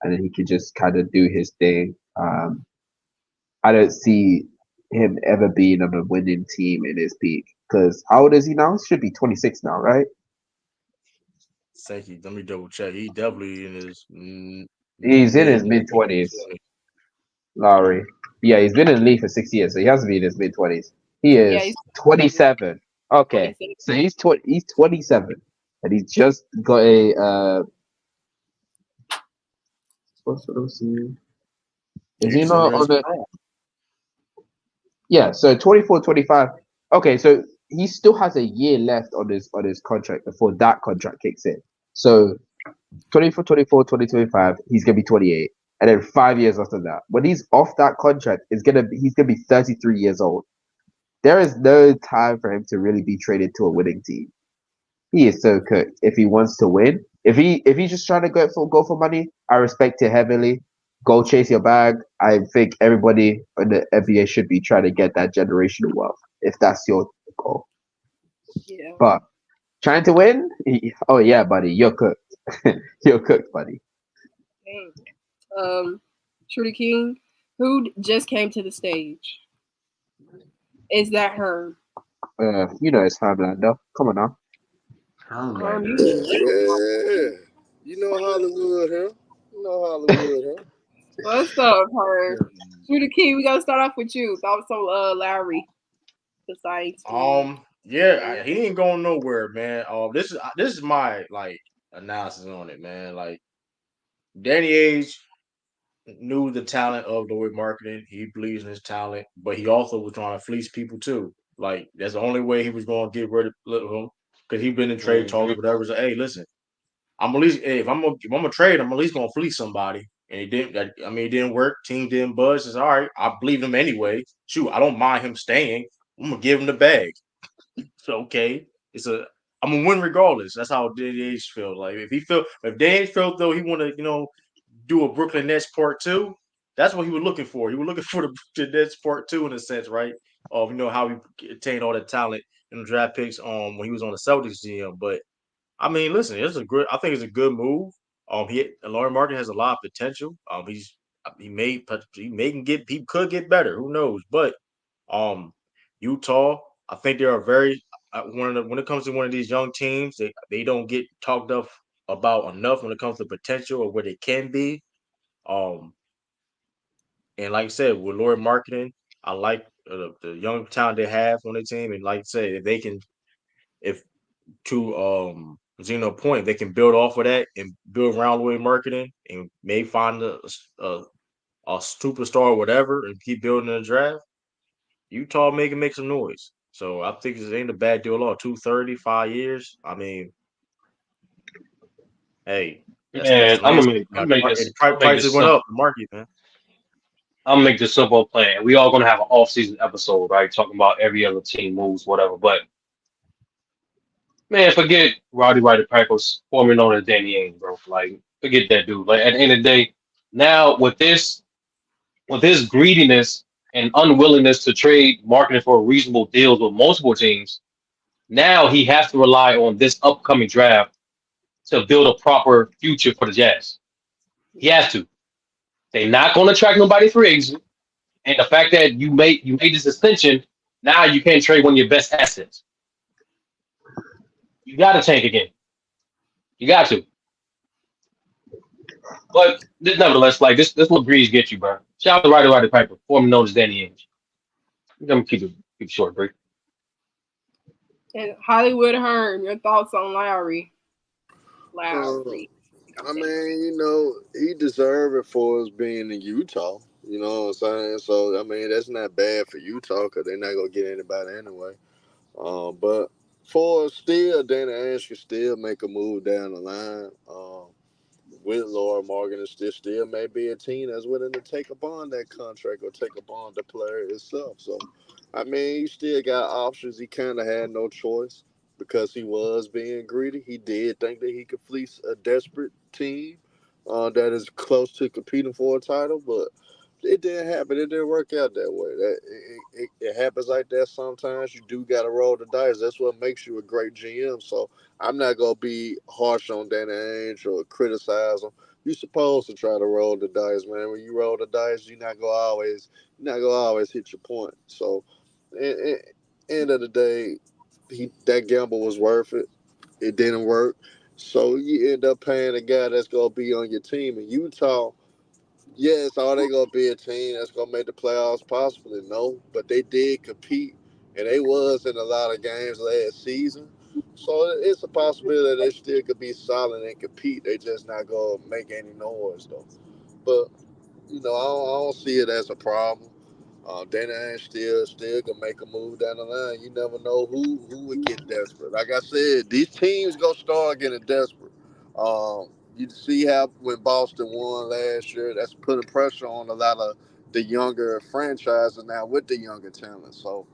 and then he can just kind of do his thing. I don't see him ever being on a winning team in his peak. Because how old is he now? He should be 26 now, right? Thank you. Let me double check. He definitely in his. He's in his mid-20s. Lauri. Yeah, he's been in the league for 6 years, so he has to be in his mid-20s. He is 27. Okay, 27. So he's 27, and he's just got a. What's what I'm seeing? Is he not on the? Yeah, so 24, 25. Okay, so he still has a year left on his contract before that contract kicks in. So 24, 24, 2025, he's gonna be 28. And then 5 years after that. When he's off that contract, he's gonna be 33 years old. There is no time for him to really be traded to a winning team. He is so cooked. If he wants to win, if he's just trying to go for money, I respect it heavily. Go chase your bag. I think everybody in the NBA should be trying to get that generational wealth if that's your goal. Yeah. But trying to win, oh yeah, buddy, you're cooked. You're cooked, buddy. Trudy King, who just came to the stage? Is that her? You know it's Homelander. Come on now. Yeah. You know Hollywood, huh? Huh? What's up, her? Trudy King, we gotta start off with you. Thoughts on Lauri? Yeah, he ain't going nowhere, man. This is my analysis on it, man. Like Danny Ainge knew the talent of Lauri Markkanen. He believes in his talent, but he also was trying to fleece people too. Like that's the only way he was going to get rid of him because he's been in trade talks, whatever. So hey, listen, I'm at least if I'm gonna trade, I'm at least gonna fleece somebody. And he didn't. I mean, it didn't work. Team didn't budge. It's all right. I believe him anyway. Shoot, I don't mind him staying. I'm gonna give him the bag. So okay, I'm gonna win regardless. That's how Danny Ainge feels. Like if Danny Ainge felt though he want to do a Brooklyn Nets part 2, that's what he was looking for. He was looking for the Nets part 2 in a sense, right? Of how he attained all the talent in the draft picks when he was on the Celtics GM. But I mean, listen, I think it's a good move. Lauri Markkanen has a lot of potential. He could get better. Who knows? But Utah, I think they are very when it comes to one of these young teams, they don't get talked up about enough when it comes to potential or what it can be. And like I said, with Lauri Markkanen, I like the young talent they have on their team, and like I said, if they can, Zeno's point, they can build off of that and build around Lauri Markkanen and may find a superstar or whatever and keep building in the draft. Utah can make some noise. So I think it ain't a bad deal at all. 230, 5 years. I mean, hey, Man, I'm gonna make this. Prices went up the market, man. I'm gonna make this simple plan. We all gonna have an off-season episode, right? Talking about every other team moves, whatever. But Man, forget Roddy Piper was formerly known as Danny Ainge, bro. Like, forget that dude. Like, at the end of the day, now with his greediness and unwillingness to trade marketing for reasonable deals with multiple teams, now he has to rely on this upcoming draft to build a proper future for the Jazz. He has to. They're not going to attract nobody free agent, and the fact that you made this extension, now you can't trade one of your best assets. You got to tank again. You got to. But nevertheless, like this what Breeze get you, bro. Shout out to Ryder Piper, formerly known as Danny Ainge. I'm gonna keep it short, Bree. And Hollywood Herm, your thoughts on Lowry? I mean, he deserved it for us being in Utah. You know what I'm saying? So, I mean, that's not bad for Utah because they're not going to get anybody anyway. But for still, Danny Ainge can still make a move down the line with Lauri Markkanen. Still may be a team that's willing to take up on that contract or take up on the player itself. So, I mean, he still got options. He kind of had no choice because he was being greedy. He did think that he could fleece a desperate team that is close to competing for a title, but it didn't happen. It didn't work out that way. It happens like that sometimes. You do got to roll the dice. That's what makes you a great GM. So I'm not going to be harsh on Danny Ainge or criticize him. You're supposed to try to roll the dice, man. When you roll the dice, you're not going to always hit your point. So end of the day, that gamble was worth it. It didn't work. So you end up paying a guy that's going to be on your team. In Utah, yes, are they going to be a team that's going to make the playoffs? Possibly, no. But they did compete, and they was in a lot of games last season. So it's a possibility that they still could be solid and compete. They just not going to make any noise, though. But, I don't see it as a problem. Danny Ainge still can make a move down the line. You never know who would get desperate. Like I said, these teams gonna start getting desperate. You see how when Boston won last year, that's putting pressure on a lot of the younger franchises now with the younger talent. So,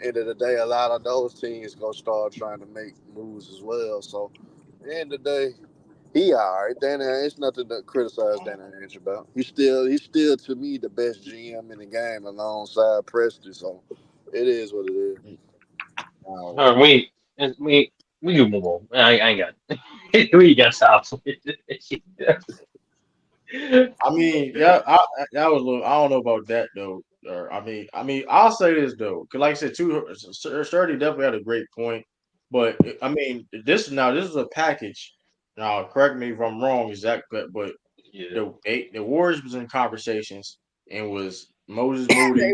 end of the day, a lot of those teams gonna start trying to make moves as well. So, end of the day, he all right. Danny Ainge, nothing to criticize Danny Ainge about. He's still to me the best GM in the game alongside Preston. So it is what it is. All right, we can move on. I ain't got it. We got stops. I mean, yeah, that was a little. I don't know about that though. I mean, I'll say this though, because like I said, too, Sturdy definitely had a great point. But I mean, this is a package. Now, correct me if I'm wrong, exactly. But Yeah. the Warriors was in conversations and was Moses Moody.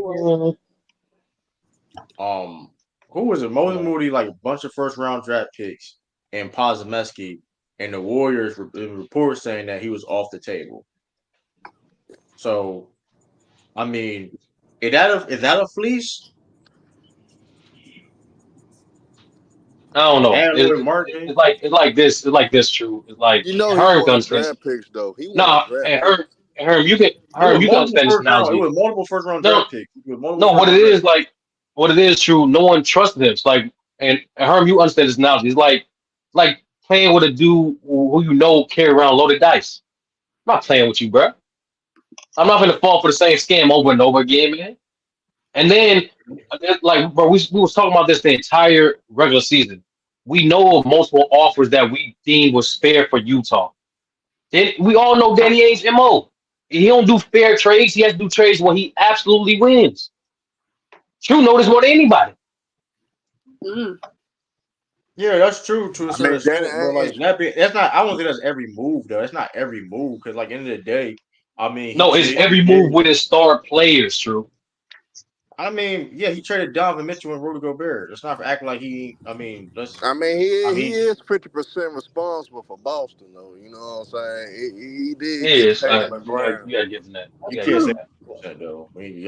Who was it? Moses Moody, like a bunch of first round draft picks, and Pozemeski, and the Warriors report saying that he was off the table. So, I mean, is that a fleece? I don't know. And It's like this. True. It's like He Herm wanted understands. draft picks though. He No, wanted and draft picks. Herm, you can understand this analogy. It was multiple first round draft picks. No, what it is, true. No one trusted him. It's like, and Herm, you understand this analogy. It's like playing with a dude who carry around loaded dice. I'm not playing with you, bro. I'm not gonna fall for the same scam over and over again, man. And then, like, bro, we was talking about this the entire regular season. We know of multiple offers that we deemed was fair for Utah. Then we all know Danny Ainge's MO. He don't do fair trades. He has to do trades when he absolutely wins. True, know this more than anybody. Yeah, that's true to a certain extent. But like that's not. I don't think that's every move though. That's not every move because like end of the day, I mean, no, it's every move with his star players. True. I mean, yeah, he traded Donovan Mitchell and Rudy Gobert. It's not for acting like he. I mean, he is 50% responsible for Boston, though. You know what I'm saying? He did. He is. You gotta give him that. You can't say 50% though. I mean,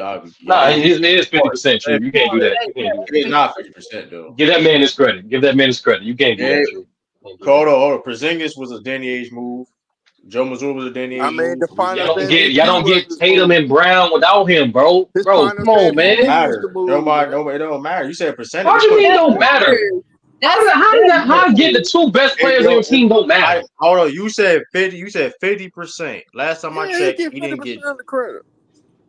it is 50% true. You can't do that. It's not 50% though. Give that man his credit. You can't do that. True. Hold on. Porzingis was a Danny Ainge move. Joe Mazzulla was a Danny Ainge move. The final y'all don't get Tatum and Brown without him, bro. Come on, man. Nobody, it don't matter. You said percentage. What do you mean it don't matter? How get the two best players on your team don't matter? Hold on, you said 50. You said 50%. Last time I checked, he didn't get. of the credit.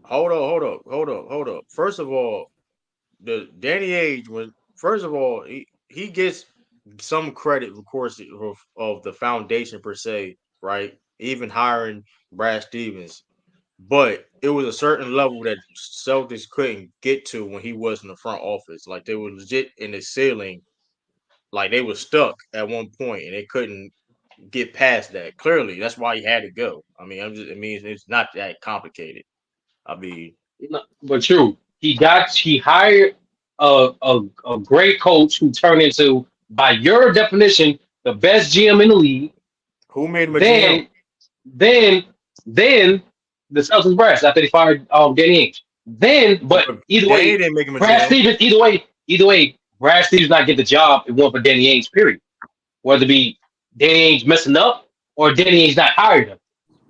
Hold up. First of all, the Danny Ainge first of all, he gets some credit, of course, of the foundation per se, right? Even hiring Brad Stevens, but it was a certain level that Celtics couldn't get to when he was in the front office. Like they were legit in the ceiling, like they were stuck at one point and they couldn't get past that. Clearly, that's why he had to go. I mean, it's not that complicated. I mean, But true, he hired a great coach who turned into, by your definition, the best GM in the league. Who made him a GM? Then the Celtics brass after they fired Danny Ainge. But either way, didn't make him a Brad GM. Stevens. Either way, Brad Stevens not get the job. It went for Danny Ainge. Period. Whether it be Danny Ainge messing up or Danny Ainge not hiring him.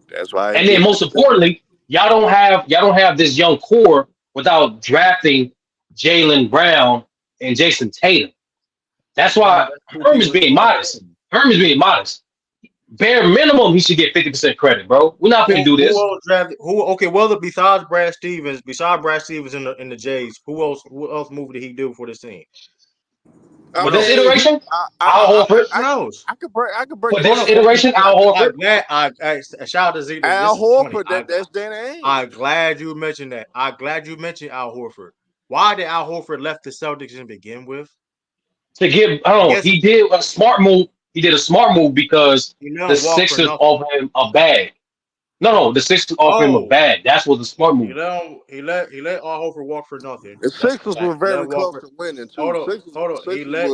That's why. And then most importantly, y'all don't have this young core without drafting Jaylen Brown and Jason Tatum. That's why Herm is being modest. Bare minimum, he should get 50% credit, bro. We're not going to do this. Who else drafted? Well, besides Brad Stevens in the Jays, who else move did he do for this team? For this iteration, Al Horford. I could break. For this iteration, Al Horford. Shout out to Z. Al Horford. That's Danny Ainge. I'm glad you mentioned that. I'm glad you mentioned Al Horford. Why did Al Horford left the Celtics to begin with? To give, he did a smart move. He did a smart move because the Sixers offered him a bag. No, the Sixers offered him a bag. That's what the smart move. He let Al Horford walk for nothing. The Sixers were very close to winning too. Hold on. He let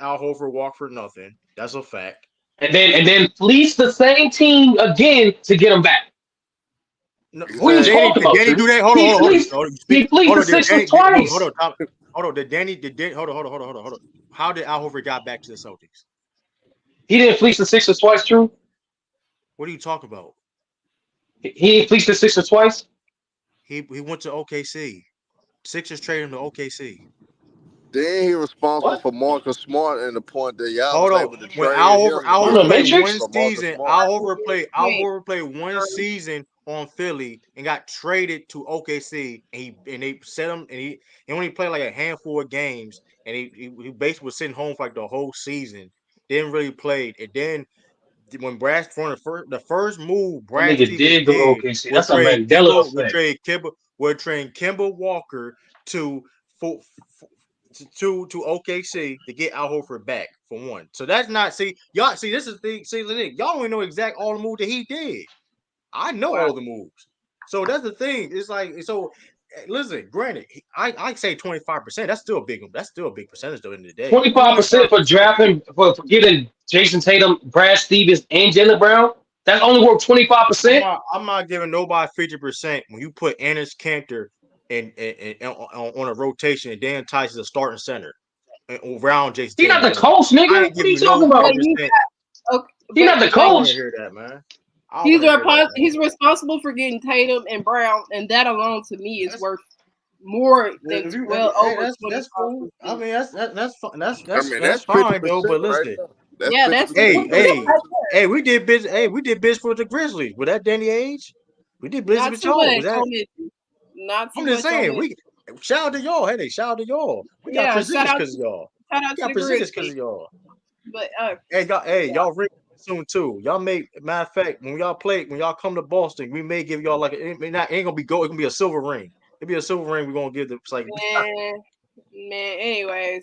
Al Horford walk for nothing. That's a fact. And then fleece the same team again to get him back. No, what are you talking about? Did Danny do that? Hold on. He fleeced the Sixers twice. Hold on. Hold on. How did Al Horford got back to the Celtics? He didn't fleece the Sixers twice, True? What are you talking about? He didn't fleece the Sixers twice? He went to OKC. Sixers traded him to OKC. Then he responsible for Marcus Smart and the point that y'all was able to trade when Al Horford played one season, Al Horford played one season on Philly and got traded to OKC, and they set him, and he only played like a handful of games, and he basically was sitting home for like the whole season. Didn't really play, and then when the first move Brad Stevens did go to OKC. That's a Mandela effect. We're trading Kemba Walker to OKC to get Al Horford back for one. So that's not y'all this is the thing. Y'all don't even know exact all the moves that he did. I know all the moves. So that's the thing. It's like listen, granted, I say 25%. That's still a big percentage though in the day. 25% for drafting for getting Jason Tatum, Brad Stevens, and Jaylen Brown. That's only worth 25%. I'm not giving nobody 50% when you put Enes Kanter and on a rotation and Dan Tice is a starting center around Jason. He's not the coach, nigga. What are you talking about? He's not the coach. I hear that, man. He's responsible for getting Tatum and Brown, and that alone to me is worth more than over. That's cool. I mean, that's fine though. But listen, hey, we did biz for the Grizzlies. Was that Danny Ainge? We did biz with y'all. I'm just saying. We shout out to y'all. Hey, shout out to y'all. We got positions because of y'all. Shout out to positions because of y'all. But y'all ring soon too. Y'all matter of fact, when y'all come to Boston, we may give y'all like it ain't gonna be gold. It's gonna be a silver ring. It'll be a silver ring. We're gonna give the like. Man. Anyways,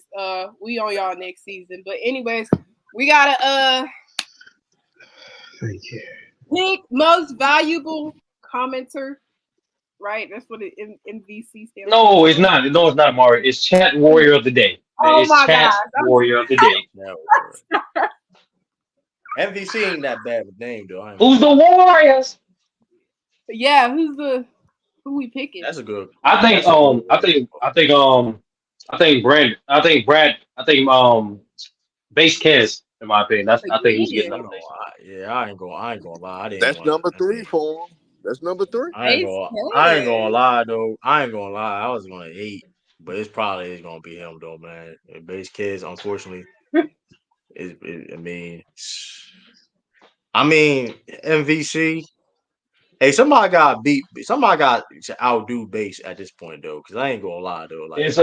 we on y'all next season. But anyways, we gotta pick most valuable commenter. Right, that's what MVC stands for. No, it's not. No, it's not, Mario. It's Chat Warrior of the Day. Oh it's my Chat God. Warrior of the Day. MVC ain't that bad of a name though. Who's the Warriors? Yeah, who we picking? That's a good. I think Base Kez, in my opinion. I think he's getting nominated. Yeah, I ain't gonna lie. That's number 3 for him. That's number 3. I ain't gonna lie though. I ain't gonna lie. I was gonna 8, but it's probably gonna be him though, man. Base kids, unfortunately, I mean, MVC. Hey, somebody got to outdo Base at this point though, because I ain't gonna lie though. Like it's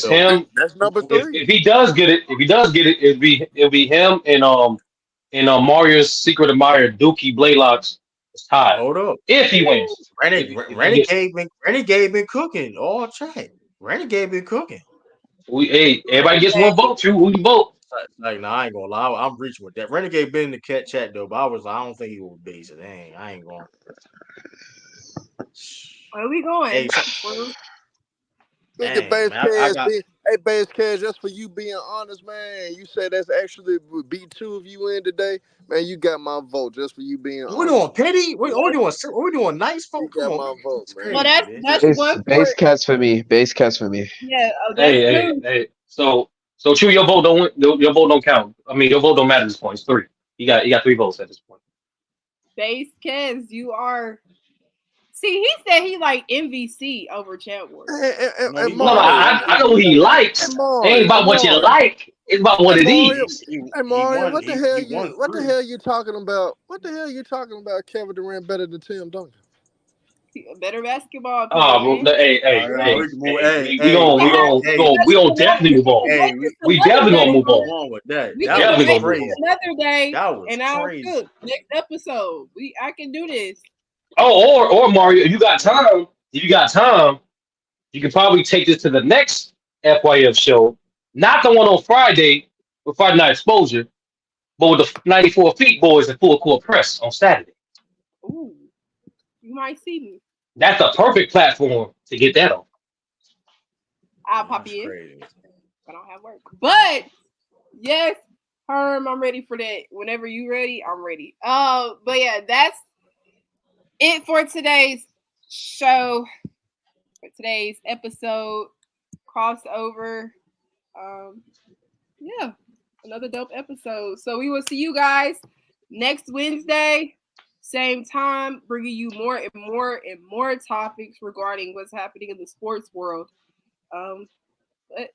him. That's number 3. If he does get it, it'll be him and Mario's Secret Admirer Dookie Blaylocks is tied. Hold up. If he wins. Renegade been cooking all chat. Renegade been cooking. Everybody gets one vote. Who you vote? Like, nah, I ain't gonna lie. I'm reaching with that. Renegade been in the chat though, but I don't think he will be. So dang, I ain't going. Where are we going? Hey, Look at Base Cash. Hey, Base Cash, just for you being honest, man. You said that's actually B2 if you win today. Man, you got my vote just for you being honest. We're doing petty? We're doing nice folk? You got my vote, man. Well, that's one Base cast for me. Base cast for me. Yeah. Hey. So Chew, your vote don't count. I mean, your vote don't matter at this point. It's 3. You got 3 votes at this point. Base Kez, you are. See, he said he like MVC over Champ Wars. I know he likes. It ain't about what you like. It's about what it is. Hey Mario, what the hell you talking about? What the hell you talking about? Kevin Durant better than Tim Duncan. A better basketball player. We gonna definitely move on. We definitely gonna move on with that. We That can was crazy. Another day, That was and I'll crazy. cook next episode. I can do this. Oh, or Mario, if you got time, you can probably take this to the next FYF show, not the one on Friday with Friday Night Exposure, but with the 94 Feet Boys and Full Court Press on Saturday. Ooh, you might see me. That's a perfect platform to get that on. I'll pop you in. I don't have work, but yes, Herm, I'm ready for that. Whenever you ready, I'm ready. But yeah, that's it for today's show, for today's episode crossover. Yeah, another dope episode. So we will see you guys next Wednesday, same time, bringing you more and more topics regarding what's happening in the sports world. But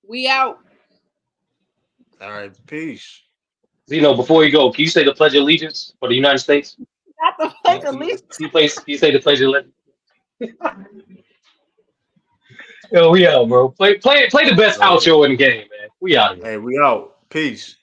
we out. All right, peace. Zeno, before you go, can you say the Pledge of Allegiance for the United States? Not the Pledge of Allegiance. Can you say the Pledge of Allegiance? Yo, we out, bro. Play the best outro in the game, man. We out. Hey, we out. Peace.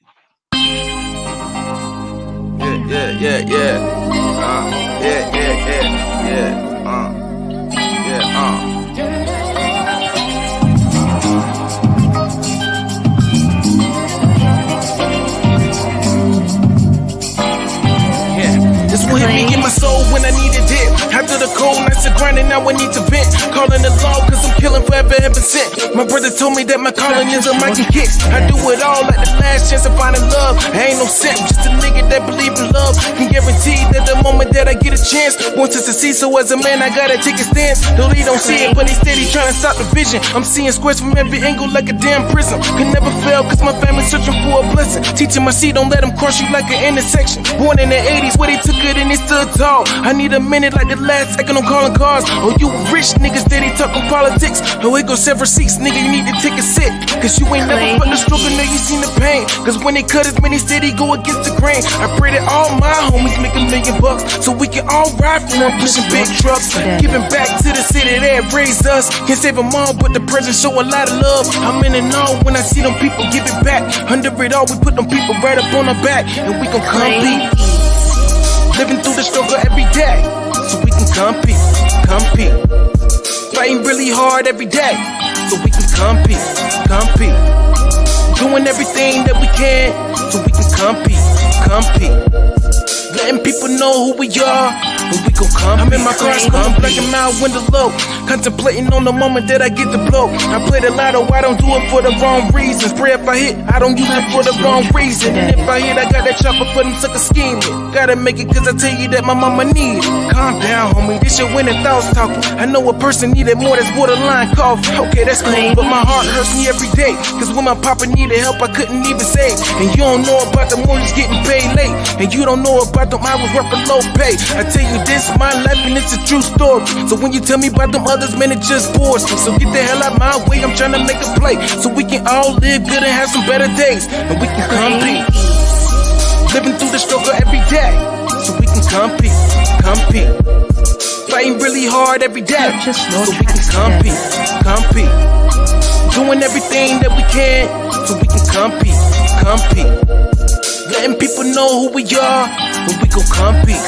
This will hit me in my soul when I need a dip. After the cold nights of grinding, now I need to vent. Calling the law cause I'm killing forever heaven sent. My brother told me that my calling is a mic and kicks. I do it all like the last chance of finding love. I ain't no simp, just a nigga that believe in love. Can guarantee that the moment that I get a chance, want to succeed, so as a man I gotta take a stance. Though they don't see it, but they steady trying to stop the vision. I'm seeing squares from every angle like a damn prism. Can never fail cause my family's searching for a blessing. Teaching my seed, don't let them cross you like an intersection. Born in the 80s where they took it and they stood tall. I need a minute like the last second on calling cars. Oh, you rich niggas steady talking politics. Oh, it go several seats, nigga, you need to take a sit. Cause you ain't never felt the struggle, now you seen the pain. Cause when they cut his many steady go against the grain. I pray that all my homies make $1 million so we can all ride for them pushing big trucks. Giving back to the city that raised us. Can't save them all, but the present show a lot of love. I'm in and all when I see them people give it back. Under it all, we put them people right up on our back. And we gon' compete. Living through the struggle every day, so we can compete. Fighting really hard every day, so we can compete. Doing everything that we can, so we can compete. Letting people know who we are, and we gon' come. I'm in my car, scrolling black and mild window low, contemplating on the moment that I get the blow. I play the lotto, I don't do it for the wrong reasons. Pray if I hit, I don't use it for the wrong reason. And if I hit, I got that chopper for them sucker scheming. Gotta make it cause I tell you that my mama need it. Calm down, homie, this your winning thoughts talking. I know a person needed more, that's borderline cough. Okay, that's cool, but my heart hurts me every day. Cause when my papa needed help, I couldn't even say. And you don't know about the mortgage getting paid late. And you don't know about them hours worth for low pay. I tell you this my life and it's a true story. So when you tell me about them others, man, it just bores me. So get the hell out my way, I'm trying to make a play. So we can all live good and have some better days. And we can compete. Living through the struggle every day. So we can compete. Fighting really hard every day. So we can compete. Doing everything that we can. So we can compete. Letting people know who we are. And we gon' compete.